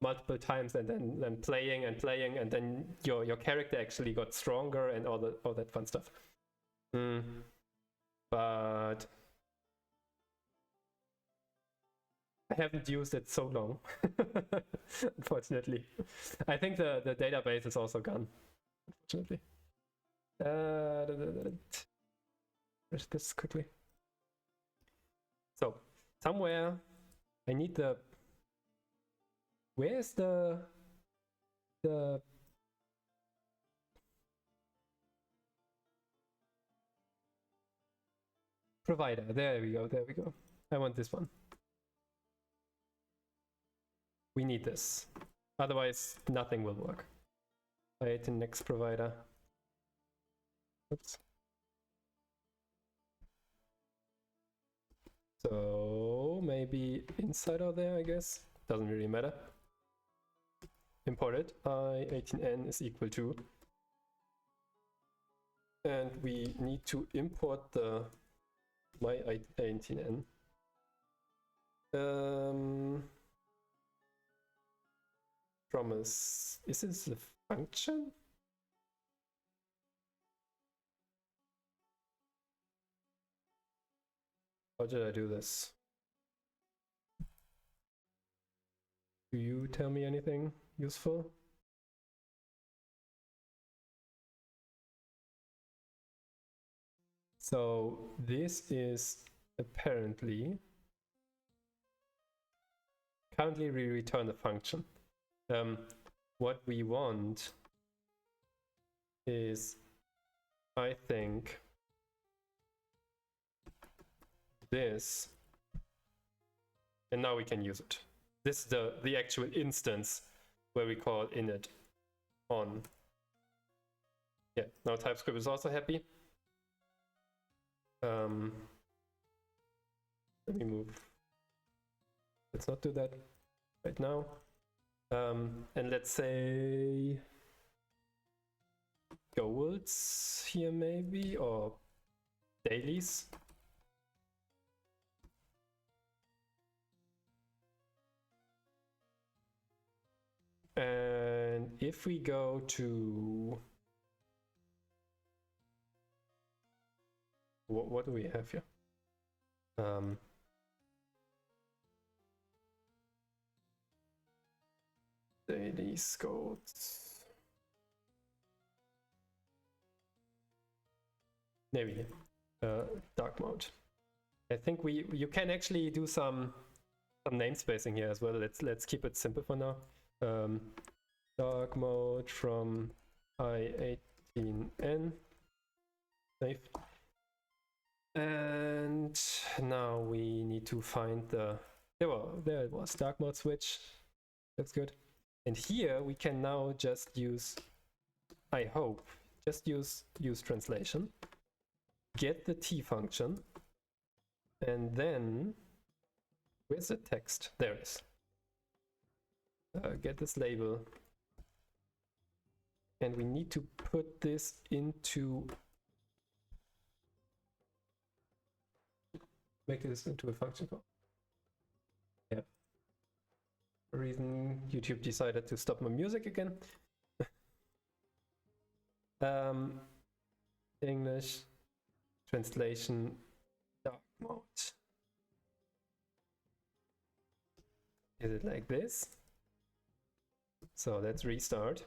multiple times and then playing, and then your character actually got stronger and all that fun stuff. But I haven't used it so long, unfortunately. I think the database is also gone, unfortunately. Where's this quickly? So somewhere I need the. Where's the provider? There we go. I want this one. We need this. Otherwise, nothing will work. I hit the next provider. Oops. So maybe inside or there, I guess. Doesn't really matter. Import it. I18n is equal to. And we need to import the my I18n. Promise. Is this a function? How did I do this? Do you tell me anything useful? So this is apparently currently we return a function. What we want is I think this, and now we can use it. This is the actual instance where we call init on. Yeah, now TypeScript is also happy. Let me move. Let's not do that right now. And let's say goals here maybe, or dailies. And if we go to, what do we have here? Daily scopes. Maybe dark mode. I think you can actually do some namespacing here as well. Let's keep it simple for now. Dark mode from I18N. Save. And now we need to find the, there it was, dark mode switch. That's good. And here we can now just use, I hope, just use translation, get the T function, and then, where's the text? There it is. Get this label. And we need to put this into, make this into a function call. Yeah. For a reason YouTube decided to stop my music again. English translation dark mode. Is it like this? So let's restart.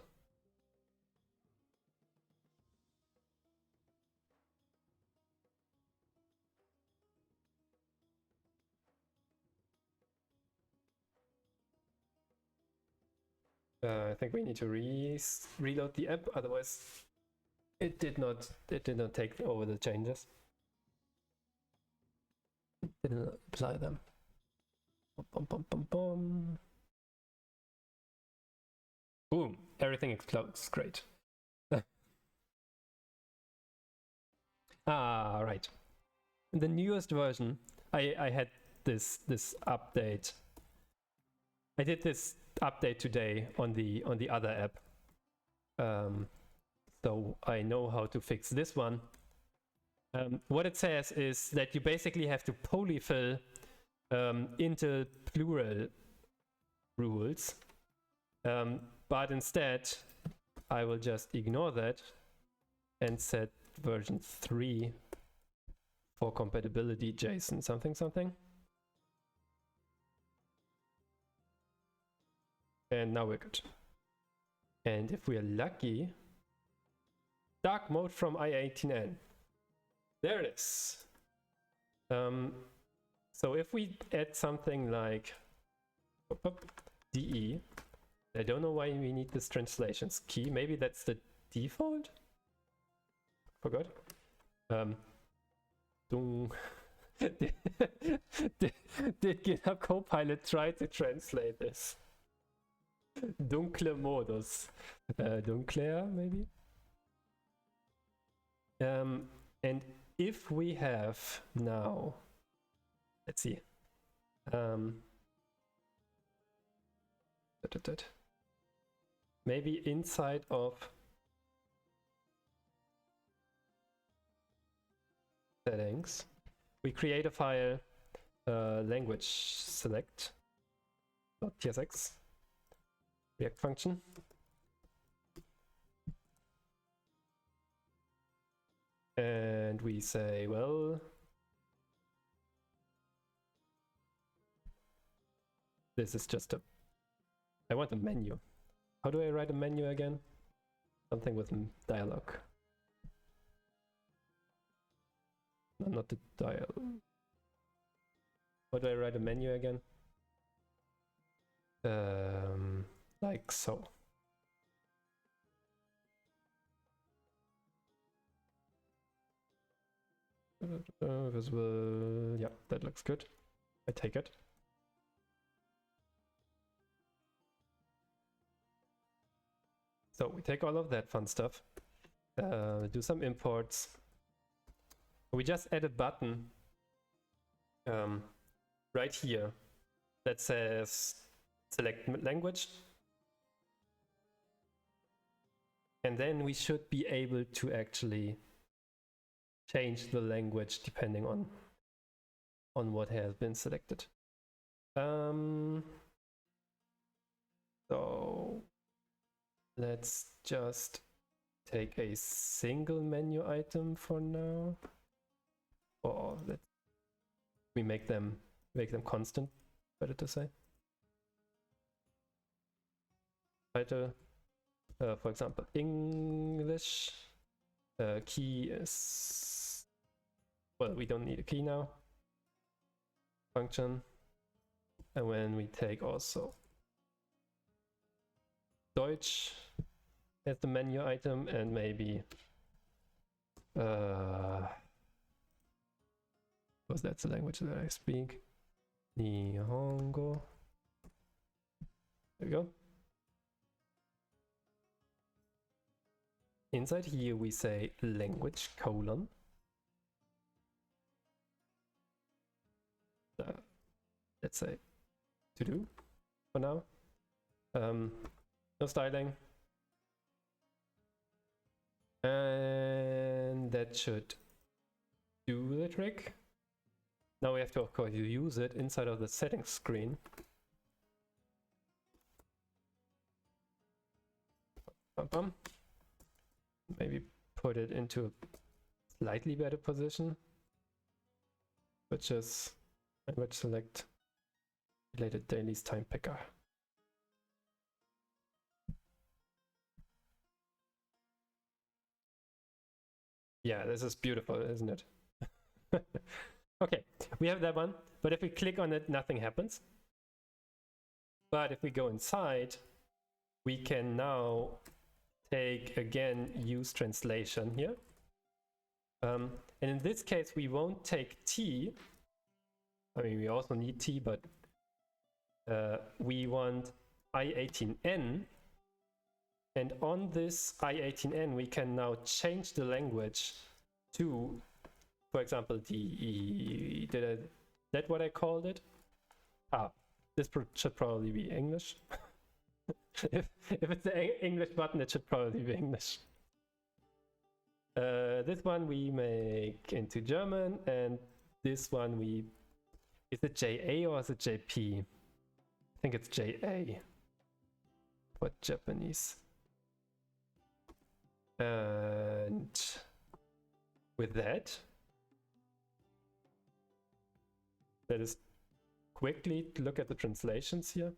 I think we need to reload the app, otherwise it did not take over the changes. It didn't apply them. Boom, everything explodes. Great. Right. In the newest version, I had this update. I did this update today on the other app. So I know how to fix this one. What it says is that you basically have to polyfill into plural rules. But instead, I will just ignore that and set version 3 for compatibility JSON something. And now we're good. And if we are lucky, dark mode from I18N. There it is. So if we add something like DE, I don't know why we need this translations key. Maybe that's the default? Forgot. Did GitHub Copilot try to translate this? Dunkle Modus. Dunkler, maybe? And if we have now, let's see. Maybe inside of settings, we create a file, language select .tsx React function. And we say, well, this is just I want a menu. How do I write a menu again? Something with dialog. No, not the dial. How do I write a menu again? Like so. Visible. Yeah, that looks good. I take it. So we take all of that fun stuff, do some imports. We just add a button right here that says select language. And then we should be able to actually change the language depending on what has been selected. So let's just take a single menu item for now, or we make them constant, better to say. Title, for example, English. Key is, well, we don't need a key now. Function, and when we take also Deutsch as the menu item, and maybe because that's the language that I speak, Nihongo. There we go. Inside here we say language : let's say to do for now. No styling. And that should do the trick. Now we have to, of course, use it inside of the settings screen. Maybe put it into a slightly better position, which is language select related dailies time picker. Yeah, this is beautiful, isn't it? Okay, we have that one, but if we click on it, nothing happens. But if we go inside, we can now take again use translation here. And in this case, we won't take T. I mean, we also need T, but we want I18N. And on this I18N, we can now change the language to, for example, that what I called it? This should probably be English. if it's the English button, it should probably be English. This one we make into German, and this one is it JA or is it JP? I think it's JA for Japanese. And with that, let us quickly look at the translations here.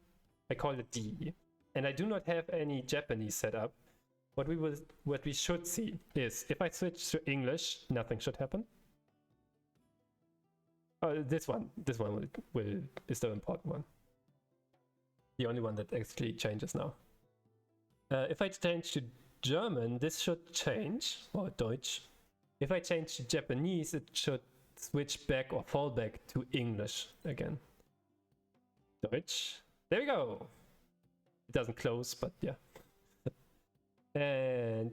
I call it D, and I do not have any Japanese set up. What we should see is if I switch to English, nothing should happen. This one is the important one. The only one that actually changes now. If I change to German, this should change, or Deutsch. If I change to Japanese, it should switch back or fall back to English again. Deutsch. There we go. It doesn't close, but yeah. And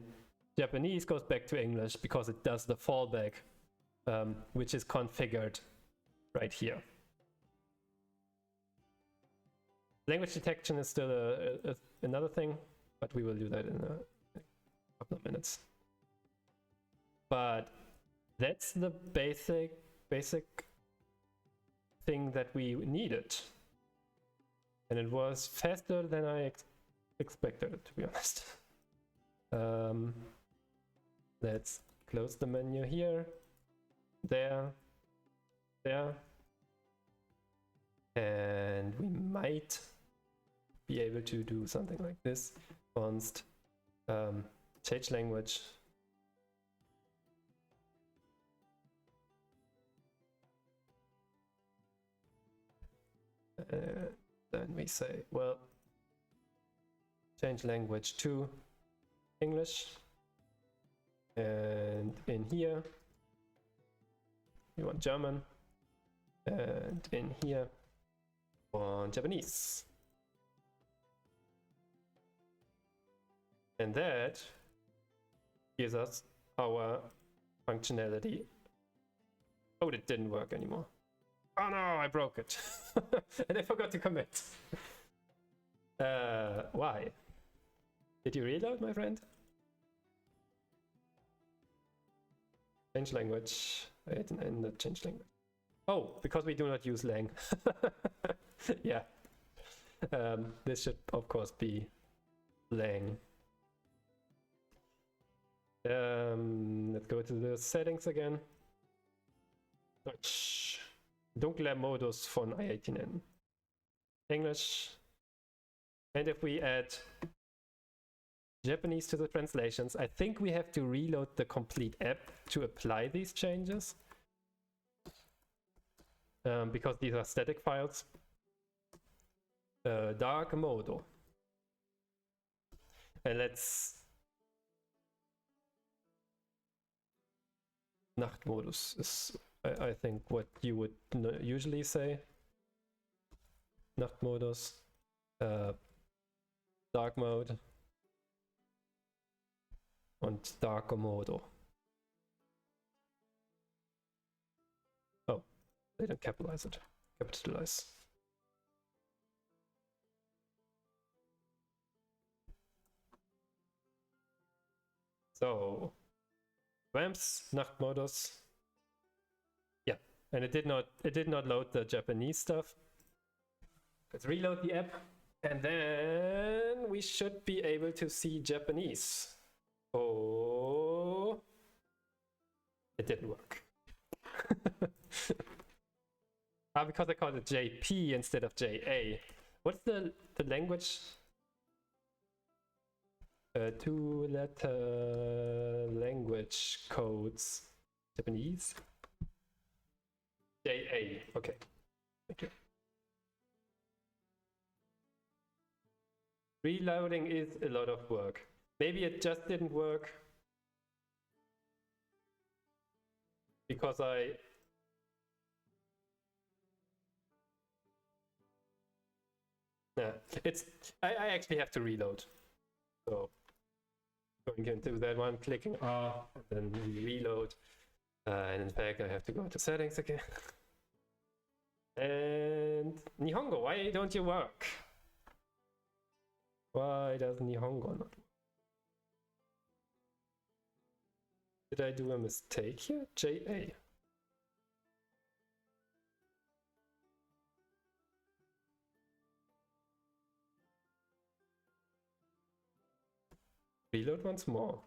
Japanese goes back to English because it does the fallback, which is configured right here. Language detection is still another thing, but we will do that in a couple of minutes. But that's the basic thing that we needed. And it was faster than I expected it, to be honest. Let's close the menu here, there, and we might be able to do something like this. Const change language. Then we say, well, change language to English, and in here we want German. And in here, we want Japanese. And that gives us our functionality. Oh, it didn't work anymore. Oh no, I broke it. And I forgot to commit. Why? Did you reload, my friend? Change language. And not change language. Oh, because we do not use lang. Yeah. This should, of course, be lang. Let's go to the settings again. Deutsch. Dunkler Modus von i18N. English. And if we add Japanese to the translations, I think we have to reload the complete app to apply these changes. Because these are static files. Dark mode. And let's... Nachtmodus is, I think, what you would usually say. Nachtmodus. Dark mode. Und Darker Mode. Oh, they didn't capitalize it. Capitalize. So, Ramps, Nachtmodus. Yeah, and it did not load the Japanese stuff. Let's reload the app, and then we should be able to see Japanese. Oh, it didn't work. Because I called it JP instead of JA. What's the language? 2-letter language codes. Japanese? JA. Okay. Thank you. Reloading is a lot of work. Maybe it just didn't work because I actually have to reload. So going into that one, clicking R, and then reload. And in fact, I have to go to settings again. And Nihongo, why don't you work? Why does Nihongo not work? Did I do a mistake here? JA. Reload once more.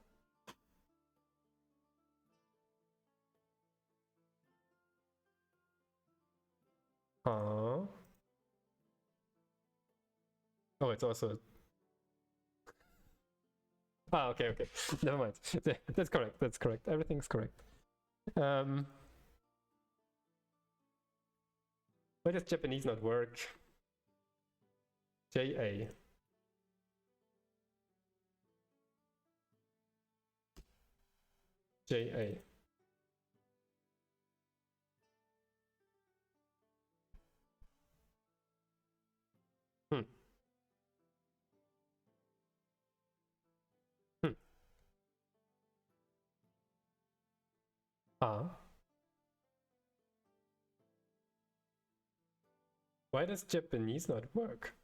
Oh, it's also... okay. Never mind. That's correct. Everything's correct. Why does Japanese not work? JA. JA. Why does Japanese not work?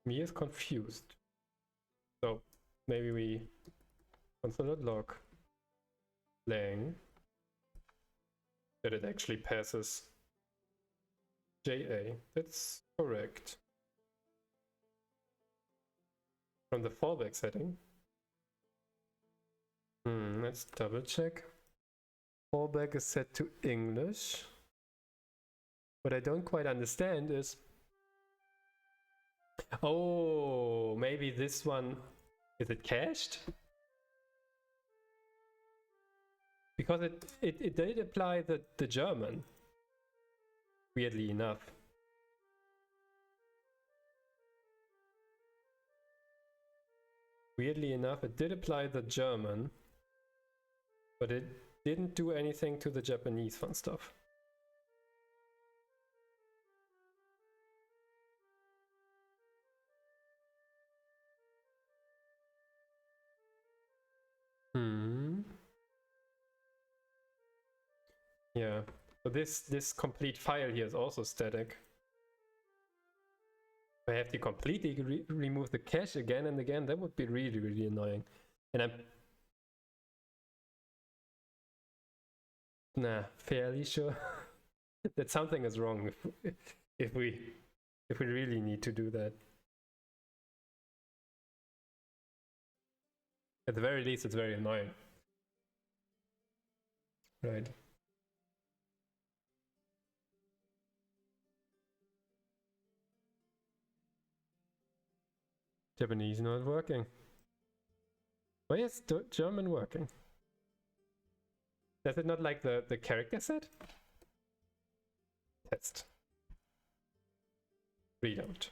Me is confused. So maybe we console.log lang that it actually passes JA. That's correct. From the fallback setting. Let's double check. Fallback is set to English. What I don't quite understand is, oh, maybe this one, is it cached? because it did apply the German, weirdly enough. Weirdly enough, it did apply the German, but it didn't do anything to the Japanese fun stuff. Yeah, so this complete file here is also static. If I have to completely remove the cache again and again, that would be really, really annoying. And I'm fairly sure that something is wrong if we really need to do that. At the very least, it's very annoying. Right. Japanese not working. Why is German working? Does it not like the character set? Test. Readout.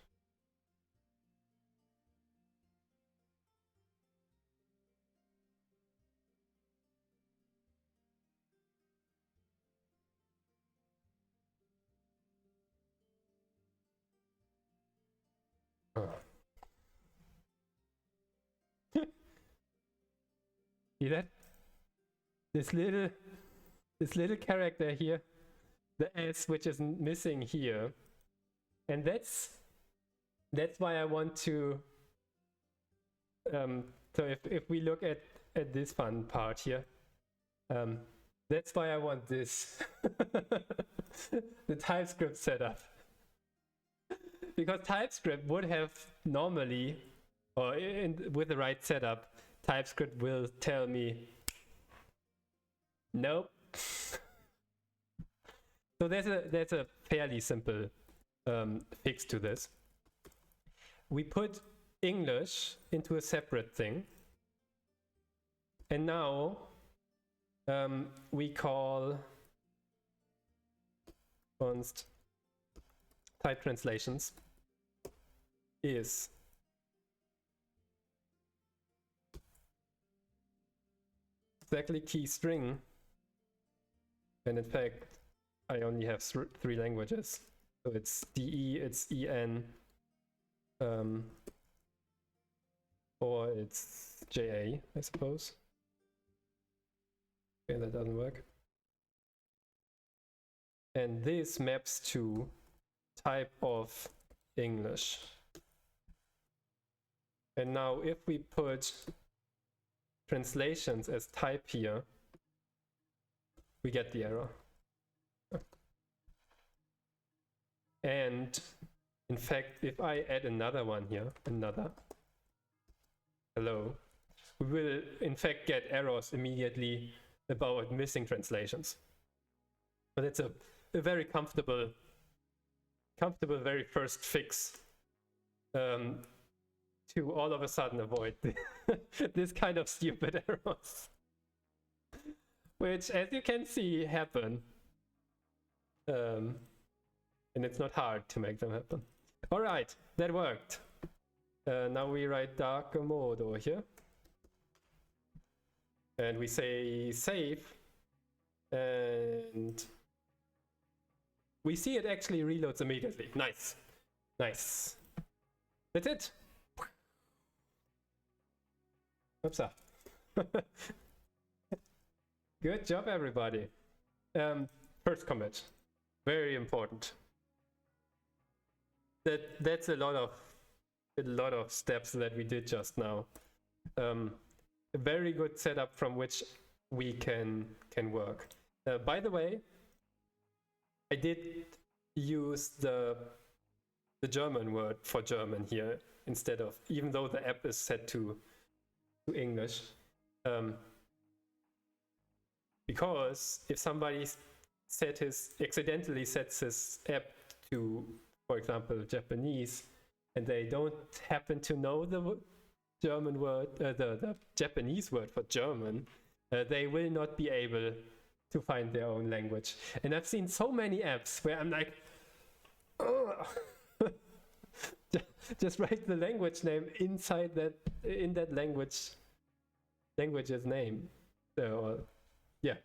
Oh. See that? This little character here, the S, which is missing here, and that's why I want to. So if we look at this fun part here, that's why I want this the TypeScript setup, because TypeScript would have normally, or with the right setup, TypeScript will tell me nope. So there's a fairly simple fix to this. We put English into a separate thing, and now we call const type translations is exactly key string, and in fact I only have 3 languages, so it's DE, it's EN, or it's JA, I suppose. Okay, that doesn't work. And this maps to type of English. And now if we put translations as type here, we get the error. And in fact, if I add another one here, hello, we will in fact get errors immediately about missing translations. But it's a very comfortable very first fix to all of a sudden avoid this kind of stupid errors, which, as you can see, happen. And it's not hard to make them happen. All right, that worked. Now we write dark mode over here. And we say save. And we see it actually reloads immediately. Nice. Nice. That's it. Oops. Good job, everybody. First commit. Very important. That's a lot of steps that we did just now. A very good setup from which we can work. By the way, I did use the German word for German here instead of, even though the app is set to English, because if somebody accidentally sets his app to, for example, Japanese, and they don't happen to know the German word, the Japanese word for German, they will not be able to find their own language. And I've seen so many apps where I'm like, oh, just write the language name inside that, in that language's name, or yeah,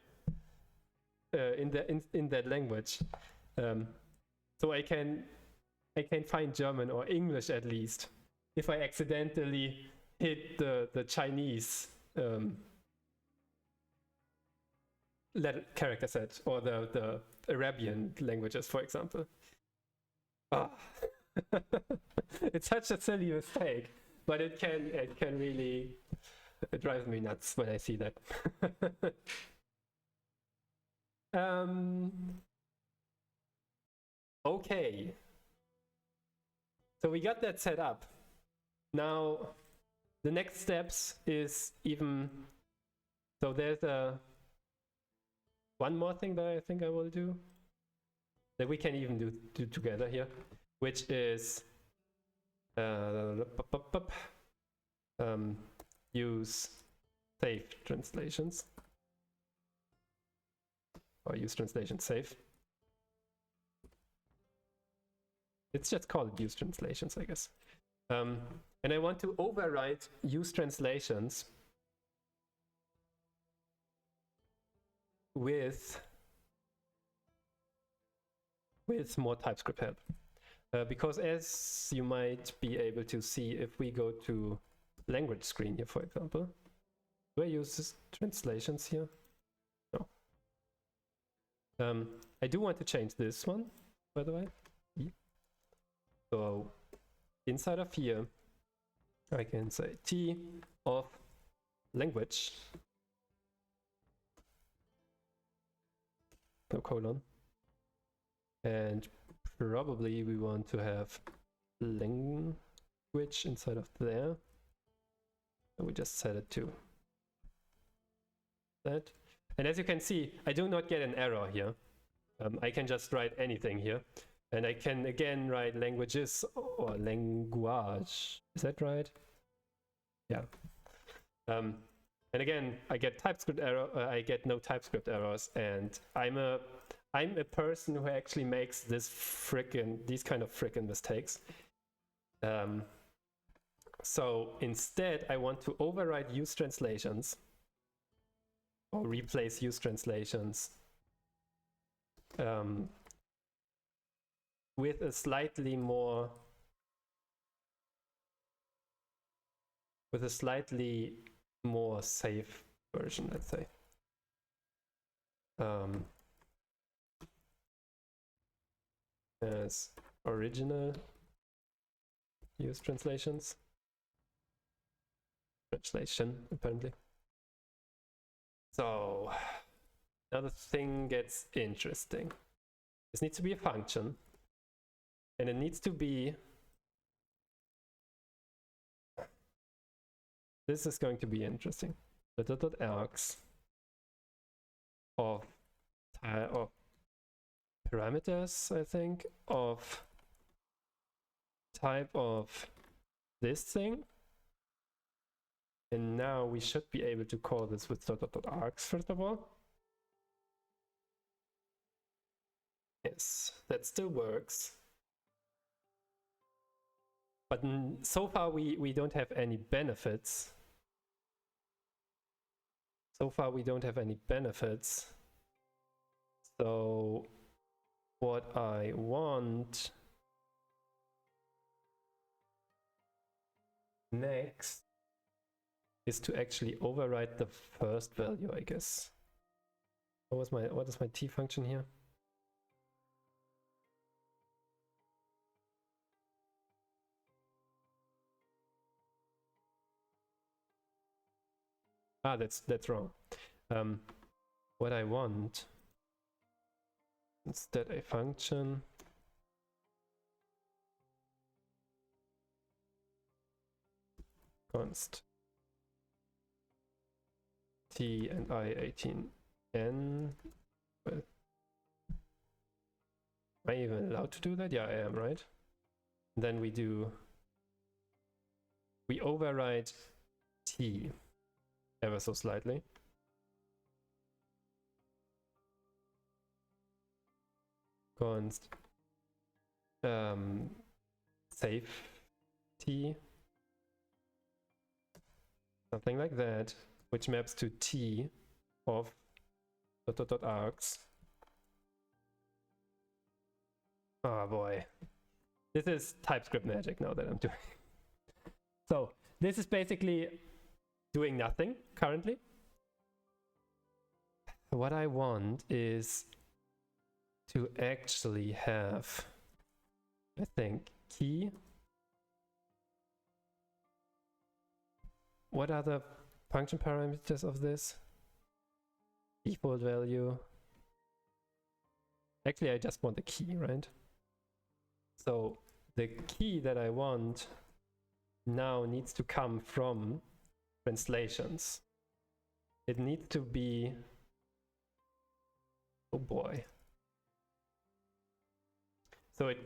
in that language, so I can find German or English at least if I accidentally hit the Chinese character set, or the Arabian languages, for example. Ah. It's such a silly mistake, but it can really, it drives me nuts when I see that. Okay, so we got that set up. Now the next steps is even, so there's one more thing that I think I will do that we can even do together here, which is use safe translations, or use translation safe. It's just called use translations, I guess. And I want to override use translations with more TypeScript help. Because as you might be able to see, if we go to language screen here, for example, do I use translations here? No. I do want to change this one, by the way. So inside of here, I can say T of language, no colon, and probably we want to have language inside of there. And we just set it to that. And as you can see, I do not get an error here. I can just write anything here. And I can again write languages or language. Is that right? Yeah. And again, I get TypeScript error. I get no TypeScript errors, and I'm a person who actually makes these kind of frickin' mistakes. So instead, I want to override use translations, or replace use translations with a slightly more safe version, let's say. As original use translation, apparently. So now the thing gets interesting. This needs to be a function, and it needs to be, this is going to be interesting. .args of parameters, I think, of type of this thing. And now we should be able to call this with .args first of all. Yes, that still works. But so far we don't have any benefits. So what I want next is to actually override the first value, I guess. What is my T function here? Ah, that's wrong. What I want, instead a function const T and I18N. Well, am I even allowed to do that? Yeah, I am, right? And then we override T ever so slightly. const safety, something like that, which maps to t of ... args. Oh boy, this is TypeScript magic now that I'm doing. So this is basically doing nothing currently. What I want is to actually have, I think, key. What are the function parameters of this? Default value. Actually, I just want the key, right? So the key that I want now needs to come from translations. It needs to be, oh boy. So it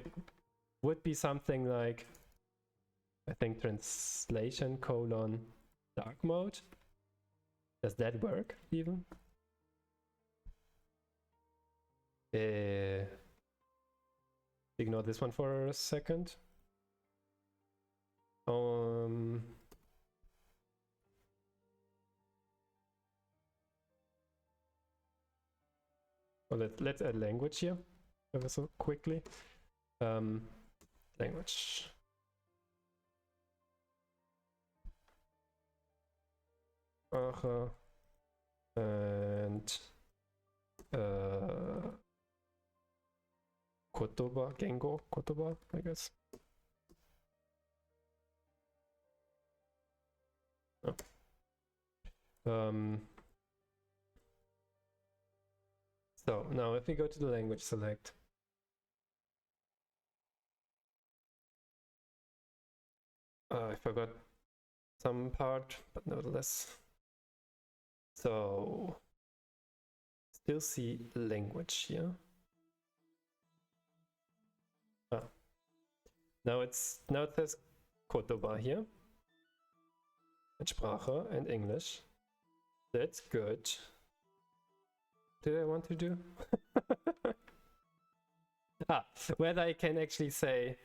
would be something like, I think, translation : dark mode. Does that work even? Ignore this one for a second. Well, let's add language here ever so quickly. Language. And Kotoba, Gengo, Kotoba, I guess. Oh. So now if we go to the language select, I forgot some part, but nevertheless. So still see language here. Now it says Kotoba here, and Sprache and English. That's good. Did I want to do? Whether I can actually say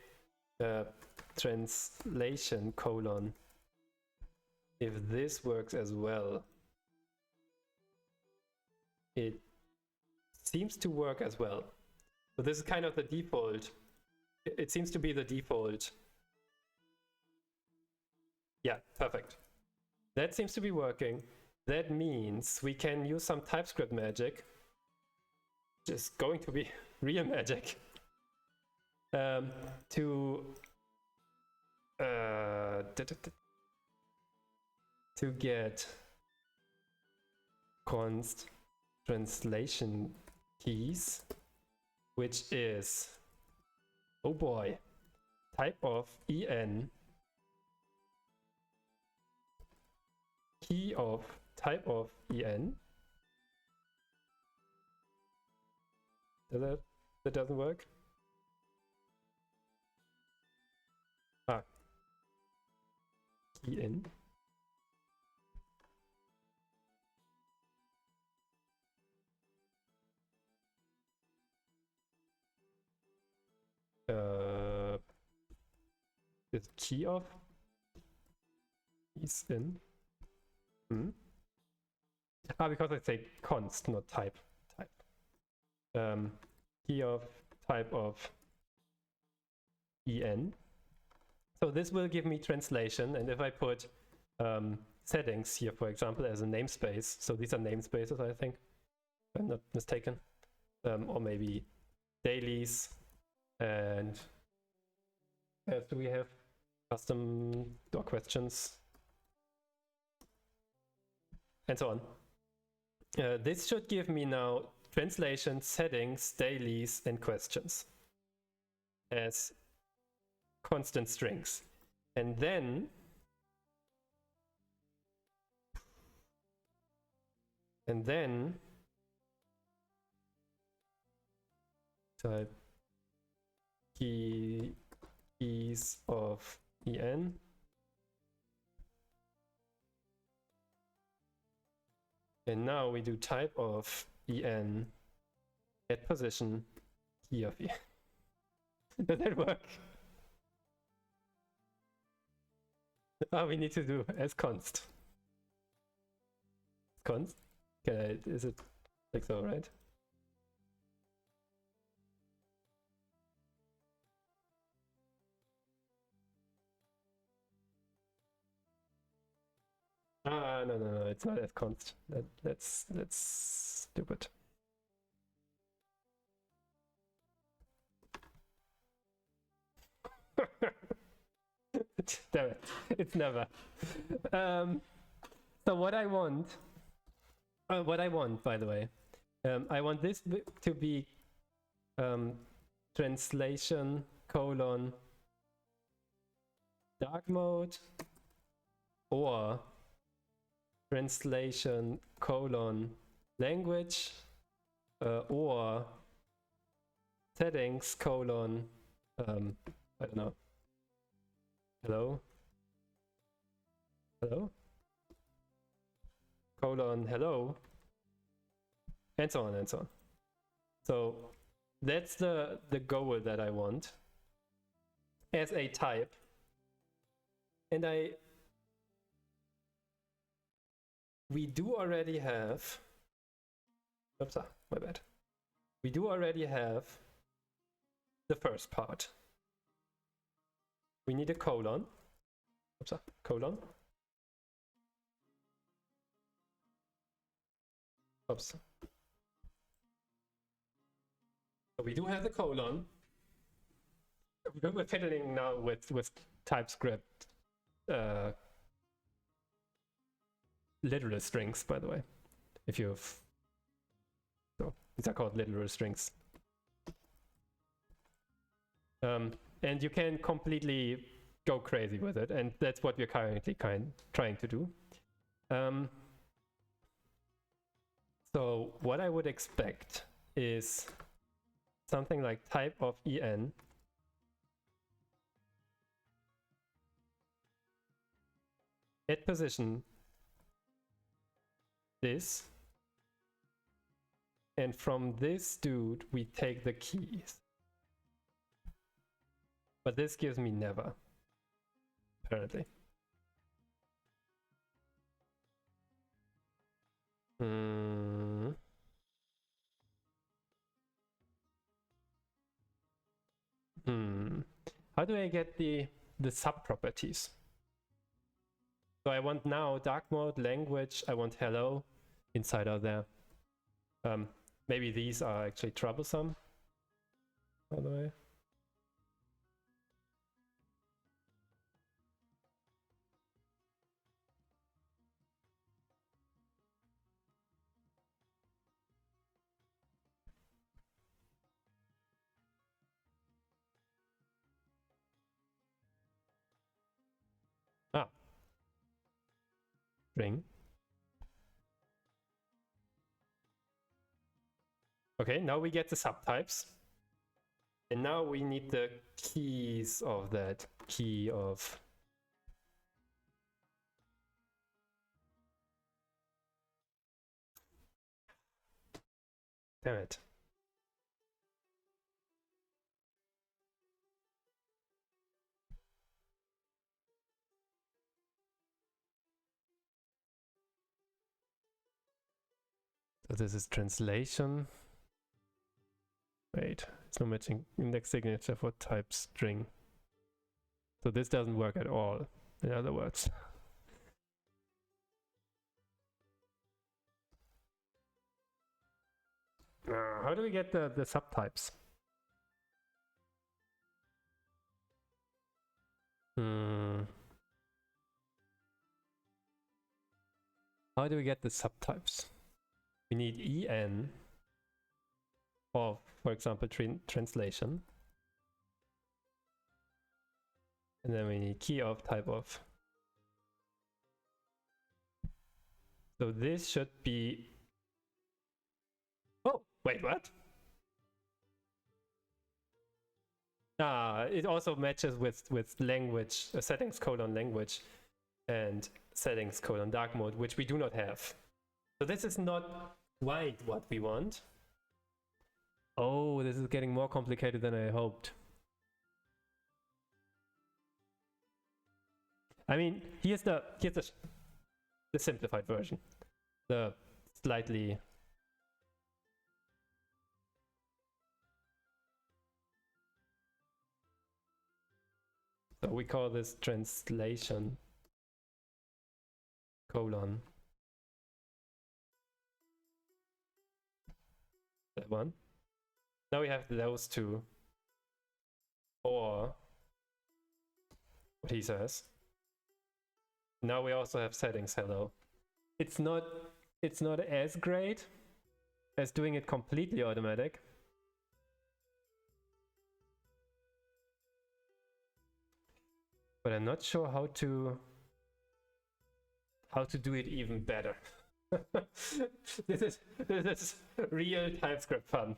translation : if this works as well. It seems to work as well. So this is kind of the default. It seems to be the default. Yeah, perfect. That seems to be working. That means we can use some TypeScript magic, which is going to be real magic, to get const translation keys, which is, oh boy, type of en, key of type of en. That doesn't work. Key in. Is key of is in. Because I say const, not type. Key of type of en. So this will give me translation, and if I put settings here, for example, as a namespace, so these are namespaces, I think, if I'm not mistaken, or maybe dailies, and do we have custom or questions, and so on. This should give me now translation, settings, dailies, and questions as constant strings. And then type keys of en. And now we do type of en at position key of E. Does that work? Oh, we need to do as const. Const? Is it like so, right? No, it's not as const. That's stupid. Damn it, it's never. So what I want, by the way, I want this to be translation : dark mode, or translation : language, or settings : I don't know. Hello, hello, and so on and so on. So that's the goal that I want as a type. And we do already have, oops, my bad. We do already have the first part. We need a colon. Oops, colon. Oops. So we do have the colon. We're fiddling now with TypeScript literal strings, by the way. So these are called literal strings. And you can completely go crazy with it, and that's what we're currently trying to do. So what I would expect is something like type of en at position this, and from this dude we take the keys. But this gives me never, apparently. How do I get the sub-properties? So I want now dark mode, language, I want hello inside out there. Maybe these are actually troublesome, by the way. String. Okay, now we get the subtypes. And now we need the keys of that key of. Damn it. So this is translation. Wait, it's no matching index signature for type string. So this doesn't work at all, in other words. How do we get the subtypes? How do we get the subtypes? We need en of, for example, translation. And then we need key of type of. So this should be. Oh, wait, what? It also matches with language, settings : language, and settings : dark mode, which we do not have. So this is not quite what we want. Oh, this is getting more complicated than I hoped. I mean, here's the simplified version. The slightly so we call this translation colon. That one. Now we have those two. Or what he says. Now we also have settings hello. It's not as great as doing it completely automatic. But I'm not sure how to do it even better. This is real TypeScript fun.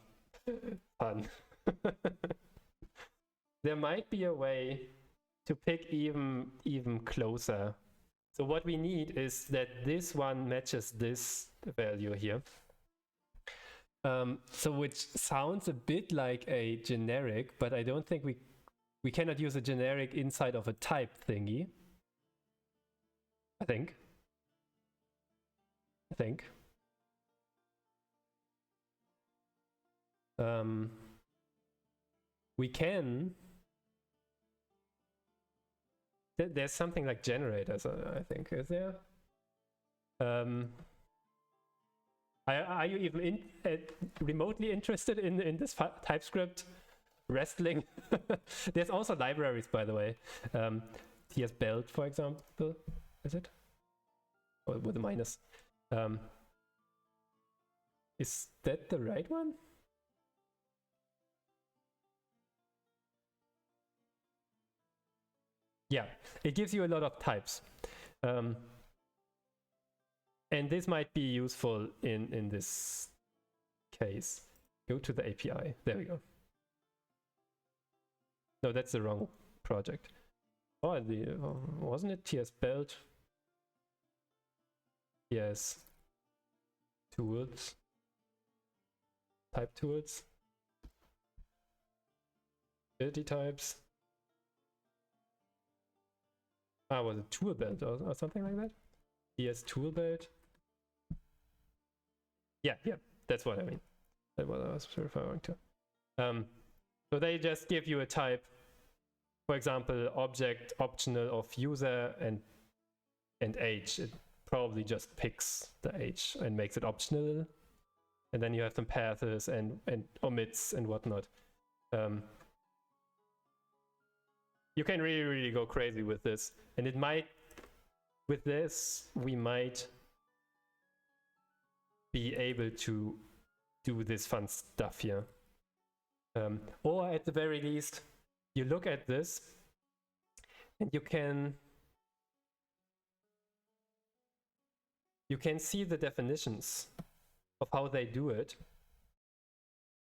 There might be a way to pick even closer. So what we need is that this one matches this value here. So which sounds a bit like a generic, but I don't think we cannot use a generic inside of a type thingy. I think. We can. There's something like generators, I think. Is there? Are you even remotely interested in this TypeScript wrestling? There's also libraries, by the way. TS Belt, for example. Is it? Or with a minus. Is that the right one? Yeah, it gives you a lot of types. And this might be useful in this case. Go to the API. There we go. No, that's the wrong project. Oh, wasn't it TS Belt? Yes. Tools. Type tools. Utility types. Was it tool belt or something like that? TS tool belt. Yeah, that's what I mean. That's what I was referring to. So they just give you a type, for example, object optional of user and age. It probably just picks the age and makes it optional, and then you have some paths and omits and whatnot. You can really go crazy with this, and it might, with this, we might be able to do this fun stuff here. Or at the very least, you look at this and you can see the definitions of how they do it,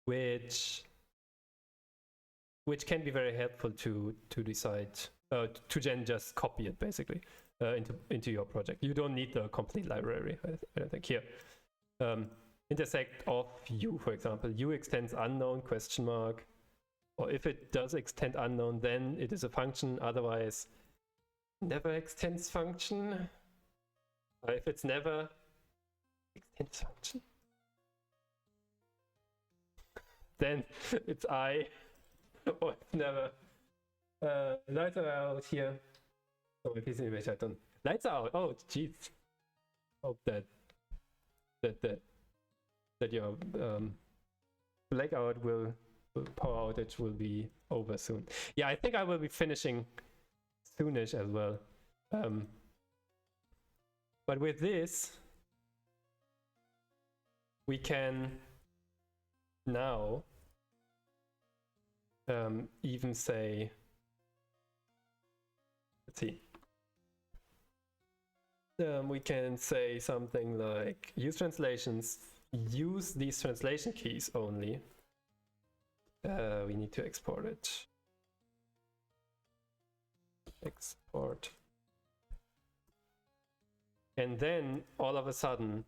which can be very helpful to decide to then just copy it basically into your project. You don't need the complete library, I don't think. Here, intersect of u, for example, u extends unknown question mark, or if it does extend unknown, then it is a function. Otherwise, never extends function. Or if it's never extends function, then it's I. Or it's never. Lights are out here. Oh, my PC image I don't. Lights are out. Oh, jeez. Hope that your blackout power outage will be over soon. Yeah, I think I will be finishing soonish as well. But with this, we can now even say, let's see, we can say something like use translations, use these translation keys only. We need to export it. Export. And then all of a sudden,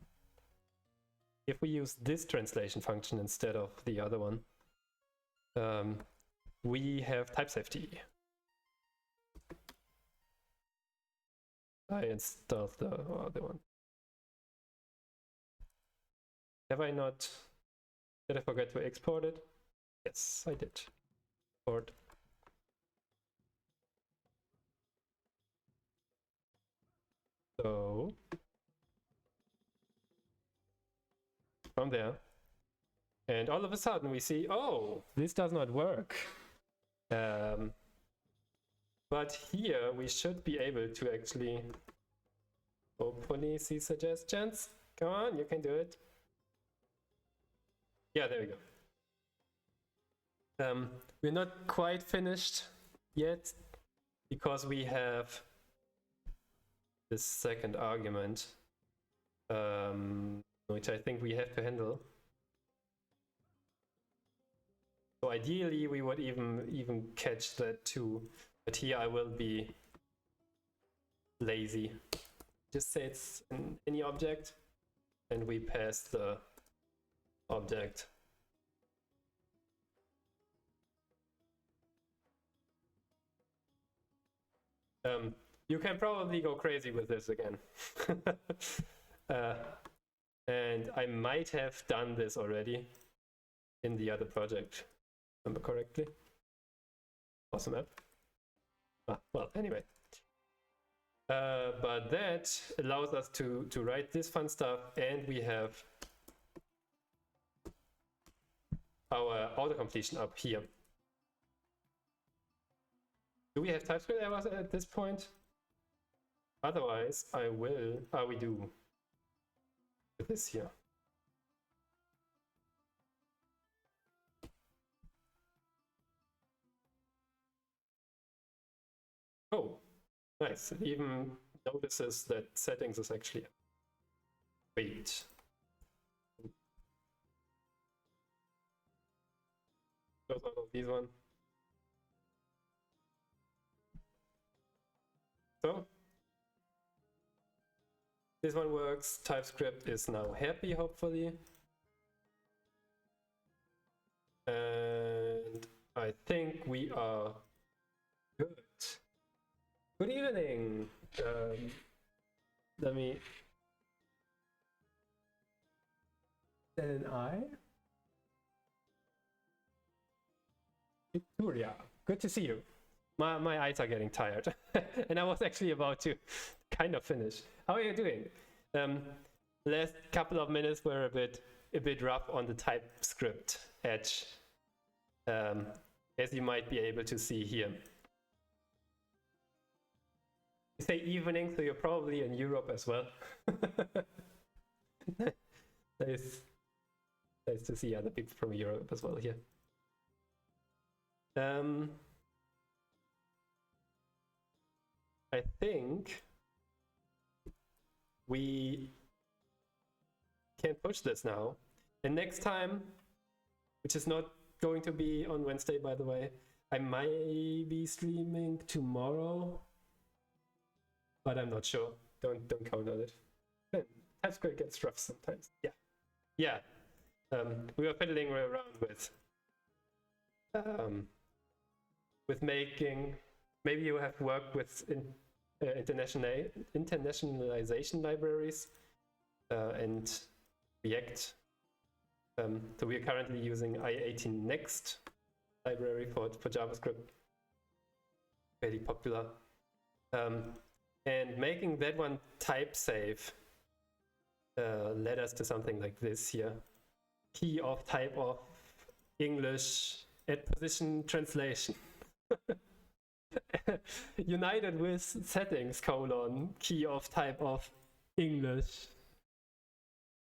if we use this translation function instead of the other one, we have type safety. I installed the other one. Have I not? Did I forget to export it? Yes, I did. Export. So from there, and all of a sudden we see, oh, this does not work. But here we should be able to actually hopefully see suggestions. Come on, you can do it. Yeah, there we go. We're not quite finished yet because we have this second argument, which I think we have to handle. So ideally we would even catch that too, but here I will be lazy. Just say it's any object and we pass the object. You can probably go crazy with this again. And I might have done this already in the other project, remember correctly. Awesome app. Well, anyway. But that allows us to write this fun stuff, and we have our autocompletion up here. Do we have TypeScript errors at this point? Otherwise, I will. We do. With this here. Oh, nice. It even notices that settings is actually. Wait. Close all of these one. So this one works. TypeScript is now happy, hopefully. And I think we are good. Good evening. Let me. And Victoria, good to see you. My eyes are getting tired, and I was actually about to kind of finish. How are you doing? Last couple of minutes were a bit rough on the TypeScript edge, as you might be able to see here. You say evening, so you're probably in Europe as well. Nice to see other people from Europe as well here. I think we can push this now. And next time, which is not going to be on Wednesday, by the way, I might be streaming tomorrow, but I'm not sure. Don't count on it. TypeScript gets rough sometimes. Yeah. We were fiddling around with making. Maybe you have worked with internationalization libraries and React. So we are currently using i18 Next library for JavaScript. Very popular. And making that one type safe led us to something like this here. Key of type of English at position translation. United with settings : key of type of English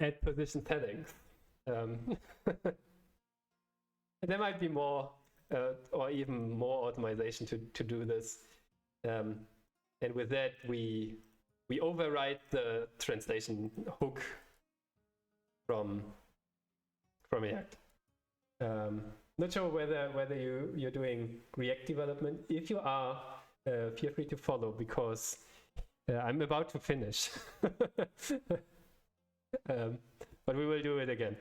at position settings. There might be more or even more optimization to do this. And with that, we override the translation hook from React. Not sure whether you're doing React development. If you are, feel free to follow, because I'm about to finish. but we will do it again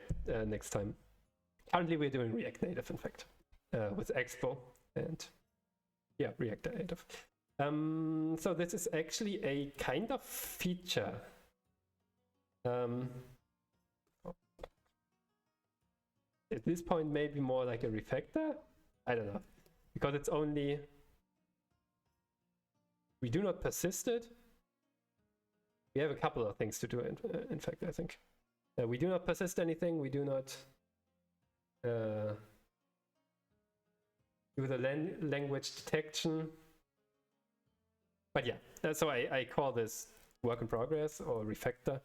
next time. Currently, we're doing React Native, in fact, with Expo and yeah, React Native. So this is actually a kind of feature. At this point, maybe more like a refactor. I don't know, because it's only, we do not persist it. We have a couple of things to do, in fact, I think. We do not persist anything, we do not do the language detection. But yeah, so I call this work in progress or refactor.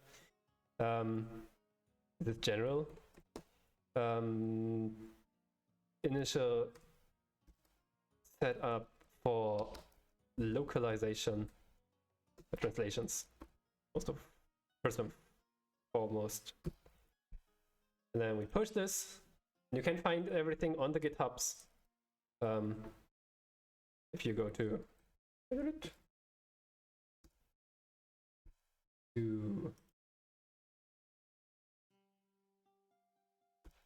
This general. Initial setup for localization translations. First and foremost. And then we push this. You can find everything on the GitHubs. If you go to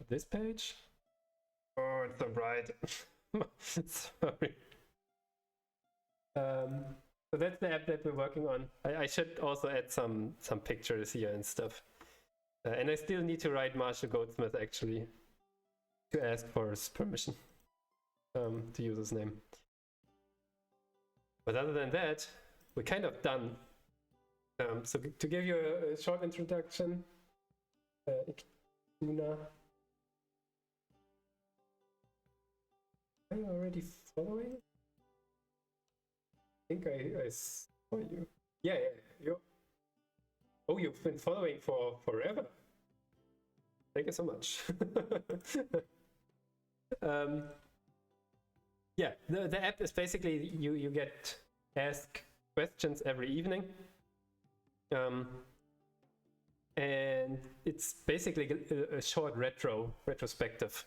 this page. Oh, it's so bright. Sorry. So that's the app that we're working on. I should also add some pictures here and stuff. And I still need to write Marshall Goldsmith actually to ask for his permission to use his name. But other than that, we're kind of done. So to give you a short introduction, Una, are you already following? I think I saw you. Yeah, you. Oh, you've been following for forever. Thank you so much. Yeah, the app is basically you get asked questions every evening. And it's basically a short retrospective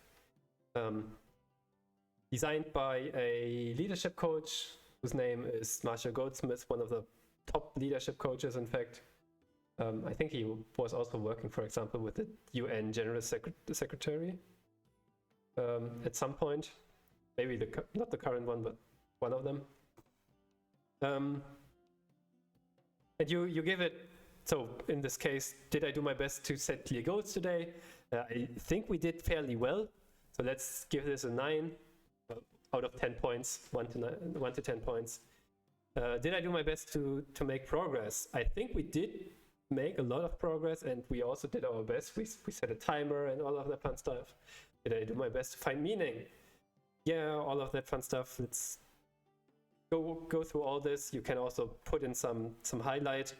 designed by a leadership coach whose name is Marshall Goldsmith, one of the top leadership coaches, in fact. I think he was also working, for example, with the UN General Secretary at some point. Maybe not the current one, but one of them. And you give it, so in this case, did I do my best to set clear goals today? I think we did fairly well. So let's give this a 9 out of 10 points, 1 to 10 points. Did I do my best to make progress? I think we did make a lot of progress, and we also did our best. We set a timer and all of that fun stuff. Did I do my best to find meaning? Yeah, all of that fun stuff. Let's go through all this. You can also put in some highlight,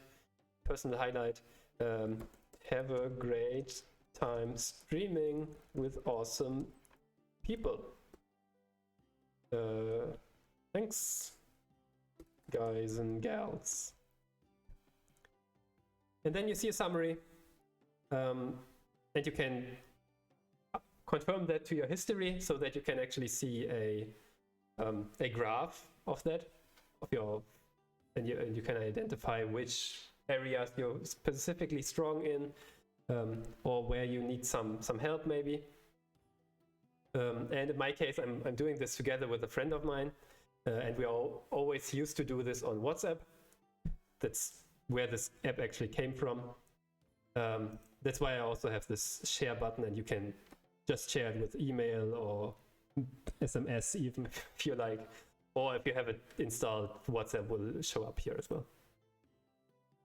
personal highlight. Have a great time streaming with awesome people. Thanks, guys and gals. And then you see a summary, and you can confirm that to your history so that you can actually see a graph of that, and you can identify which areas you're specifically strong in, or where you need some help maybe. And in my case, I'm doing this together with a friend of mine, and we all always used to do this on WhatsApp. That's where this app actually came from. That's why I also have this share button, and you can just share it with email or SMS even if you like, or if you have it installed, WhatsApp will show up here as well.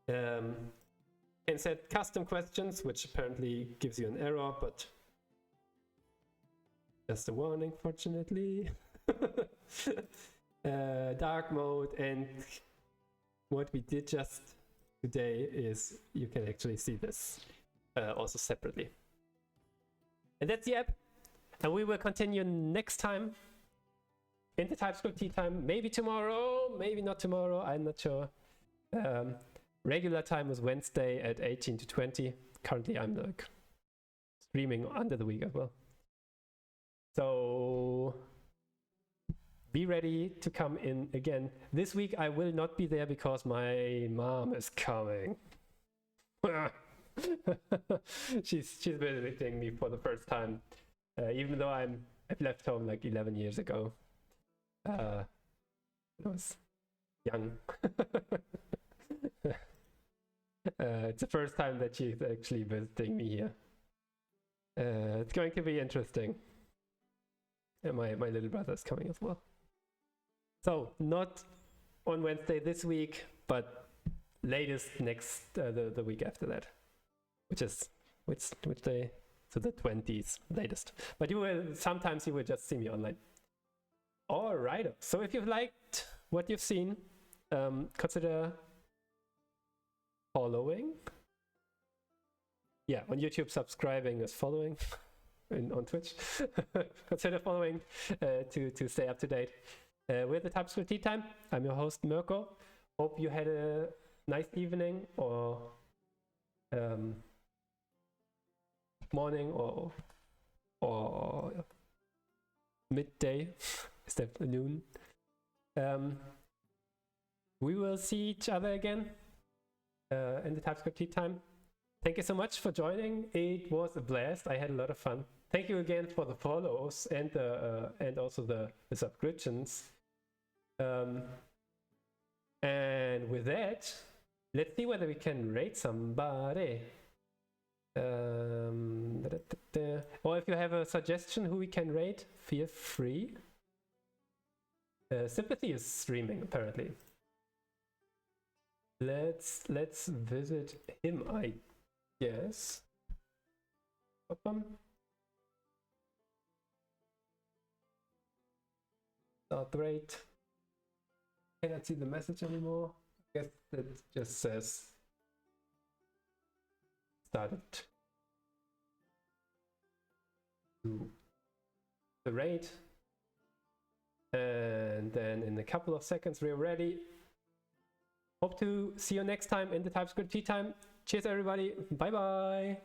Can set custom questions, which apparently gives you an error, but just a warning, fortunately. Dark mode, and what we did just today is you can actually see this also separately. And that's the app. And we will continue next time in the TypeScript tea time. Maybe tomorrow, maybe not tomorrow, I'm not sure. Regular time is Wednesday at 18 to 20. Currently I'm like streaming under the week as well. So be ready to come in again. This week I will not be there because my mom is coming. she's visiting me for the first time, even though I've left home like 11 years ago. I was young. It's the first time that she's actually visiting me here. It's going to be interesting. And my little brother's coming as well. So not on Wednesday this week, but latest next the week after that, which day? So the 20s latest. But sometimes you will just see me online. All right. So if you've liked what you've seen, consider following. Yeah, on YouTube, subscribing is following. On Twitch, consider following to stay up to date with the TypeScript Tea Time. I'm your host Mirko. Hope you had a nice evening or morning or midday. Is that noon? We will see each other again in the TypeScript Tea Time. Thank you so much for joining. It was a blast. I had a lot of fun. Thank you again for the follows and also the subscriptions. And with that, let's see whether we can rate somebody. Or if you have a suggestion who we can rate, feel free. Sympathy is streaming apparently. Let's visit him, I guess. Start rate. Cannot see the message anymore. I guess it just says started to the rate. And then in a couple of seconds we're ready. Hope to see you next time in the TypeScript Tea Time. Cheers everybody. Bye bye.